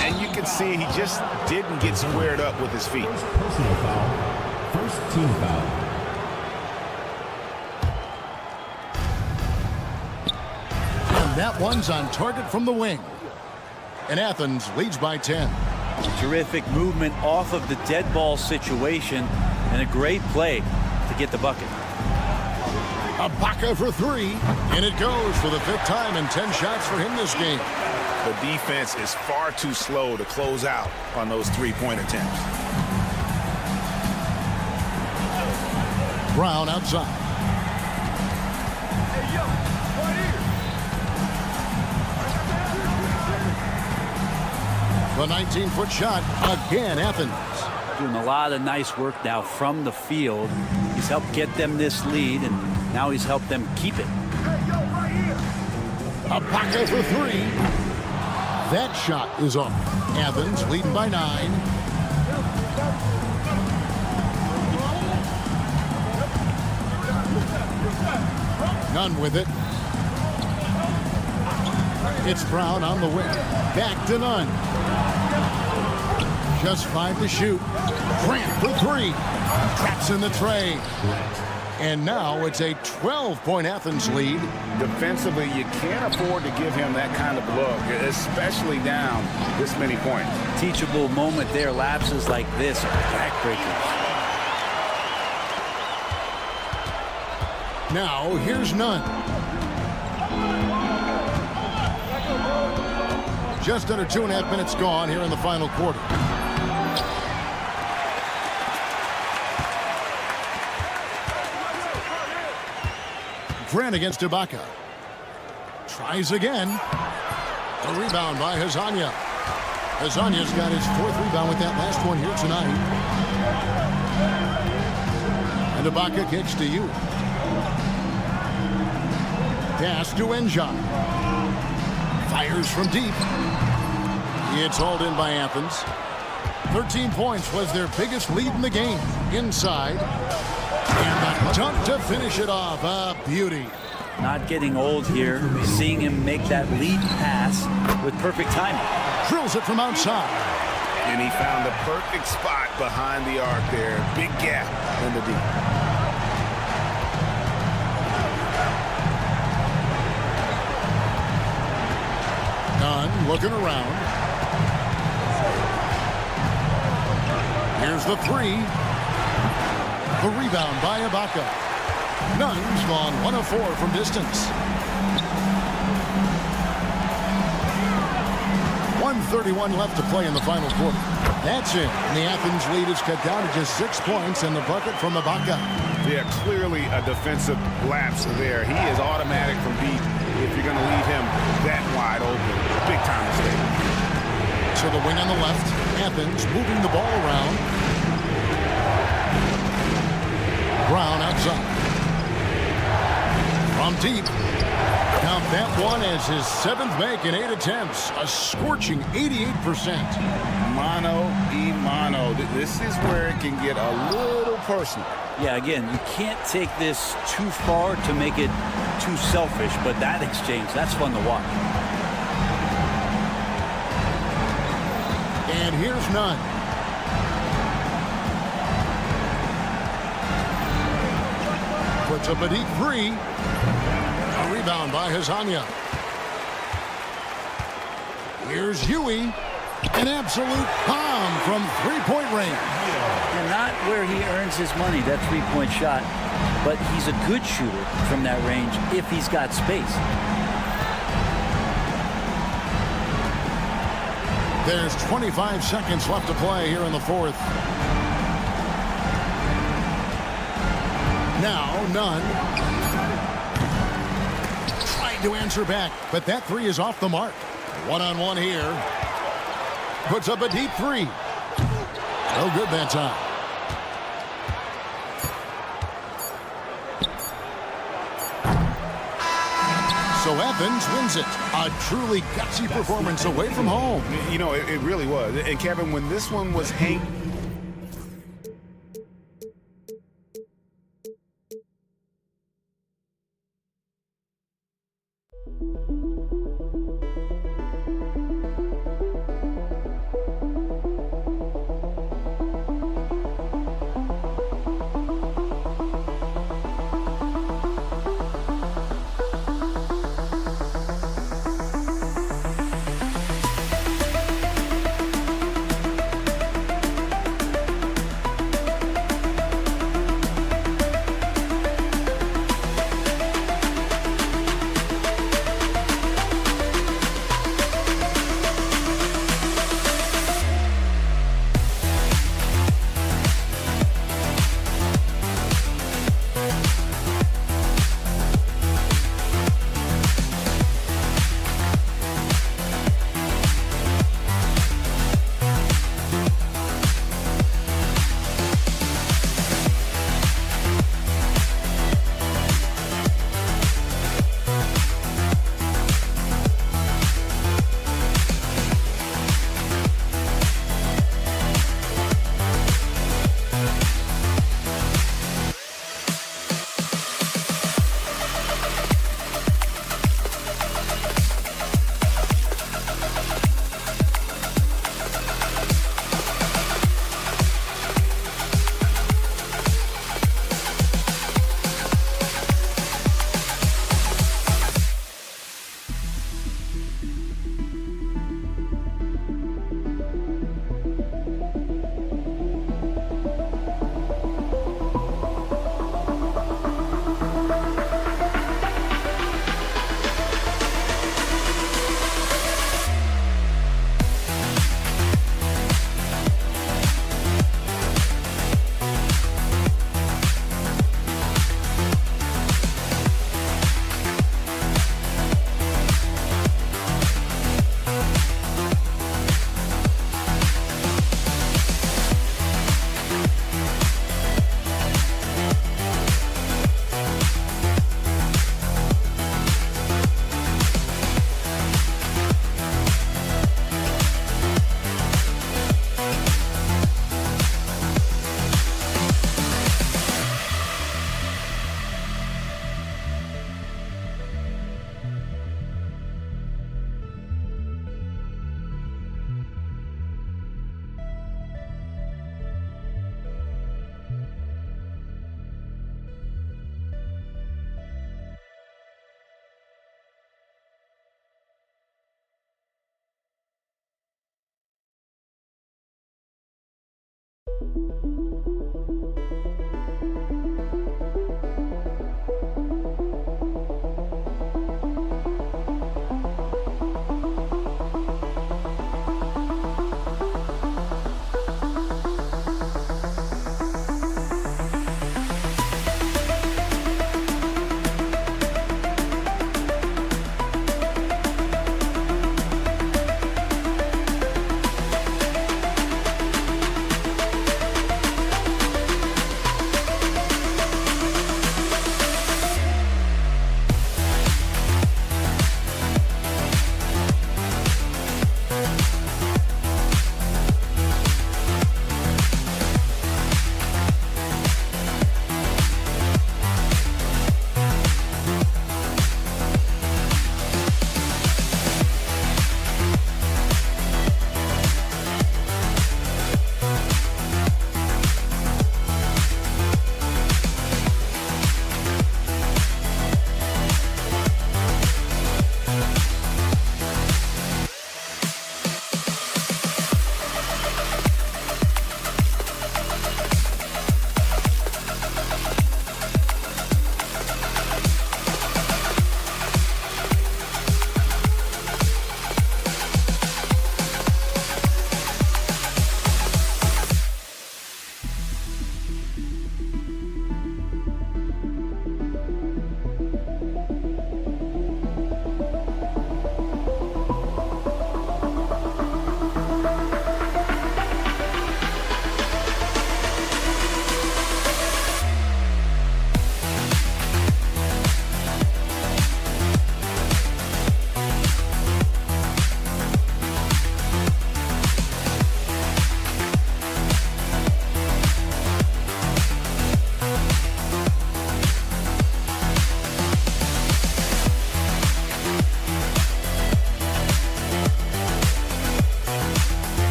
And you can see he just didn't get squared up with his feet. Personal foul. First team foul. And that one's on target from the wing. And Athens leads by 10. Terrific movement off of the dead ball situation and a great play to get the bucket. Ibaka for 3, and it goes for the 5th time and 10 shots for him this game. The defense is far too slow to close out on those three-point attempts. Brown outside. The 19-foot shot, again, Athens. Doing a lot of nice work now from the field. He's helped get them this lead, and now he's helped them keep it. Ibaka for 3. That shot is off. Athens leading by 9. None with it. It's Brown on the wing. Back to Nunn. Just 5 to shoot. Grant for 3. Traps in the tray. And now it's a 12-point Athens lead. Defensively, you can't afford to give him that kind of look, especially down this many points. Teachable moment there. Lapses like this are backbreakers. Now, here's Nunn. Just under 2.5 minutes gone here in the final quarter. Grant against Ibaka. Tries again. A rebound by Hazonia. Hazania's got his 4th rebound with that last one here tonight. And Ibaka kicks to you. Pass to Enja. Fires from deep. It's hauled in by Athens. 13 points was their biggest lead in the game. Inside. And the dunk to finish it off. A beauty. Not getting old here. Seeing him make that lead pass with perfect timing. Drills it from outside. And he found the perfect spot behind the arc there. Big gap in the D. Nunn looking around. Here's the three. The rebound by Ibaka. Nunn's gone 1 of 4 from distance. 1:31 left to play in the final quarter. That's it. And the Athens lead is cut down to just 6 points and the bucket from Ibaka. Yeah, clearly a defensive lapse there. He is automatic from deep if you're going to leave him that wide open. Big time mistake. To the wing on the left. Athens moving the ball around. Brown outside. From deep. Count that one as his 7th make in 8 attempts. A scorching 88%. Mano y mano. This is where it can get a little personal. Yeah, again, you can't take this too far to make it too selfish, but that exchange, that's fun to watch. And here's Nunn. Puts up a deep three. A rebound by Hazanya. Here's Huey. An absolute bomb from three-point range. And not where he earns his money, that three-point shot, but he's a good shooter from that range if he's got space. There's 25 seconds left to play here in the fourth. Now, Nunn. Trying to answer back, but that three is off the mark. One-on-one here. Puts up a deep three. No good that time. So Athens wins it. A truly gutsy performance away from home. You know, it really was. And Kevin, when this one was hanging,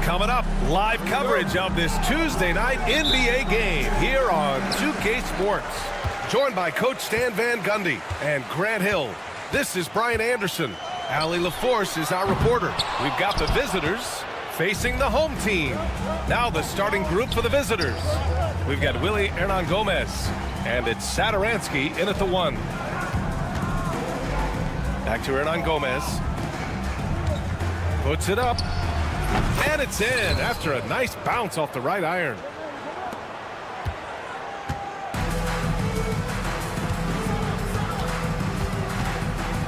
Coming up, live coverage of this Tuesday night NBA game here on 2K Sports. Joined by Coach Stan Van Gundy and Grant Hill. This is Brian Anderson. Allie LaForce is our reporter. We've got the visitors facing the home team. Now the starting group for the visitors. We've got Willie Hernangomez, and it's Satoransky in at the 1. Back to Hernangomez. Puts it up. And it's in after a nice bounce off the right iron.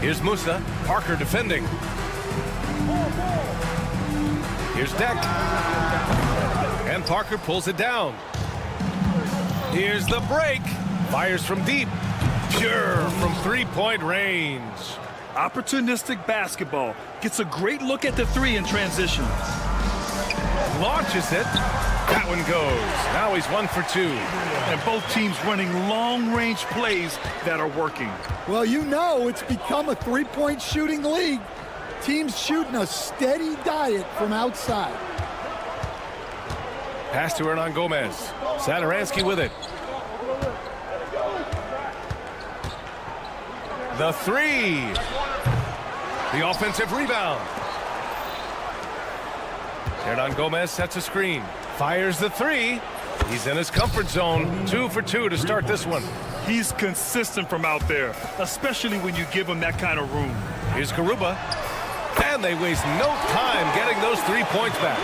Here's Musa. Parker defending. Here's Deck. And Parker pulls it down. Here's the break. Fires from deep. Pure from three-point range. Opportunistic basketball. Gets a great look at the 3 in transition. Launches it. That one goes. Now he's 1 for 2. And both teams running long-range plays that are working. Well, you know it's become a three-point shooting league. Teams shooting a steady diet from outside. Pass to Hernangomez. Satoransky with it. The 3. The offensive rebound. Hernangomez sets a screen. Fires the 3. He's in his comfort zone. 2 for 2 to start this one. He's consistent from out there, especially when you give him that kind of room. Here's Garuba. And they waste no time getting those 3 points back.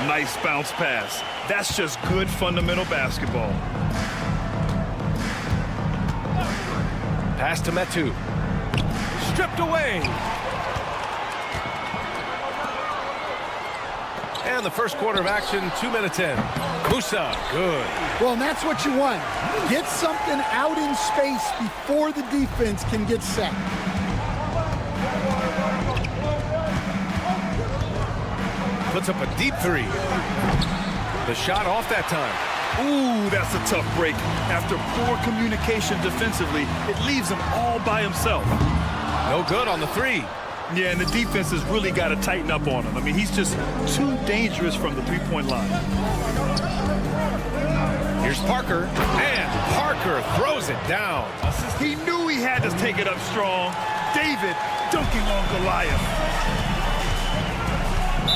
Nice bounce pass. That's just good fundamental basketball. Pass to Metu. Stripped away. And the first quarter of action, 2 minutes in. Musa, good. Well, and that's what you want. Get something out in space before the defense can get set. Puts up a deep 3. The shot off that time. Ooh, that's a tough break. After poor communication defensively, it leaves him all by himself. No good on the 3. Yeah, and the defense has really got to tighten up on him. I mean, he's just too dangerous from the three-point line. Here's Parker, and Parker throws it down. He knew he had to take it up strong. David dunking on Goliath.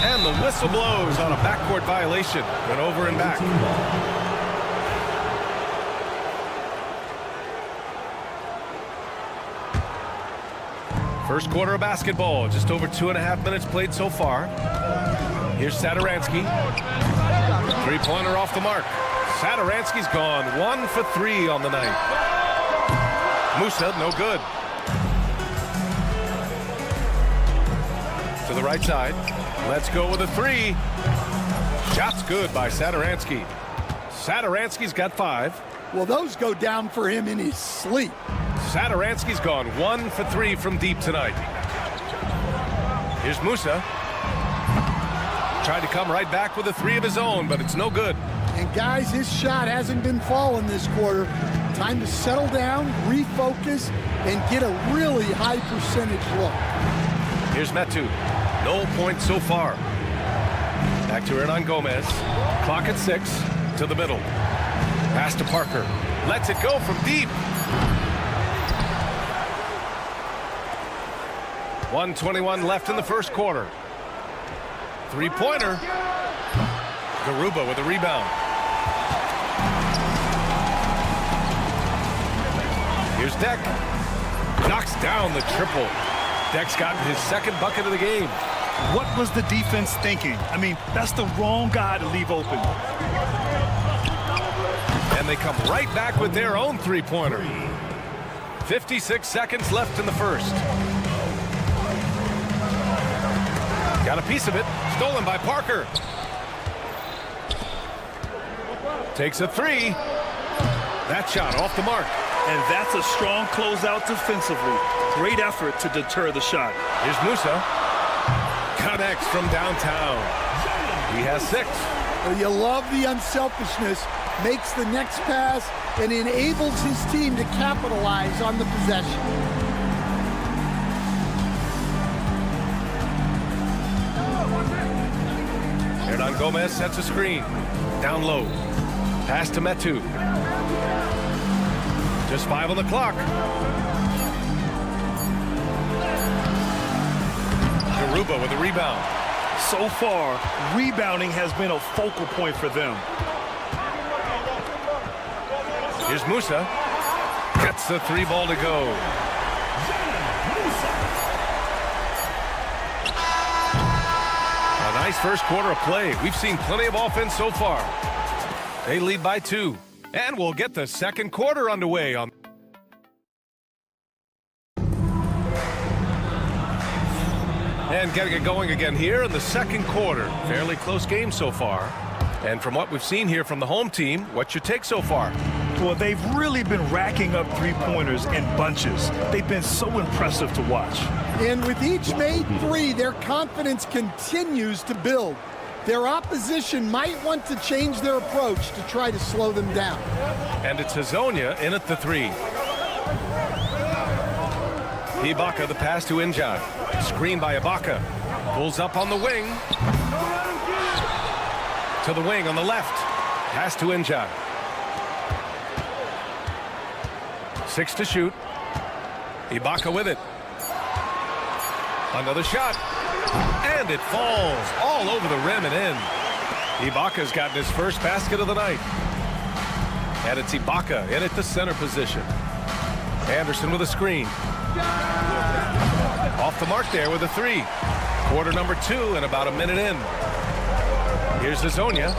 And the whistle blows on a backcourt violation. Went over and back. First quarter of basketball, just over 2.5 minutes played so far. Here's Satoransky. Three-pointer off the mark. Satoransky's gone 1 for 3 on the night. Musa, no good. To the right side. Let's go with a 3. Shot's good by Satoransky. Satoransky's got 5. Well, those go down for him in his sleep. Satoransky's gone 1 for 3 from deep tonight. Here's Musa. Tried to come right back with a 3 of his own, but it's no good. And guys, his shot hasn't been falling this quarter. Time to settle down, refocus, and get a really high percentage look. Here's Metu. No points so far. Back to Hernangomez. Clock at 6. To the middle. Pass to Parker. Lets it go from deep. 1:21 left in the first quarter. Three-pointer. Garuba with a rebound. Here's Deck. Knocks down the triple. Deck's gotten his second bucket of the game. What was the defense thinking? I mean, that's the wrong guy to leave open. And they come right back with their own three-pointer. 56 seconds left in the first. Got a piece of it. Stolen by Parker. Takes a 3. That shot off the mark. And that's a strong closeout defensively. Great effort to deter the shot. Here's Musa. Connects from downtown. He has 6. Well, you love the unselfishness, makes the next pass, and enables his team to capitalize on the possession. Hernan Gomez sets a screen. Down low. Pass to Metu. Just 5 on the clock. Garuba with a rebound. So far, rebounding has been a focal point for them. Here's Musa. Gets the 3 ball to go. A nice first quarter of play. We've seen plenty of offense so far. They lead by 2. And we'll get the second quarter underway on. And getting it going again here in the second quarter. Fairly close game so far. And from what we've seen here from the home team, what's your take so far? Well, they've really been racking up three-pointers in bunches. They've been so impressive to watch. And with each made 3, their confidence continues to build. Their opposition might want to change their approach to try to slow them down. And it's Hazonia in at the 3. Ibaka the pass to Injad. Screen by Ibaka. Pulls up on the wing. To the wing on the left. Pass to Injad. 6 to shoot. Ibaka with it. Another shot. And it falls all over the rim and in. Ibaka's gotten his first basket of the night. And it's Ibaka in at the center position. Anderson with a screen. Off the mark there with a 3. Quarter number 2 and about a minute in. Here's Hazonia.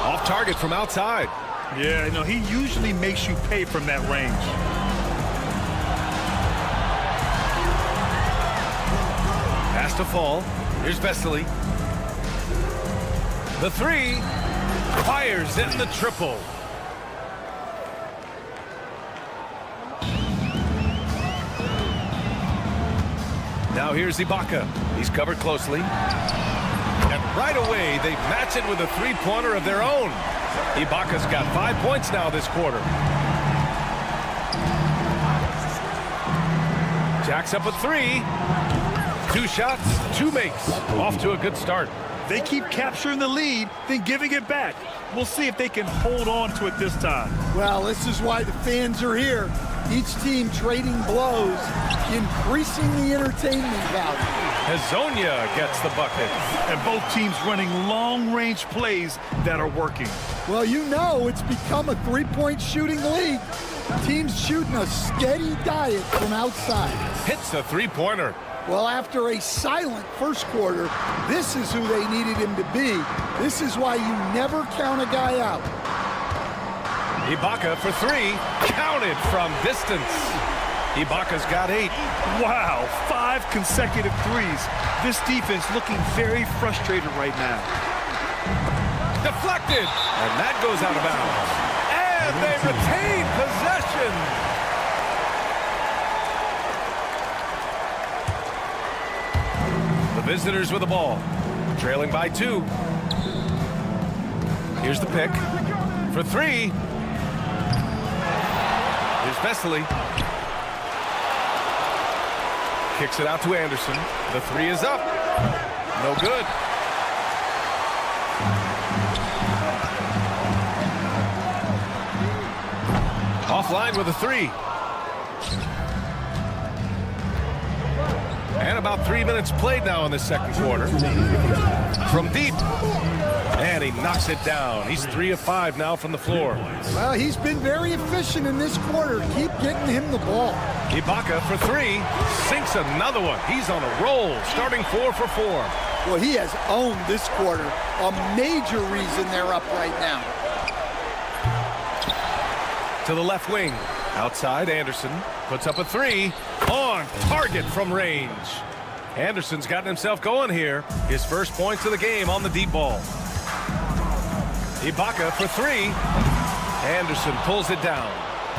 Off target from outside. Yeah, no, he usually makes you pay from that range. Pass to fall. Here's Vesely. The 3. Fires in the triple. Now here's Ibaka. He's covered closely. And right away, they match it with a 3-pointer of their own. Ibaka's got 5 points now this quarter. Jacks up a 3. 2 shots, 2 makes. Off to a good start. They keep capturing the lead, then giving it back. We'll see if they can hold on to it this time. Well, this is why the fans are here. Each team trading blows, increasing the entertainment value. Hazonia gets the bucket. And both teams running long-range plays that are working. Well, you know it's become a 3-point shooting league. Teams shooting a steady diet from outside. Hits a 3-pointer. Well, after a silent first quarter, this is who they needed him to be. This is why you never count a guy out. Ibaka for 3. Counted from distance. Ibaka's got 8. Wow, 5 consecutive threes. This defense looking very frustrated right now. Deflected. And that goes out of bounds. And they retain possession. The visitors with the ball. Trailing by 2. Here's the pick. For 3. Here's Vesely. Kicks it out to Anderson. The 3 is up. No good. Offline with a 3. And about 3 minutes played now in the second quarter. From deep. And he knocks it down. He's 3 of 5 now from the floor. Well, he's been very efficient in this quarter. Keep getting him the ball. Ibaka for 3. Sinks another one. He's on a roll, starting 4 for 4. Well, he has owned this quarter. A major reason they're up right now. To the left wing. Outside, Anderson puts up a 3. On target from range. Anderson's gotten himself going here. His first points of the game on the deep ball. Ibaka for 3. Anderson pulls it down.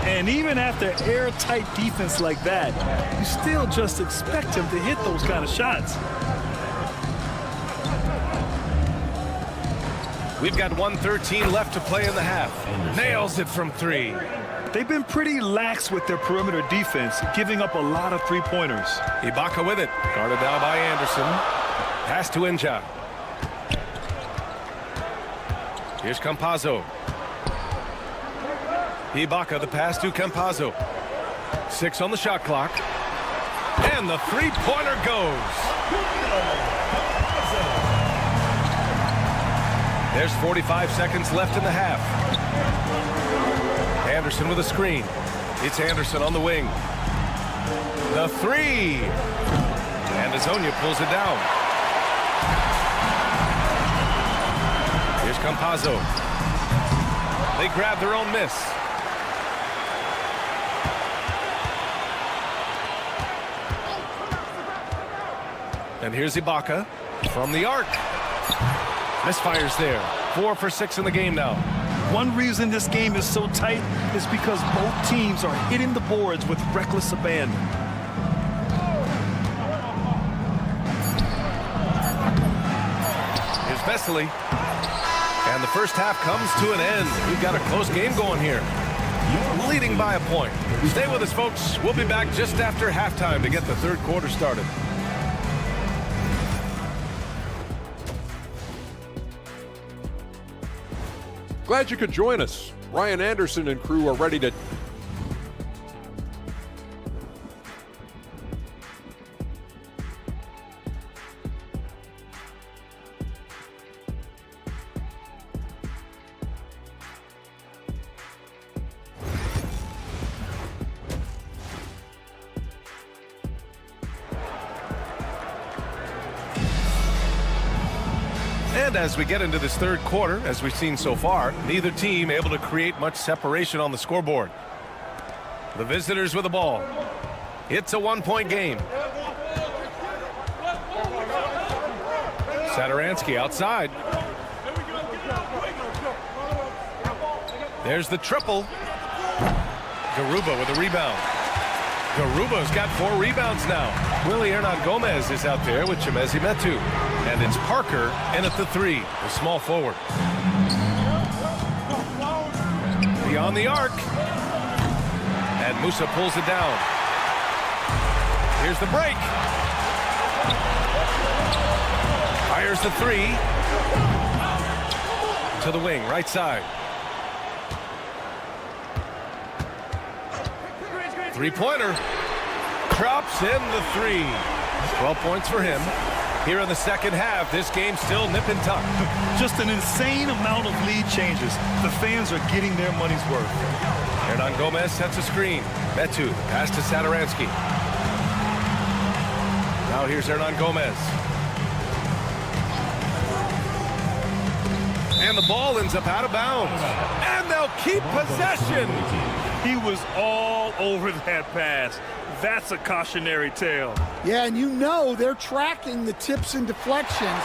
And even after airtight defense like that, you still just expect him to hit those kind of shots. We've got 1:13 left to play in the half. Nails it from 3. They've been pretty lax with their perimeter defense, giving up a lot of three-pointers. Ibaka with it. Guarded now by Anderson. Pass to Inja. Here's Campazzo. Ibaka, the pass to Campazzo. 6 on the shot clock. And the three-pointer goes. There's 45 seconds left in the half. Anderson with a screen. It's Anderson on the wing. The 3. And Azonia pulls it down. Here's Campazzo. They grab their own miss. And here's Ibaka from the arc. Misfires there. 4 for 6 in the game now. One reason this game is so tight is because both teams are hitting the boards with reckless abandon. Here's Vesely. And the first half comes to an end. We've got a close game going here. Leading by a point. Stay with us, folks. We'll be back just after halftime to get the third quarter started. Glad you could join us. Ryan Anderson and crew are ready to... And as we get into this third quarter, as we've seen so far, neither team able to create much separation on the scoreboard. The visitors with the ball. It's a one-point game. Satoransky outside. There's the triple. Garuba with a rebound. Garuba's got 4 rebounds now. Willie Hernan-Gomez is out there with Chimezi Metu. And it's Parker in at the 3, the small forward. Beyond the arc. And Musa pulls it down. Here's the break. Fires the 3. To the wing, right side. Three-pointer. Drops in the 3. 12 points for him. Here in the second half, this game still nip and tuck. Just an insane amount of lead changes. The fans are getting their money's worth. Hernan-Gomez sets a screen. Metu, pass to Satoransky. Now here's Hernan-Gomez. And the ball ends up out of bounds. And they'll keep possession. He was all over that pass. That's a cautionary tale. Yeah, and you know they're tracking the tips and deflections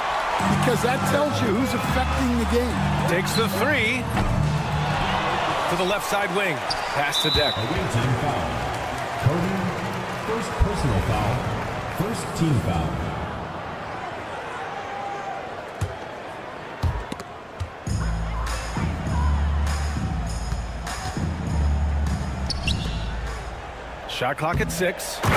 because that tells you who's affecting the game. Takes the 3 to the left side wing. Pass to Deck. Away team foul. Cody, first personal foul. First team foul. Shot clock at 6. Oh,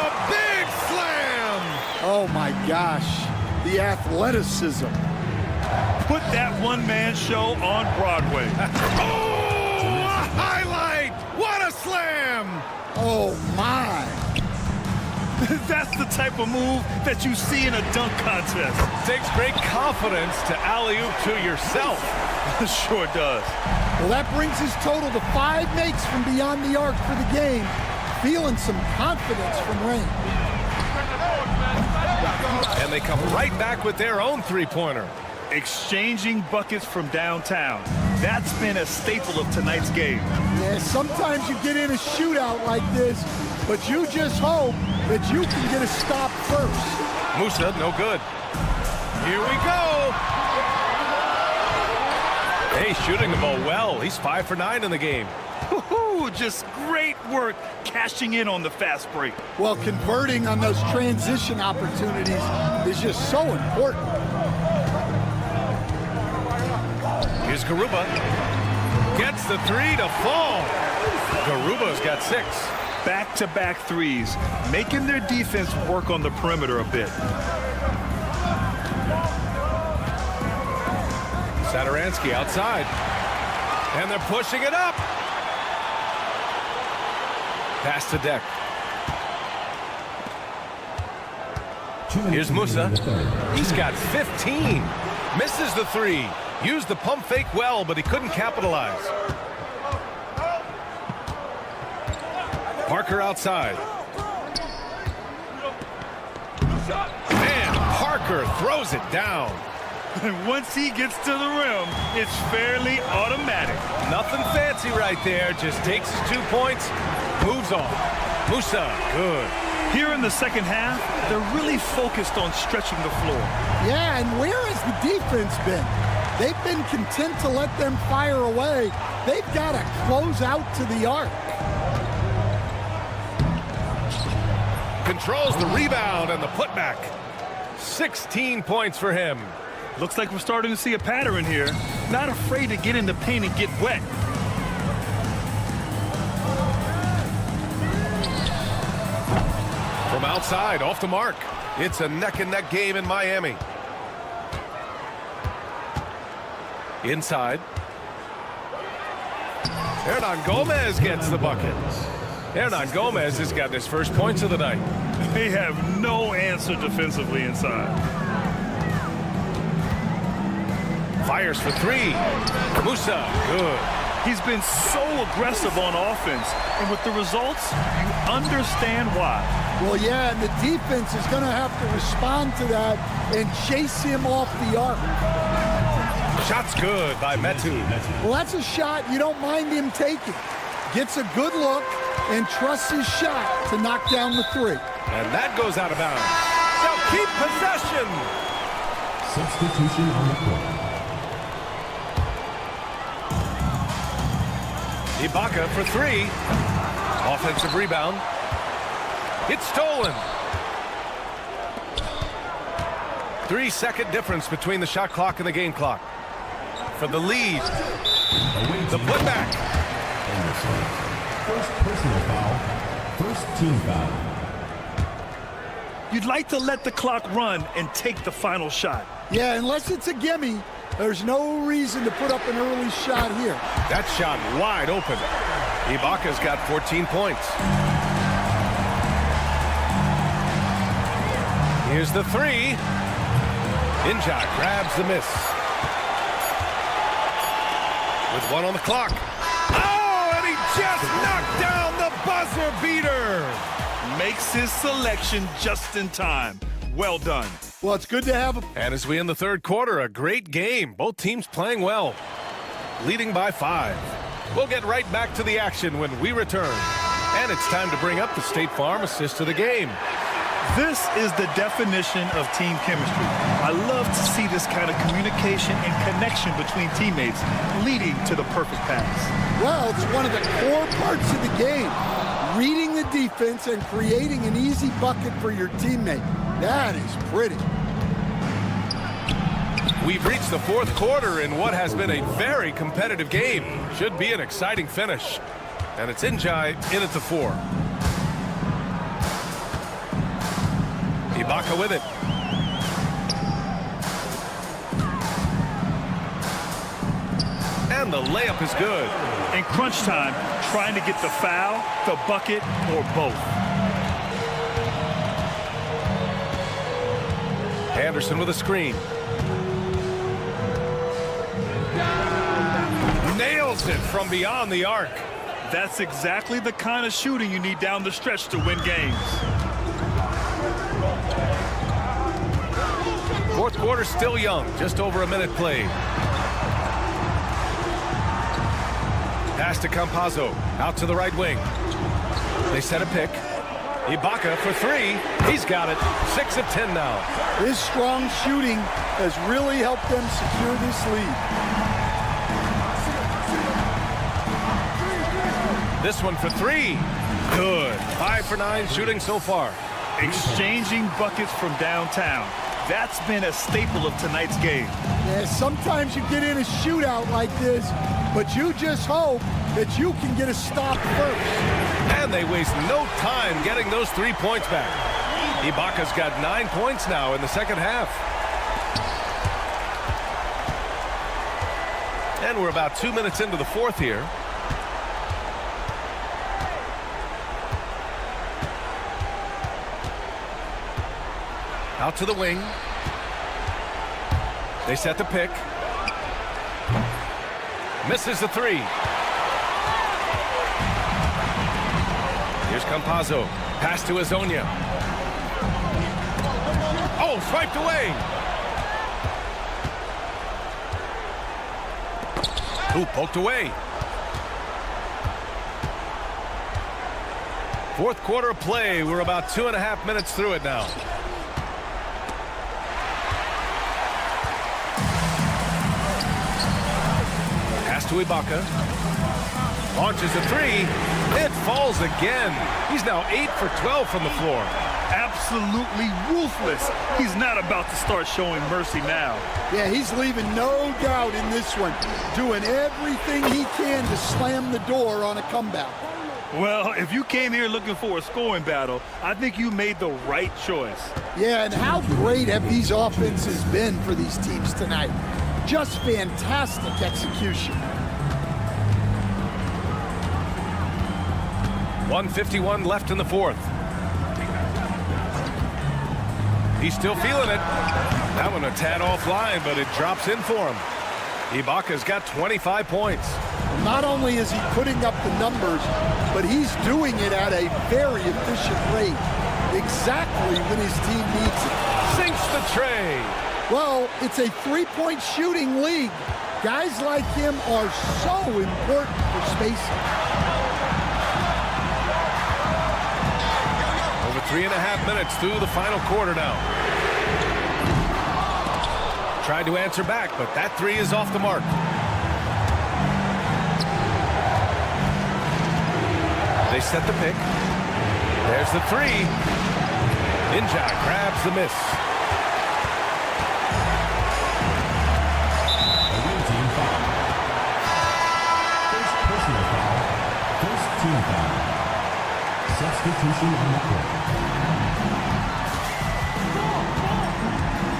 a big slam! Oh, my gosh. The athleticism. Put that one-man show on Broadway. Oh, a highlight! What a slam! Oh, my. That's the type of move that you see in a dunk contest. Takes great confidence to alley-oop to yourself. Sure does. Well, that brings his total to 5 makes from beyond the arc for the game. Feeling some confidence from range. And they come right back with their own three-pointer. Exchanging buckets from downtown. That's been a staple of tonight's game. Yeah, sometimes you get in a shootout like this, but you just hope that you can get a stop first. Musa, no good. Here we go. Hey, shooting the ball well. He's 5 for 9 in the game. Just great work cashing in on the fast break. Well, converting on those transition opportunities is just so important. Here's Garuba. Gets the 3 to fall. Garuba's got 6. Back-to-back threes, making their defense work on the perimeter a bit. Satoransky outside. And they're pushing it up. Pass to Deck. Here's Musa. He's got 15. Misses the 3. Used the pump fake well, but he couldn't capitalize. Parker outside. Man, Parker throws it down. And once he gets to the rim, it's fairly automatic. Nothing fancy right there. Just takes his 2 points, moves on. Musa, good. Here in the second half, they're really focused on stretching the floor. Yeah, and where has the defense been? They've been content to let them fire away. They've got to close out to the arc. Controls the rebound and the putback. 16 points for him. Looks like we're starting to see a pattern here. Not afraid to get in the paint and get wet. From outside, off the mark. It's a neck-and-neck game in Miami. Inside. Hernan Gomez gets the bucket. Hernan Gomez has got his first points of the night. They have no answer defensively inside. Fires for 3. Musa, good. He's been so aggressive on offense, and with the results, you understand why. Well, yeah, and the defense is going to have to respond to that and chase him off the arc. Shot's good by Metu. Well, that's a shot you don't mind him taking. Gets a good look and trusts his shot to knock down the 3. And that goes out of bounds. They'll keep possession. Substitution on the court. Ibaka for 3. Offensive rebound. It's stolen. 3-second difference between the shot clock and the game clock. For the lead. The putback. First personal foul. First team foul. You'd like to let the clock run and take the final shot. Yeah, unless it's a gimme, there's no reason to put up an early shot here. That shot wide open. Ibaka's got 14 points. Here's the 3. Inja grabs the miss. With 1 on the clock. Oh, and he just knocked down the buzzer beater. Makes his selection just in time. Well done. Well, it's good to have a... And as we end the third quarter, a great game. Both teams playing well. Leading by 5. We'll get right back to the action when we return. And it's time to bring up the State Farm assist of the game. This is the definition of team chemistry. I love to see this kind of communication and connection between teammates leading to the perfect pass. Well, it's one of the core parts of the game. Reading the defense and creating an easy bucket for your teammate. That is pretty. We've reached the fourth quarter in what has been a very competitive game. Should be an exciting finish. And it's Njai in at the 4. Ibaka with it. And the layup is good. In crunch time, trying to get the foul, the bucket, or both. Anderson with a screen. Nails it from beyond the arc. That's exactly the kind of shooting you need down the stretch to win games. Fourth quarter still young, just over a minute played. Pass to Campazzo, out to the right wing. They set a pick. Ibaka for 3. He's got it. 6 of 10 now. His strong shooting has really helped them secure this lead. This one for three. Good. 5 for 9 shooting so far. Exchanging buckets from downtown. That's been a staple of tonight's game. Yeah, sometimes you get in a shootout like this, but you just hope that you can get a stop first. And they waste no time getting those 3 points back. Ibaka's got 9 points now in the second half. And we're about 2 minutes into the fourth here. Out to the wing. They set the pick. Misses the three. Here's Campazzo. Pass to Azonia. Oh, swiped away. Ooh, poked away. Fourth quarter of play. We're about 2.5 minutes through it now. Pass to Ibaka. Launches a three. It falls again. He's now 8 for 12 from the floor. Absolutely ruthless. He's not about to start showing mercy now. Yeah, he's leaving no doubt in this one. Doing everything he can to slam the door on a comeback. Well, if you came here looking for a scoring battle, I think you made the right choice. Yeah, and how great have these offenses been for these teams tonight? Just fantastic execution. 1:51 left in the fourth. He's still feeling it. That one a tad offline, but it drops in for him. Ibaka's got 25 points. Not only is he putting up the numbers, but he's doing it at a very efficient rate. Exactly when his team needs it. Sinks the tray. Well, it's a three-point shooting league. Guys like him are so important for spacing. Over 3.5 minutes through the final quarter now. Tried to answer back, but that three is off the mark. They set the pick. There's the three. Ninja grabs the miss. Team foul. First personal foul. First team foul. Substitution on the court.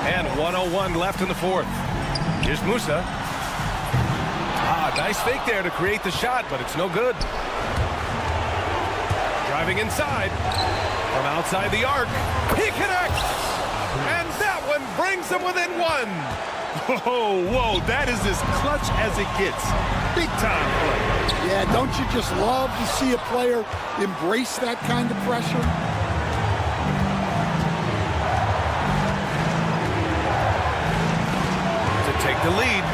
And 1:01 left in the fourth. Here's Musa. Nice fake there to create the shot, but it's no good. Driving inside. From outside the arc. He connects! And that one brings him within one. Whoa, that is as clutch as it gets. Big time play. Yeah, don't you just love to see a player embrace that kind of pressure? To take the lead.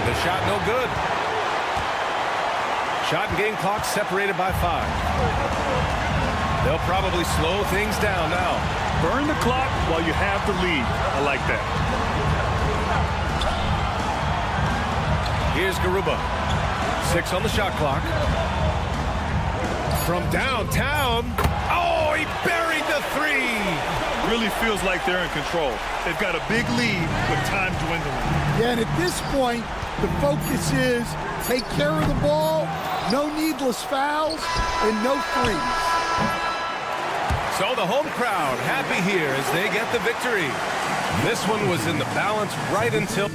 The shot no good. Shot and game clock separated by 5. They'll probably slow things down now. Burn the clock while you have the lead. I like that. Here's Garuba. 6 on the shot clock. From downtown. Oh, he buried the three. Really feels like they're in control. They've got a big lead with time dwindling. Yeah, and at this point, the focus is take care of the ball, no needless fouls, and no threes. So the home crowd happy here as they get the victory. This one was in the balance right until...